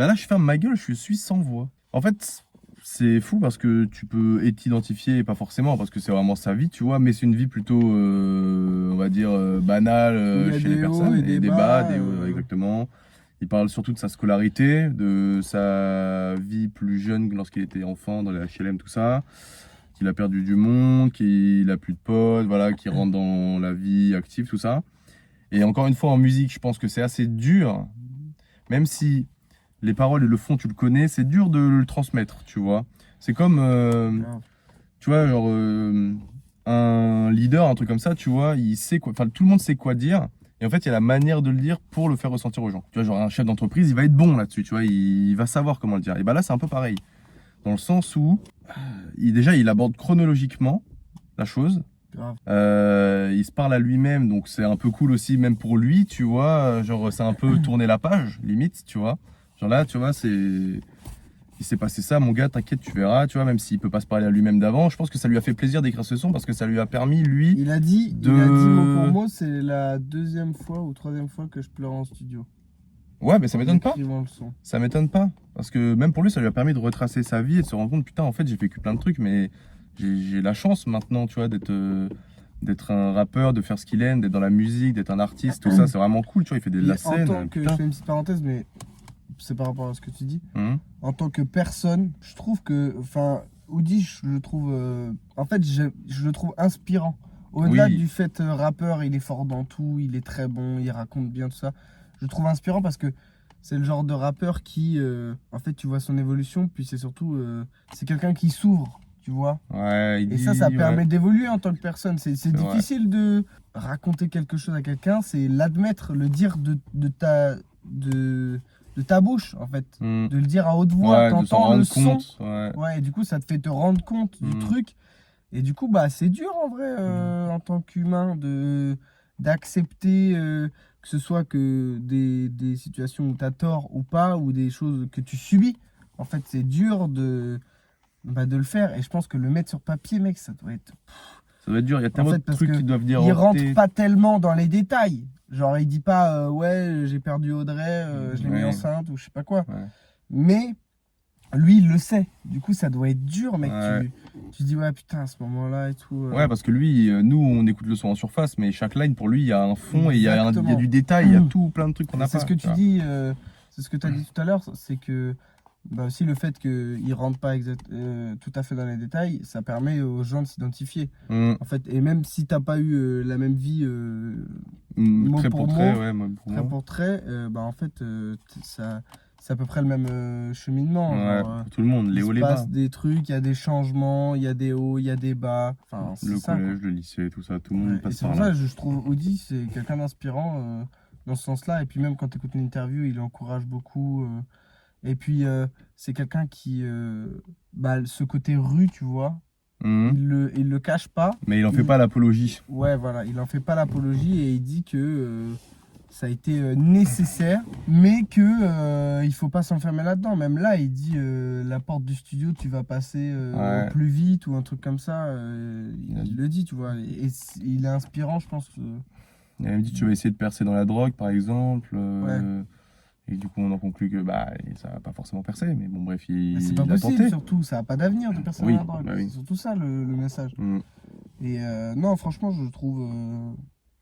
[SPEAKER 2] là, je ferme ma gueule, je suis sans voix. En fait, c'est fou parce que tu peux t'identifier, pas forcément, parce que c'est vraiment sa vie, tu vois, mais c'est une vie plutôt, on va dire, banale
[SPEAKER 1] Il y a
[SPEAKER 2] chez les
[SPEAKER 1] des
[SPEAKER 2] personnes.
[SPEAKER 1] hauts et des bas,
[SPEAKER 2] des hauts, exactement. Il parle surtout de sa scolarité, de sa vie plus jeune lorsqu'il était enfant dans les HLM, tout ça. Qu'il a perdu du monde, qu'il a plus de potes, voilà, qu'il rentre dans la vie active, tout ça. Et encore une fois, en musique, je pense que c'est assez dur, même si les paroles et le fond, tu le connais, c'est dur de le transmettre, tu vois. C'est comme, tu vois, genre, un leader, un truc comme ça, tu vois, il sait quoi, enfin, tout le monde sait quoi dire. Et en fait, il y a la manière de le dire pour le faire ressentir aux gens. Tu vois, genre, un chef d'entreprise, il va être bon là-dessus, tu vois, il va savoir comment le dire. Et bah là, c'est un peu pareil. Dans le sens où, déjà, il aborde chronologiquement la chose.
[SPEAKER 1] Grave.
[SPEAKER 2] Il se parle à lui-même, donc c'est un peu cool aussi, même pour lui, tu vois. Genre, c'est un peu tourner la page, limite, tu vois. Genre là, tu vois, il s'est passé ça, mon gars, t'inquiète, tu verras, tu vois, même s'il peut pas se parler à lui-même d'avant. Je pense que ça lui a fait plaisir d'écrire ce son parce que ça lui a permis, lui.
[SPEAKER 1] Il a dit mot pour mot, c'est la deuxième fois ou troisième fois que je pleure en studio.
[SPEAKER 2] Ouais, mais ça m'étonne pas.
[SPEAKER 1] Écrivant le son.
[SPEAKER 2] Ça m'étonne pas. Parce que même pour lui, ça lui a permis de retracer sa vie et de se rendre compte, putain, en fait, j'ai vécu plein de trucs, mais j'ai la chance maintenant, tu vois, d'être un rappeur, de faire ce qu'il aime, d'être dans la musique, d'être un artiste, tout ça, c'est vraiment cool, tu vois, il fait de la
[SPEAKER 1] Et
[SPEAKER 2] scène.
[SPEAKER 1] en tant que, je
[SPEAKER 2] putain.
[SPEAKER 1] fais une petite parenthèse, mais c'est par rapport à ce que tu dis.
[SPEAKER 2] Mhm.
[SPEAKER 1] En tant que personne, je trouve que, enfin, Oudi, je le trouve, en fait, je le trouve inspirant. Au-delà
[SPEAKER 2] Oui.
[SPEAKER 1] du fait rappeur, il est fort dans tout, il est très bon, il raconte bien tout ça. Je le trouve inspirant parce que c'est le genre de rappeur qui, en fait, tu vois son évolution, puis c'est surtout, c'est quelqu'un qui s'ouvre, tu vois.
[SPEAKER 2] Ouais, il
[SPEAKER 1] Et
[SPEAKER 2] dit,
[SPEAKER 1] ça
[SPEAKER 2] ouais.
[SPEAKER 1] permet d'évoluer en tant que personne. C'est
[SPEAKER 2] vrai.
[SPEAKER 1] difficile de raconter quelque chose à quelqu'un, c'est l'admettre, le dire de de ta bouche, en fait.
[SPEAKER 2] Mm.
[SPEAKER 1] De le dire à haute voix,
[SPEAKER 2] Ouais, de s'en
[SPEAKER 1] t'entends le
[SPEAKER 2] rendre
[SPEAKER 1] son.
[SPEAKER 2] compte. Ouais.
[SPEAKER 1] Ouais, et du coup, ça te fait te rendre compte du
[SPEAKER 2] Mm.
[SPEAKER 1] truc. Et du coup, bah, c'est dur en vrai, en tant qu'humain, d'accepter que ce soit que des situations où tu as tort ou pas, ou des choses que tu subis. En fait, c'est dur de le faire. Et je pense que le mettre sur papier, mec, ça doit être.
[SPEAKER 2] Ça doit être dur, il y a
[SPEAKER 1] En
[SPEAKER 2] tellement
[SPEAKER 1] fait,
[SPEAKER 2] de
[SPEAKER 1] parce
[SPEAKER 2] trucs
[SPEAKER 1] que
[SPEAKER 2] qui doivent dire.
[SPEAKER 1] il
[SPEAKER 2] oh,
[SPEAKER 1] rentre
[SPEAKER 2] t'es-
[SPEAKER 1] pas tellement dans les détails. Genre, il dit pas, ouais, j'ai perdu Audrey, je l'ai mis
[SPEAKER 2] Ouais.
[SPEAKER 1] enceinte, ou je sais pas quoi.
[SPEAKER 2] Ouais.
[SPEAKER 1] Mais lui, il le sait. Du coup, ça doit être dur, mec.
[SPEAKER 2] Ouais.
[SPEAKER 1] Tu dis, ouais, putain, à ce moment-là et tout.
[SPEAKER 2] Ouais, parce que lui, nous, on écoute le son en surface, mais chaque line, pour lui, il y a un fond et il y a
[SPEAKER 1] Exactement.
[SPEAKER 2] du détail, il y a tout plein de trucs qu'on n'a pas.
[SPEAKER 1] C'est ce que tu
[SPEAKER 2] vois.
[SPEAKER 1] dis, c'est ce que tu as dit tout à l'heure, c'est que bah aussi le fait qu'il ne rentre pas tout à fait dans les détails, ça permet aux gens de s'identifier.
[SPEAKER 2] Mm.
[SPEAKER 1] En fait, et même si tu n'as pas eu la même vie mot
[SPEAKER 2] Trait
[SPEAKER 1] pour
[SPEAKER 2] pour trait,
[SPEAKER 1] mot,
[SPEAKER 2] ouais, moi, pour
[SPEAKER 1] trait
[SPEAKER 2] moi.
[SPEAKER 1] pour trait, bah en fait, c'est à peu près le même cheminement.
[SPEAKER 2] Ouais,
[SPEAKER 1] Genre,
[SPEAKER 2] pour tout le monde, les
[SPEAKER 1] il
[SPEAKER 2] hauts,
[SPEAKER 1] se
[SPEAKER 2] les bas.
[SPEAKER 1] passe des trucs, il y a des changements, il y a des hauts, il y a des bas. Enfin, c'est
[SPEAKER 2] Le
[SPEAKER 1] ça, quoi.
[SPEAKER 2] collège, le lycée, tout ça, tout le monde
[SPEAKER 1] Ouais, et
[SPEAKER 2] passe
[SPEAKER 1] c'est
[SPEAKER 2] par
[SPEAKER 1] pour
[SPEAKER 2] là.
[SPEAKER 1] ça que je trouve Audi, c'est quelqu'un d'inspirant dans ce sens-là. Et puis même quand tu écoutes une interview, il encourage beaucoup. Et puis c'est quelqu'un qui, bah, ce côté rue, tu vois,
[SPEAKER 2] Mhm.
[SPEAKER 1] il le cache pas.
[SPEAKER 2] Mais il en fait
[SPEAKER 1] Il-
[SPEAKER 2] pas l'apologie.
[SPEAKER 1] Ouais, voilà, il en fait pas l'apologie et il dit que ça a été nécessaire, mais que il faut pas s'enfermer là-dedans. Même là, il dit la porte du studio, tu vas passer
[SPEAKER 2] Ouais.
[SPEAKER 1] au plus vite ou un truc comme ça.
[SPEAKER 2] Il a dit.
[SPEAKER 1] Il le dit, tu vois. Et il est inspirant, je pense.
[SPEAKER 2] Il avait dit tu vas essayer de percer dans la drogue, par exemple.
[SPEAKER 1] Ouais.
[SPEAKER 2] Et du coup, on en conclut que bah, ça va pas forcément percer. Mais bon, bref,
[SPEAKER 1] Mais c'est
[SPEAKER 2] il
[SPEAKER 1] pas
[SPEAKER 2] a
[SPEAKER 1] possible,
[SPEAKER 2] tenté.
[SPEAKER 1] surtout. Ça n'a pas d'avenir de personne
[SPEAKER 2] Oui,
[SPEAKER 1] à la drogue.
[SPEAKER 2] bah oui.
[SPEAKER 1] C'est surtout ça le message.
[SPEAKER 2] Mm.
[SPEAKER 1] Et non, franchement, je le trouve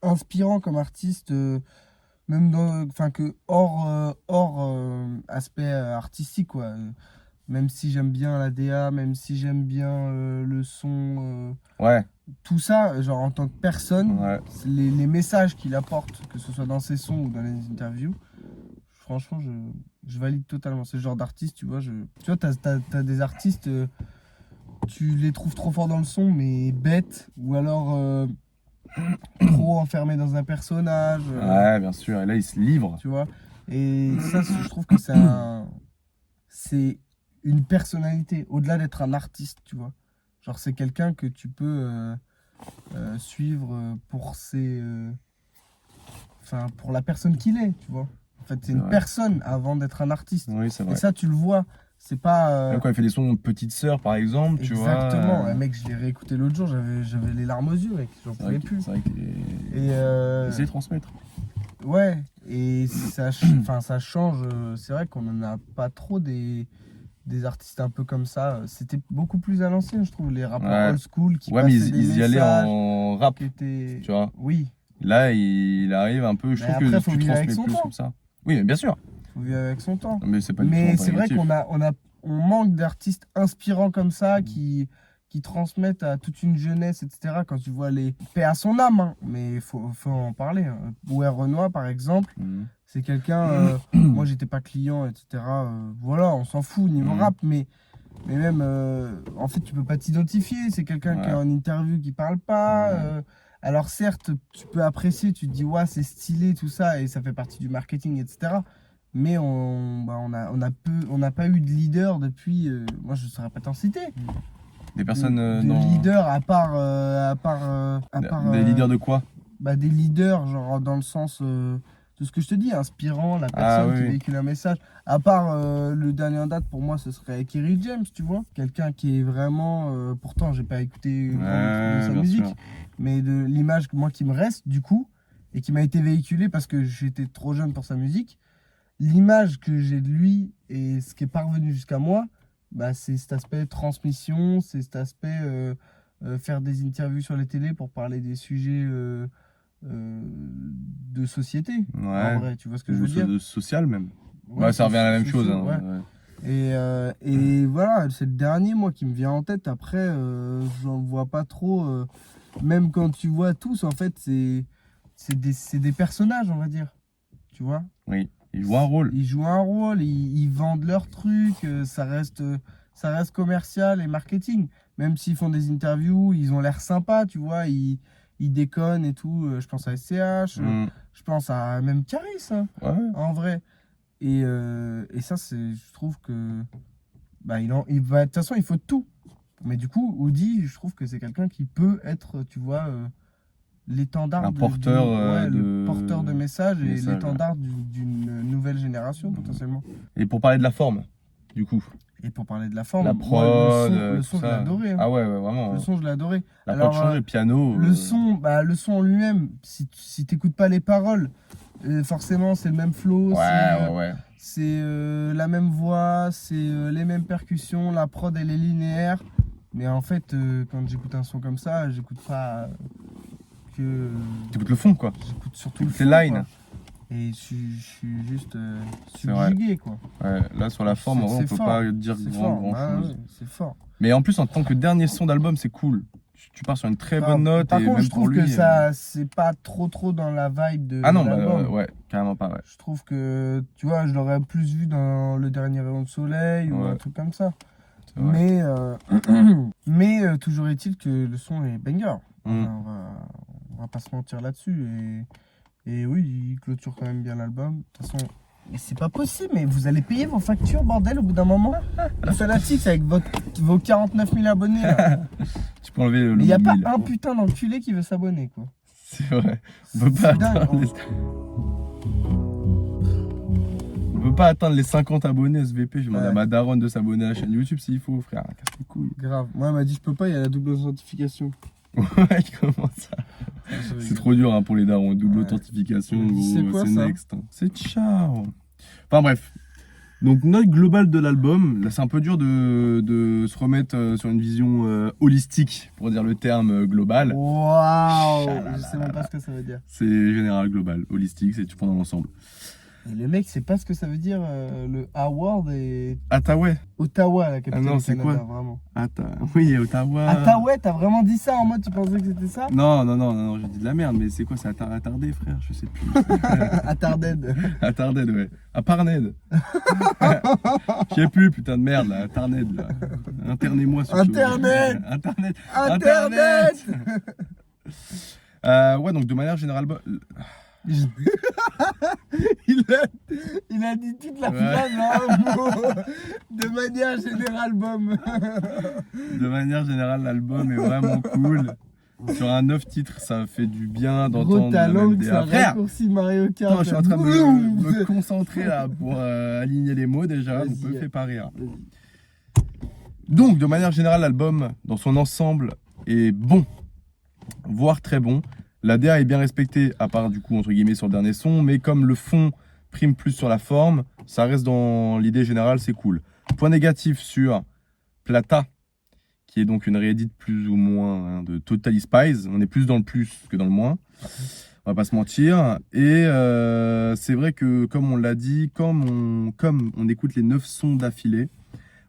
[SPEAKER 1] inspirant comme artiste, même enfin que hors aspect artistique, quoi. Même si j'aime bien la DA, même si j'aime bien le son,
[SPEAKER 2] Ouais,
[SPEAKER 1] tout ça, genre en tant que personne,
[SPEAKER 2] ouais.
[SPEAKER 1] les messages qu'il apporte, que ce soit dans ses sons ou dans les interviews, franchement, je valide totalement. C'est le genre d'artiste, tu vois, tu vois, t'as des artistes, tu les trouves trop forts dans le son, mais bêtes, ou alors trop enfermés dans un personnage,
[SPEAKER 2] Ouais, bien sûr. Et là, il se livre.
[SPEAKER 1] tu vois. Et ça, je trouve que c'est une personnalité, au-delà d'être un artiste, tu vois. Genre, c'est quelqu'un que tu peux suivre pour enfin, pour la personne qu'il est, tu vois. En fait, c'est
[SPEAKER 2] C'est
[SPEAKER 1] une
[SPEAKER 2] vrai.
[SPEAKER 1] personne avant d'être un artiste.
[SPEAKER 2] Oui, c'est vrai.
[SPEAKER 1] Et ça, tu le vois. C'est pas.
[SPEAKER 2] Même quand il fait des sons de Petite Sœur, par exemple, tu vois.
[SPEAKER 1] Exactement. Ouais, mec, je l'ai réécouté l'autre jour, j'avais les larmes aux yeux, mec. J'en
[SPEAKER 2] C'est vrai
[SPEAKER 1] pouvais
[SPEAKER 2] qu'il
[SPEAKER 1] plus.
[SPEAKER 2] c'est vrai qu'il
[SPEAKER 1] Et
[SPEAKER 2] essaie de transmettre.
[SPEAKER 1] ouais, et enfin, ça change. C'est vrai qu'on en a pas trop des artistes un peu comme ça. C'était beaucoup plus à l'ancienne, je trouve, les rappeurs
[SPEAKER 2] Ouais.
[SPEAKER 1] old school qui
[SPEAKER 2] Ouais, mais
[SPEAKER 1] passaient des
[SPEAKER 2] ils y allaient
[SPEAKER 1] messages
[SPEAKER 2] en rap,
[SPEAKER 1] qui étaient.
[SPEAKER 2] tu vois.
[SPEAKER 1] Oui,
[SPEAKER 2] Là, il arrive un peu. Je
[SPEAKER 1] Mais
[SPEAKER 2] trouve
[SPEAKER 1] après,
[SPEAKER 2] que
[SPEAKER 1] faut
[SPEAKER 2] tu
[SPEAKER 1] vivre avec
[SPEAKER 2] transmets
[SPEAKER 1] son
[SPEAKER 2] plus
[SPEAKER 1] temps.
[SPEAKER 2] comme ça. Oui, mais bien sûr.
[SPEAKER 1] faut vivre avec son temps.
[SPEAKER 2] Mais c'est pas du tout
[SPEAKER 1] Mais
[SPEAKER 2] un
[SPEAKER 1] c'est vrai
[SPEAKER 2] négatif.
[SPEAKER 1] qu'on manque d'artistes inspirants comme ça qui transmettent à toute une jeunesse, etc. Quand tu vois les paix à son âme, hein. Mais il faut en parler. Hein. Bouer Renoir, par exemple,
[SPEAKER 2] Mhm.
[SPEAKER 1] c'est quelqu'un. Moi, j'étais pas client, etc. Voilà, on s'en fout niveau
[SPEAKER 2] Mhm.
[SPEAKER 1] rap, mais même, en fait, tu peux pas t'identifier. C'est quelqu'un qui est
[SPEAKER 2] Ouais.
[SPEAKER 1] en interview qui parle pas.
[SPEAKER 2] Ouais.
[SPEAKER 1] Alors, certes, tu peux apprécier, tu te dis, ouais, c'est stylé, tout ça, et ça fait partie du marketing, etc. Mais on n'a pas eu de leader depuis. Moi, je ne saurais pas t'en citer.
[SPEAKER 2] Des personnes
[SPEAKER 1] de
[SPEAKER 2] dans.
[SPEAKER 1] leaders à part.
[SPEAKER 2] Des leaders de quoi?
[SPEAKER 1] Bah, des leaders, genre dans le sens de ce que je te dis, inspirant, la personne qui
[SPEAKER 2] oui.
[SPEAKER 1] véhicule un message. À part le dernier en date, pour moi, ce serait Kerry James, tu vois. Quelqu'un qui est vraiment. Pourtant, j'ai pas écouté une grande de sa
[SPEAKER 2] bien
[SPEAKER 1] musique,
[SPEAKER 2] sûr.
[SPEAKER 1] mais de l'image moi qui me reste, du coup, et qui m'a été véhiculée parce que j'étais trop jeune pour sa musique. L'image que j'ai de lui et ce qui est parvenu jusqu'à moi, bah, c'est cet aspect transmission, c'est cet aspect faire des interviews sur les télés pour parler des sujets de société. En
[SPEAKER 2] Ouais.
[SPEAKER 1] vrai, tu vois ce que je
[SPEAKER 2] Ou
[SPEAKER 1] veux dire?
[SPEAKER 2] social même.
[SPEAKER 1] Ouais,
[SPEAKER 2] Ouais, ça revient à la même
[SPEAKER 1] sociaux,
[SPEAKER 2] chose. Hein.
[SPEAKER 1] ouais.
[SPEAKER 2] Ouais.
[SPEAKER 1] Et voilà, c'est le dernier, moi, qui me vient en tête. Après, j'en vois pas trop. Même quand tu vois tous, en fait, c'est des personnages, on va dire. Tu vois?
[SPEAKER 2] Oui, il joue un rôle.
[SPEAKER 1] Ils jouent un rôle, ils vendent leurs trucs, ça reste commercial et marketing. Même s'ils font des interviews, ils ont l'air sympas, tu vois, ils déconnent et tout. Je pense à SCH,
[SPEAKER 2] Mm.
[SPEAKER 1] je pense à même Caris, hein,
[SPEAKER 2] Ouais.
[SPEAKER 1] en vrai. Et ça, je trouve que bah, il va, de toute façon, il faut tout. Mais du coup, Woody, je trouve que c'est quelqu'un qui peut être, tu vois, l'étendard
[SPEAKER 2] Un porteur
[SPEAKER 1] le porteur de messages et
[SPEAKER 2] message,
[SPEAKER 1] l'étendard d'une nouvelle génération potentiellement.
[SPEAKER 2] Et pour parler de la forme, du coup,
[SPEAKER 1] Et pour parler de la forme,
[SPEAKER 2] la
[SPEAKER 1] moi,
[SPEAKER 2] prod,
[SPEAKER 1] le
[SPEAKER 2] tout
[SPEAKER 1] son, je l'ai
[SPEAKER 2] ça.
[SPEAKER 1] adoré. Hein.
[SPEAKER 2] Ah ouais, vraiment.
[SPEAKER 1] Le son, je l'ai adoré.
[SPEAKER 2] La
[SPEAKER 1] Alors,
[SPEAKER 2] prod change, le piano.
[SPEAKER 1] le son en lui-même, si t'écoutes pas les paroles, forcément c'est le même flow,
[SPEAKER 2] Ouais.
[SPEAKER 1] c'est la même voix, c'est les mêmes percussions, la prod elle est linéaire. Mais en fait, quand j'écoute un son comme ça, j'écoute pas que.
[SPEAKER 2] T'écoutes le fond, quoi.
[SPEAKER 1] J'écoute surtout le
[SPEAKER 2] T'écoutes les
[SPEAKER 1] fond,
[SPEAKER 2] lines.
[SPEAKER 1] quoi. Et je suis juste
[SPEAKER 2] C'est vrai.
[SPEAKER 1] subjugué, quoi.
[SPEAKER 2] Ouais, là, sur la forme, en vrai, on peut
[SPEAKER 1] fort.
[SPEAKER 2] pas dire
[SPEAKER 1] C'est
[SPEAKER 2] grand
[SPEAKER 1] fort. Ah
[SPEAKER 2] chose.
[SPEAKER 1] ouais, c'est fort.
[SPEAKER 2] Mais en plus, en tant que dernier son d'album, c'est cool. Tu pars sur une très bonne note.
[SPEAKER 1] Par
[SPEAKER 2] et
[SPEAKER 1] contre,
[SPEAKER 2] même
[SPEAKER 1] je
[SPEAKER 2] pour
[SPEAKER 1] trouve
[SPEAKER 2] lui,
[SPEAKER 1] que ça, c'est pas trop dans la vibe de
[SPEAKER 2] Ah non,
[SPEAKER 1] l'album.
[SPEAKER 2] ouais, carrément pas, ouais.
[SPEAKER 1] Je trouve que, tu vois, je l'aurais plus vu dans Le Dernier Rayon de Soleil ou
[SPEAKER 2] Ouais.
[SPEAKER 1] un truc comme ça.
[SPEAKER 2] C'est vrai.
[SPEAKER 1] Mais toujours est-il que le son est banger.
[SPEAKER 2] Mm.
[SPEAKER 1] On va pas se mentir là-dessus. Et oui, il clôture quand même bien l'album. De toute façon, mais c'est pas possible, mais vous allez payer vos factures, bordel, au bout d'un moment. Le Fanatics avec vos 49 000 abonnés. Là.
[SPEAKER 2] Tu peux enlever le
[SPEAKER 1] Mais il n'y a pas
[SPEAKER 2] mobile.
[SPEAKER 1] un putain d'enculé qui veut s'abonner, quoi.
[SPEAKER 2] C'est vrai. On peut pas
[SPEAKER 1] C'est dingue.
[SPEAKER 2] atteindre les... On peut pas atteindre les 50 abonnés SVP. Je demande
[SPEAKER 1] Ouais.
[SPEAKER 2] à ma daronne de s'abonner à la chaîne YouTube s'il faut, frère. Casse les couilles.
[SPEAKER 1] Grave. Moi, elle m'a dit, je peux pas, il y a la double authentification.
[SPEAKER 2] Ouais, comment ça? C'est trop dur hein, pour les darons. Double
[SPEAKER 1] Ouais.
[SPEAKER 2] authentification,
[SPEAKER 1] C'est
[SPEAKER 2] gros,
[SPEAKER 1] quoi,
[SPEAKER 2] c'est
[SPEAKER 1] ça
[SPEAKER 2] next. C'est ciao. Enfin bref. Donc note globale de l'album. Là, c'est un peu dur de se remettre sur une vision holistique, pour dire le terme global.
[SPEAKER 1] Waouh.
[SPEAKER 2] Chalala.
[SPEAKER 1] Je sais même pas ce que ça veut dire.
[SPEAKER 2] C'est général, global. Holistique, c'est tu prends dans l'ensemble.
[SPEAKER 1] Et le mec, c'est pas ce que ça veut dire le Award et
[SPEAKER 2] Ottawa.
[SPEAKER 1] Ottawa, la capitale
[SPEAKER 2] Ah non,
[SPEAKER 1] du
[SPEAKER 2] c'est
[SPEAKER 1] Canada,
[SPEAKER 2] quoi
[SPEAKER 1] vraiment.
[SPEAKER 2] Oui, Ottawa.
[SPEAKER 1] Ottawa, t'as vraiment dit ça en mode tu pensais que c'était ça?
[SPEAKER 2] Non, j'ai dit de la merde, mais c'est quoi, c'est attardé, frère, je sais plus.
[SPEAKER 1] Attarded.
[SPEAKER 2] Attarded, ouais. Aparned. Je sais plus, putain de merde, là. Attarded, là. Internez-moi sur
[SPEAKER 1] Internet.
[SPEAKER 2] Internet.
[SPEAKER 1] Internet.
[SPEAKER 2] Ouais, donc de manière générale,
[SPEAKER 1] Il a dit toute la
[SPEAKER 2] Ouais.
[SPEAKER 1] phrase en un mot. De manière générale, bum.
[SPEAKER 2] de manière générale, l'album est vraiment cool. Sur un 9 titres, ça fait du bien
[SPEAKER 1] Gros
[SPEAKER 2] d'entendre la
[SPEAKER 1] talent,
[SPEAKER 2] même
[SPEAKER 1] c'est
[SPEAKER 2] DA.
[SPEAKER 1] un
[SPEAKER 2] Frère,
[SPEAKER 1] raccourci Mario Kart.
[SPEAKER 2] attends, je suis en train de me concentrer là pour aligner les mots déjà, donc
[SPEAKER 1] Vas-y.
[SPEAKER 2] me fais pas rire. Donc, de manière générale, l'album, dans son ensemble, est bon, voire très bon. La DA est bien respectée, à part du coup, entre guillemets, sur le dernier son, mais comme le fond prime plus sur la forme, ça reste dans l'idée générale, c'est cool. Point négatif sur Plata, qui est donc une réédite plus ou moins de Totally Spies. On est plus dans le plus que dans le moins. On va pas se mentir. Et c'est vrai que, comme on l'a dit, comme on écoute les 9 sons d'affilée,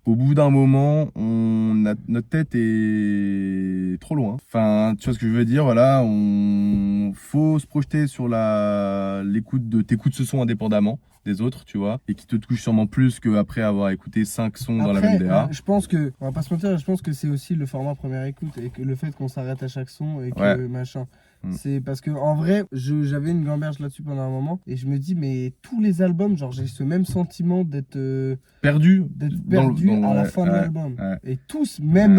[SPEAKER 2] au bout d'un moment, notre tête est trop loin. Enfin, tu vois ce que je veux dire, voilà, faut se projeter sur l'écoute t'écoutes ce son indépendamment des autres, tu vois, et qui te touche sûrement plus qu'après avoir écouté 5 sons dans la même DA.
[SPEAKER 1] Je pense que, on va pas se mentir, je pense que c'est aussi le format première écoute et que le fait qu'on s'arrête à chaque son et que
[SPEAKER 2] Ouais.
[SPEAKER 1] machin.
[SPEAKER 2] Mm.
[SPEAKER 1] C'est parce que en vrai, j'avais une gamberge là-dessus pendant un moment et je me dis, mais tous les albums, genre j'ai ce même sentiment d'être
[SPEAKER 2] Perdu
[SPEAKER 1] perdu à la
[SPEAKER 2] ouais,
[SPEAKER 1] fin de
[SPEAKER 2] ouais,
[SPEAKER 1] l'album.
[SPEAKER 2] ouais.
[SPEAKER 1] Et tous, même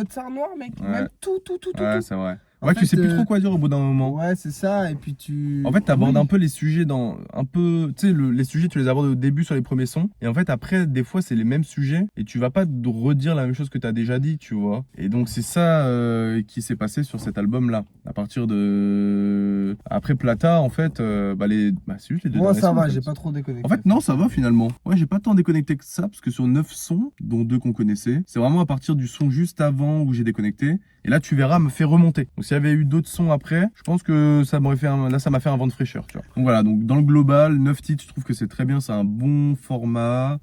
[SPEAKER 1] Tsar Noir, mec,
[SPEAKER 2] Ouais.
[SPEAKER 1] même tout.
[SPEAKER 2] Ouais, c'est vrai.
[SPEAKER 1] En
[SPEAKER 2] Ouais, tu
[SPEAKER 1] fait,
[SPEAKER 2] sais plus trop quoi dire au bout d'un moment.
[SPEAKER 1] Ouais, c'est ça. Et puis tu.
[SPEAKER 2] En fait, tu abordes
[SPEAKER 1] Oui.
[SPEAKER 2] un peu les sujets dans un peu, tu sais, les sujets, tu les abordes au début sur les premiers sons. Et en fait, après, des fois, c'est les mêmes sujets. Et tu vas pas redire la même chose que tu as déjà dit, tu vois. Et donc, c'est ça qui s'est passé sur cet album-là. À partir de. Après Plata, en fait, c'est juste les deux
[SPEAKER 1] Moi,
[SPEAKER 2] derniers
[SPEAKER 1] ça
[SPEAKER 2] sons,
[SPEAKER 1] va,
[SPEAKER 2] en fait.
[SPEAKER 1] j'ai pas trop déconnecté.
[SPEAKER 2] En fait, non, ça va finalement. Ouais, j'ai pas tant déconnecté que ça, parce que sur 9 sons, dont 2 qu'on connaissait, c'est vraiment à partir du son juste avant où j'ai déconnecté. Et là, tu verras, me fait remonter. Donc, s'il y avait eu d'autres sons après, je pense que ça m'aurait fait là, ça m'a fait un vent de fraîcheur, tu vois. Donc voilà, donc dans le global, 9 titres, je trouve que c'est très bien, c'est un bon format,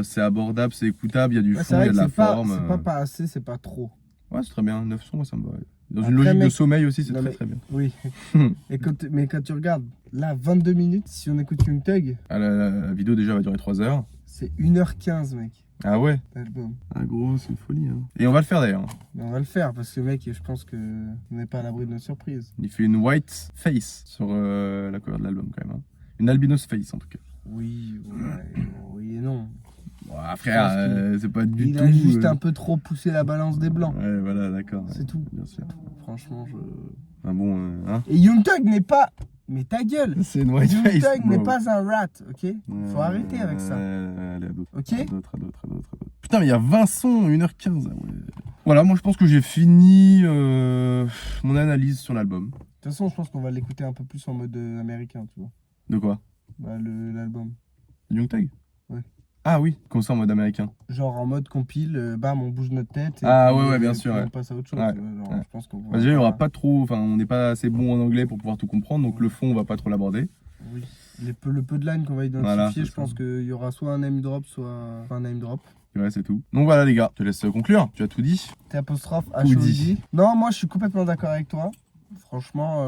[SPEAKER 2] c'est abordable, c'est écoutable, il y a du
[SPEAKER 1] Ouais,
[SPEAKER 2] fond, il y a de la forme.
[SPEAKER 1] C'est pas assez, c'est pas trop.
[SPEAKER 2] Ouais, c'est très bien, 9 sons, moi, ça me va. Dans
[SPEAKER 1] Après,
[SPEAKER 2] une logique de
[SPEAKER 1] mec,
[SPEAKER 2] sommeil aussi, c'est
[SPEAKER 1] non,
[SPEAKER 2] très
[SPEAKER 1] mais-
[SPEAKER 2] très bien.
[SPEAKER 1] Oui. Mais quand tu regardes, là, 22 minutes, si on écoute Young Thug,
[SPEAKER 2] Ah, la vidéo déjà va durer 3 heures.
[SPEAKER 1] c'est 1h15, mec,
[SPEAKER 2] Ah ouais.
[SPEAKER 1] l'album.
[SPEAKER 2] Ah gros, c'est une folie. Hein. Et on va le faire d'ailleurs.
[SPEAKER 1] Mais on va le faire parce que, mec, je pense que on n'est pas à l'abri de notre surprise.
[SPEAKER 2] Il fait une white face sur la cover de l'album quand même. Hein. Une albinos face en tout cas.
[SPEAKER 1] Oui, oui et non.
[SPEAKER 2] Bon, frère, c'est pas du
[SPEAKER 1] Il
[SPEAKER 2] tout.
[SPEAKER 1] a juste un peu trop poussé la balance des blancs.
[SPEAKER 2] Ouais, voilà, d'accord.
[SPEAKER 1] C'est tout.
[SPEAKER 2] Bien sûr.
[SPEAKER 1] Franchement,
[SPEAKER 2] Ah bon, hein.
[SPEAKER 1] Et Young Thug n'est pas... Mais ta gueule.
[SPEAKER 2] C'est une white
[SPEAKER 1] Young
[SPEAKER 2] face.
[SPEAKER 1] Thug n'est
[SPEAKER 2] bro.
[SPEAKER 1] pas un rat, ok? Faut arrêter avec ça.
[SPEAKER 2] Allez, à d'autres.
[SPEAKER 1] Ok?
[SPEAKER 2] À d'autres. Putain, mais il y a 20 sons, 1h15. Ah ouais. Voilà, moi je pense que j'ai fini mon analyse sur l'album.
[SPEAKER 1] De toute façon, je pense qu'on va l'écouter un peu plus en mode américain, tu vois.
[SPEAKER 2] De quoi?
[SPEAKER 1] Bah, l'album.
[SPEAKER 2] Young Thug?
[SPEAKER 1] Ouais.
[SPEAKER 2] Ah oui, comme ça en mode américain.
[SPEAKER 1] Genre en mode compile, bam, on bouge notre tête. Et
[SPEAKER 2] Ah
[SPEAKER 1] puis,
[SPEAKER 2] ouais, bien
[SPEAKER 1] et
[SPEAKER 2] sûr,
[SPEAKER 1] puis
[SPEAKER 2] ouais.
[SPEAKER 1] on passe à autre chose.
[SPEAKER 2] Ouais,
[SPEAKER 1] Tu vois, genre,
[SPEAKER 2] ouais.
[SPEAKER 1] je pense qu'on
[SPEAKER 2] Bah, déjà, il y aura pas trop. Enfin, on n'est pas assez bon en anglais pour pouvoir tout comprendre, donc le fond, on va pas trop l'aborder.
[SPEAKER 1] Oui. Le peu de lines qu'on va identifier,
[SPEAKER 2] Voilà,
[SPEAKER 1] je
[SPEAKER 2] c'est
[SPEAKER 1] pense
[SPEAKER 2] ça.
[SPEAKER 1] qu'il y aura soit un name drop, soit un name drop.
[SPEAKER 2] Ouais, c'est tout. Donc voilà, les gars, je te laisse conclure. Tu as tout dit.
[SPEAKER 1] T apostrophe
[SPEAKER 2] Tout dit.
[SPEAKER 1] HOD. Non, moi je suis complètement d'accord avec toi. Franchement,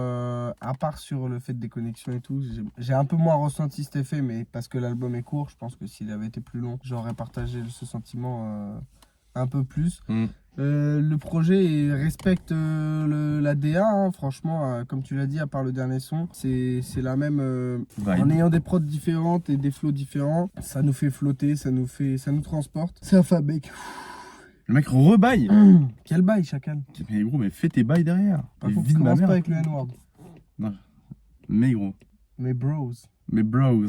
[SPEAKER 1] à part sur le fait des connexions et tout, j'ai un peu moins ressenti cet effet, mais parce que l'album est court, je pense que s'il avait été plus long, j'aurais partagé ce sentiment un peu plus.
[SPEAKER 2] Mm.
[SPEAKER 1] Le projet respecte la DA, hein, franchement, comme tu l'as dit, à part le dernier son, c'est la même. En ayant des prods différentes et des flows différents, ça nous fait flotter, ça nous transporte. C'est un fabec.
[SPEAKER 2] Le mec rebaille.
[SPEAKER 1] Quel bail, chacal.
[SPEAKER 2] Mais gros, mais fais tes bails derrière.
[SPEAKER 1] Par
[SPEAKER 2] Et
[SPEAKER 1] contre,
[SPEAKER 2] vide ma
[SPEAKER 1] commence
[SPEAKER 2] mère.
[SPEAKER 1] pas avec le N-word.
[SPEAKER 2] Mais gros.
[SPEAKER 1] Mais bros.
[SPEAKER 2] Mais bros.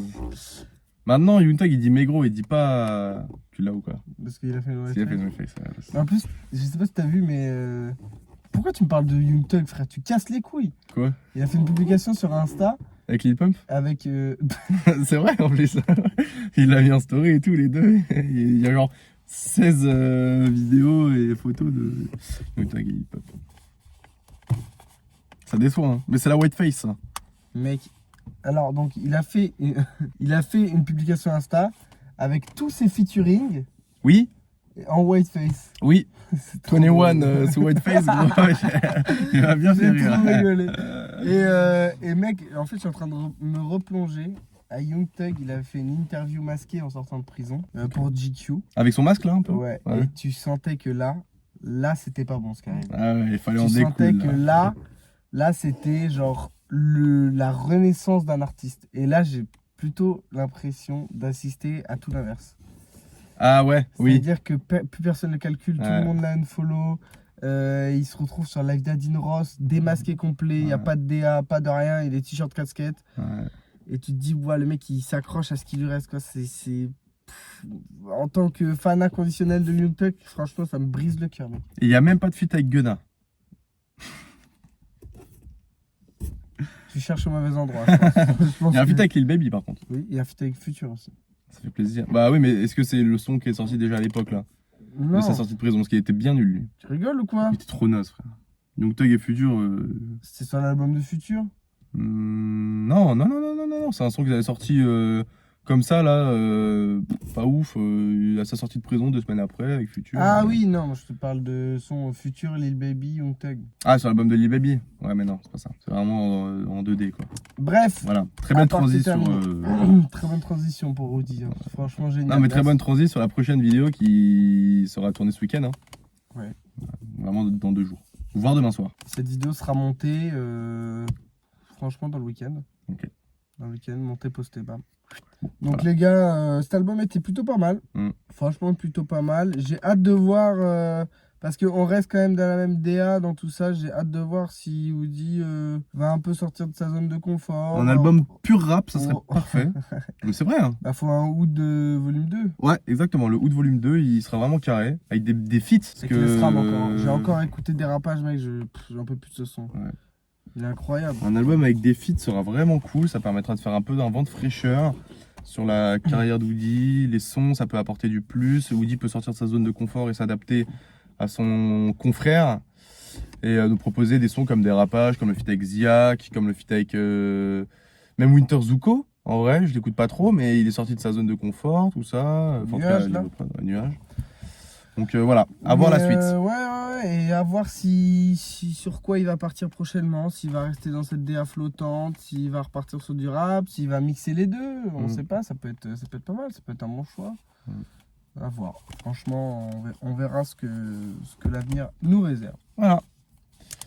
[SPEAKER 2] Maintenant, Young Thug, il dit mais gros, il dit pas. Tu l'as ou quoi?
[SPEAKER 1] Parce qu'il a fait une
[SPEAKER 2] S'il a fait
[SPEAKER 1] white
[SPEAKER 2] une
[SPEAKER 1] face.
[SPEAKER 2] face.
[SPEAKER 1] En plus, je sais pas si t'as vu, mais pourquoi tu me parles de Young Thug, frère? Tu casses les couilles.
[SPEAKER 2] Quoi?
[SPEAKER 1] Il a fait une publication sur Insta
[SPEAKER 2] Avec Lil Pump?
[SPEAKER 1] avec.
[SPEAKER 2] C'est vrai en plus. Il a mis en story et tout, les deux. Il y a genre 16 vidéos et photos de Young Thug et Lil Pump. Ça déçoit, hein. Mais c'est la white face, ça.
[SPEAKER 1] Mec. Alors, donc, il a fait une publication Insta avec tous ses featuring
[SPEAKER 2] Oui?
[SPEAKER 1] en whiteface.
[SPEAKER 2] Oui.
[SPEAKER 1] C'est trop
[SPEAKER 2] 21
[SPEAKER 1] drôle.
[SPEAKER 2] sous white face, gros. Il m'a bien fait
[SPEAKER 1] J'ai
[SPEAKER 2] rire.
[SPEAKER 1] trop rigolé. Et mec, en fait, je suis en train de me replonger. À Young Thug, il avait fait une interview masquée en sortant de prison pour GQ.
[SPEAKER 2] Avec son masque là un peu?
[SPEAKER 1] Ouais. Et tu sentais que là, c'était pas bon ce qui arrive.
[SPEAKER 2] Ah ouais, il fallait en
[SPEAKER 1] Tu sentais
[SPEAKER 2] découdre.
[SPEAKER 1] que là, c'était genre la renaissance d'un artiste. Et là, j'ai plutôt l'impression d'assister à tout l'inverse.
[SPEAKER 2] Ah ouais, oui.
[SPEAKER 1] C'est-à-dire que plus personne ne le calcule, tout
[SPEAKER 2] Ouais.
[SPEAKER 1] le monde l'a unfollow. Il se retrouve sur Live d'Adine Ross, démasqué complet, il n'y a pas de DA, pas de rien, il est t-shirt casquette.
[SPEAKER 2] Ouais.
[SPEAKER 1] Et tu te dis, ouais, le mec il s'accroche à ce qui lui reste, quoi. En tant que fan inconditionnel de Young Thug, franchement, ça me brise le cœur, mec.
[SPEAKER 2] Et il n'y a même pas de feat avec Gunna.
[SPEAKER 1] Tu cherches au mauvais endroit. Je pense
[SPEAKER 2] Il y a un
[SPEAKER 1] que-
[SPEAKER 2] feat avec Lil Baby par contre.
[SPEAKER 1] Oui, il y a un feat avec Future aussi.
[SPEAKER 2] Ça fait plaisir. Bah oui, mais est-ce que c'est le son qui est sorti déjà à l'époque là?
[SPEAKER 1] Non,
[SPEAKER 2] De sa sortie de prison, parce qu'il était bien nul lui.
[SPEAKER 1] tu rigoles ou quoi?
[SPEAKER 2] Il était trop naze, frère. Young Thug et Future.
[SPEAKER 1] C'était sur l'album de Future?
[SPEAKER 2] Non, c'est un son qu'ils avaient sorti comme ça là, pas ouf. Il a sa sortie de prison 2 semaines après avec Future.
[SPEAKER 1] Ah oui, non, moi, je te parle de son Future, Lil Baby, Young Thug.
[SPEAKER 2] Ah, sur l'album de Lil Baby. Ouais, mais non, c'est pas ça. C'est vraiment en 2D quoi.
[SPEAKER 1] Bref,
[SPEAKER 2] Voilà, très bonne
[SPEAKER 1] À part, c'est
[SPEAKER 2] transition.
[SPEAKER 1] terminé. Très bonne transition pour Rudy, hein. Franchement génial.
[SPEAKER 2] Non, mais très
[SPEAKER 1] Merci.
[SPEAKER 2] bonne transition sur la prochaine vidéo qui sera tournée ce week-end. Hein.
[SPEAKER 1] Ouais.
[SPEAKER 2] Vraiment dans 2 jours. Voire demain soir.
[SPEAKER 1] Cette vidéo sera montée, franchement, dans le week-end.
[SPEAKER 2] Ok.
[SPEAKER 1] Dans le week-end, montée, postée, bam. Donc
[SPEAKER 2] Voilà.
[SPEAKER 1] les gars, cet album était plutôt pas mal. Franchement, plutôt pas mal. J'ai hâte de voir, parce qu'on reste quand même dans la même DA, dans tout ça. J'ai hâte de voir si Woody va un peu sortir de sa zone de confort.
[SPEAKER 2] Un album pur rap, ça serait
[SPEAKER 1] Oh.
[SPEAKER 2] parfait. Mais c'est vrai, hein.
[SPEAKER 1] Bah, faut un Wood de volume 2.
[SPEAKER 2] Ouais, exactement. Le Oud volume 2, il sera vraiment carré, avec des feats.
[SPEAKER 1] C'est que le SRAM encore. J'ai encore écouté des rapages, mec. J'en peux plus de ce son.
[SPEAKER 2] Ouais.
[SPEAKER 1] Il est incroyable.
[SPEAKER 2] Un album avec des feats sera vraiment cool. Ça permettra de faire un peu d'un vent de fraîcheur sur la carrière d'Woody. Les sons, ça peut apporter du plus. Woody peut sortir de sa zone de confort et s'adapter à son confrère. Et nous proposer des sons comme des rapages, comme le feat avec Ziak, comme le feat avec même Winter Zuko. En vrai, je l'écoute pas trop, mais il est sorti de sa zone de confort, tout ça. Enfin, en tout cas,
[SPEAKER 1] Nuage, là.
[SPEAKER 2] niveau prod, ouais, nuage. Donc voilà, à voir la
[SPEAKER 1] Mais,
[SPEAKER 2] suite.
[SPEAKER 1] Ouais, et à voir si sur quoi il va partir prochainement, s'il va rester dans cette DA flottante, s'il va repartir sur du rap, s'il va mixer les deux, on sait pas, ça peut être pas mal, ça peut être un bon choix. À voir. Franchement, on verra ce que l'avenir nous réserve.
[SPEAKER 2] Voilà.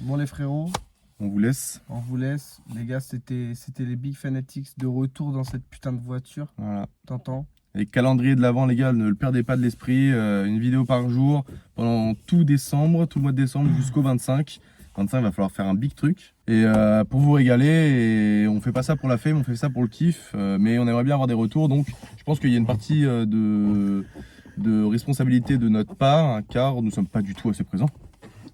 [SPEAKER 1] Bon les frérots,
[SPEAKER 2] On vous laisse.
[SPEAKER 1] On vous laisse. Les gars, c'était les Big Fanatics de retour dans cette putain de voiture.
[SPEAKER 2] Voilà.
[SPEAKER 1] T'entends?
[SPEAKER 2] Et calendrier de l'avant, les gars, ne le perdez pas de l'esprit. Une vidéo par jour pendant tout décembre, tout le mois de décembre jusqu'au 25. 25, il va falloir faire un big truc. Et pour vous régaler, et on fait pas ça pour la fame, on fait ça pour le kiff. Mais on aimerait bien avoir des retours. Donc, je pense qu'il y a une partie de responsabilité de notre part, hein, car nous ne sommes pas du tout assez présents.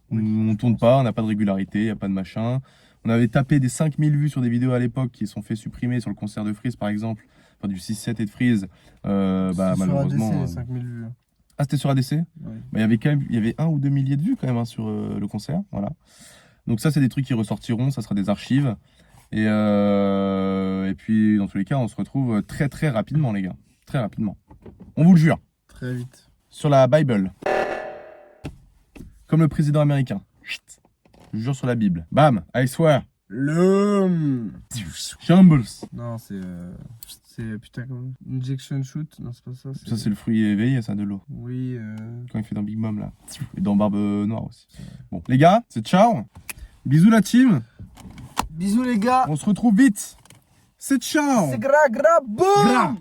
[SPEAKER 2] On ne tourne pas, on n'a pas de régularité, il n'y a pas de machin. On avait tapé des 5000 vues sur des vidéos à l'époque qui sont fait supprimer sur le concert de Freeze par exemple. Enfin, du 6-7 et de Freeze. Malheureusement.
[SPEAKER 1] Sur ADC, 5000 vues.
[SPEAKER 2] Ah, c'était sur ADC?
[SPEAKER 1] Oui.
[SPEAKER 2] Bah, il y avait 1 ou 2 milliers de vues quand même hein, sur le concert. Voilà. Donc ça, c'est des trucs qui ressortiront, ça sera des archives. Et puis, dans tous les cas, on se retrouve très très rapidement, les gars. Très rapidement. On vous le jure.
[SPEAKER 1] Très vite.
[SPEAKER 2] Sur la Bible. Comme le président américain. Chut. Je vous jure sur la Bible. Bam, I swear.
[SPEAKER 1] L'homme.
[SPEAKER 2] Shambles.
[SPEAKER 1] Non, c'est putain comment? Injection shoot? Non, c'est pas ça.
[SPEAKER 2] Ça, c'est le fruit éveillé, ça, de l'eau.
[SPEAKER 1] Oui.
[SPEAKER 2] Quand il fait dans Big Mom, là. Et dans Barbe Noire aussi. Bon, les gars, c'est ciao. Bisous, la team.
[SPEAKER 1] Bisous les gars.
[SPEAKER 2] On se retrouve vite. C'est ciao.
[SPEAKER 1] C'est gras, boum.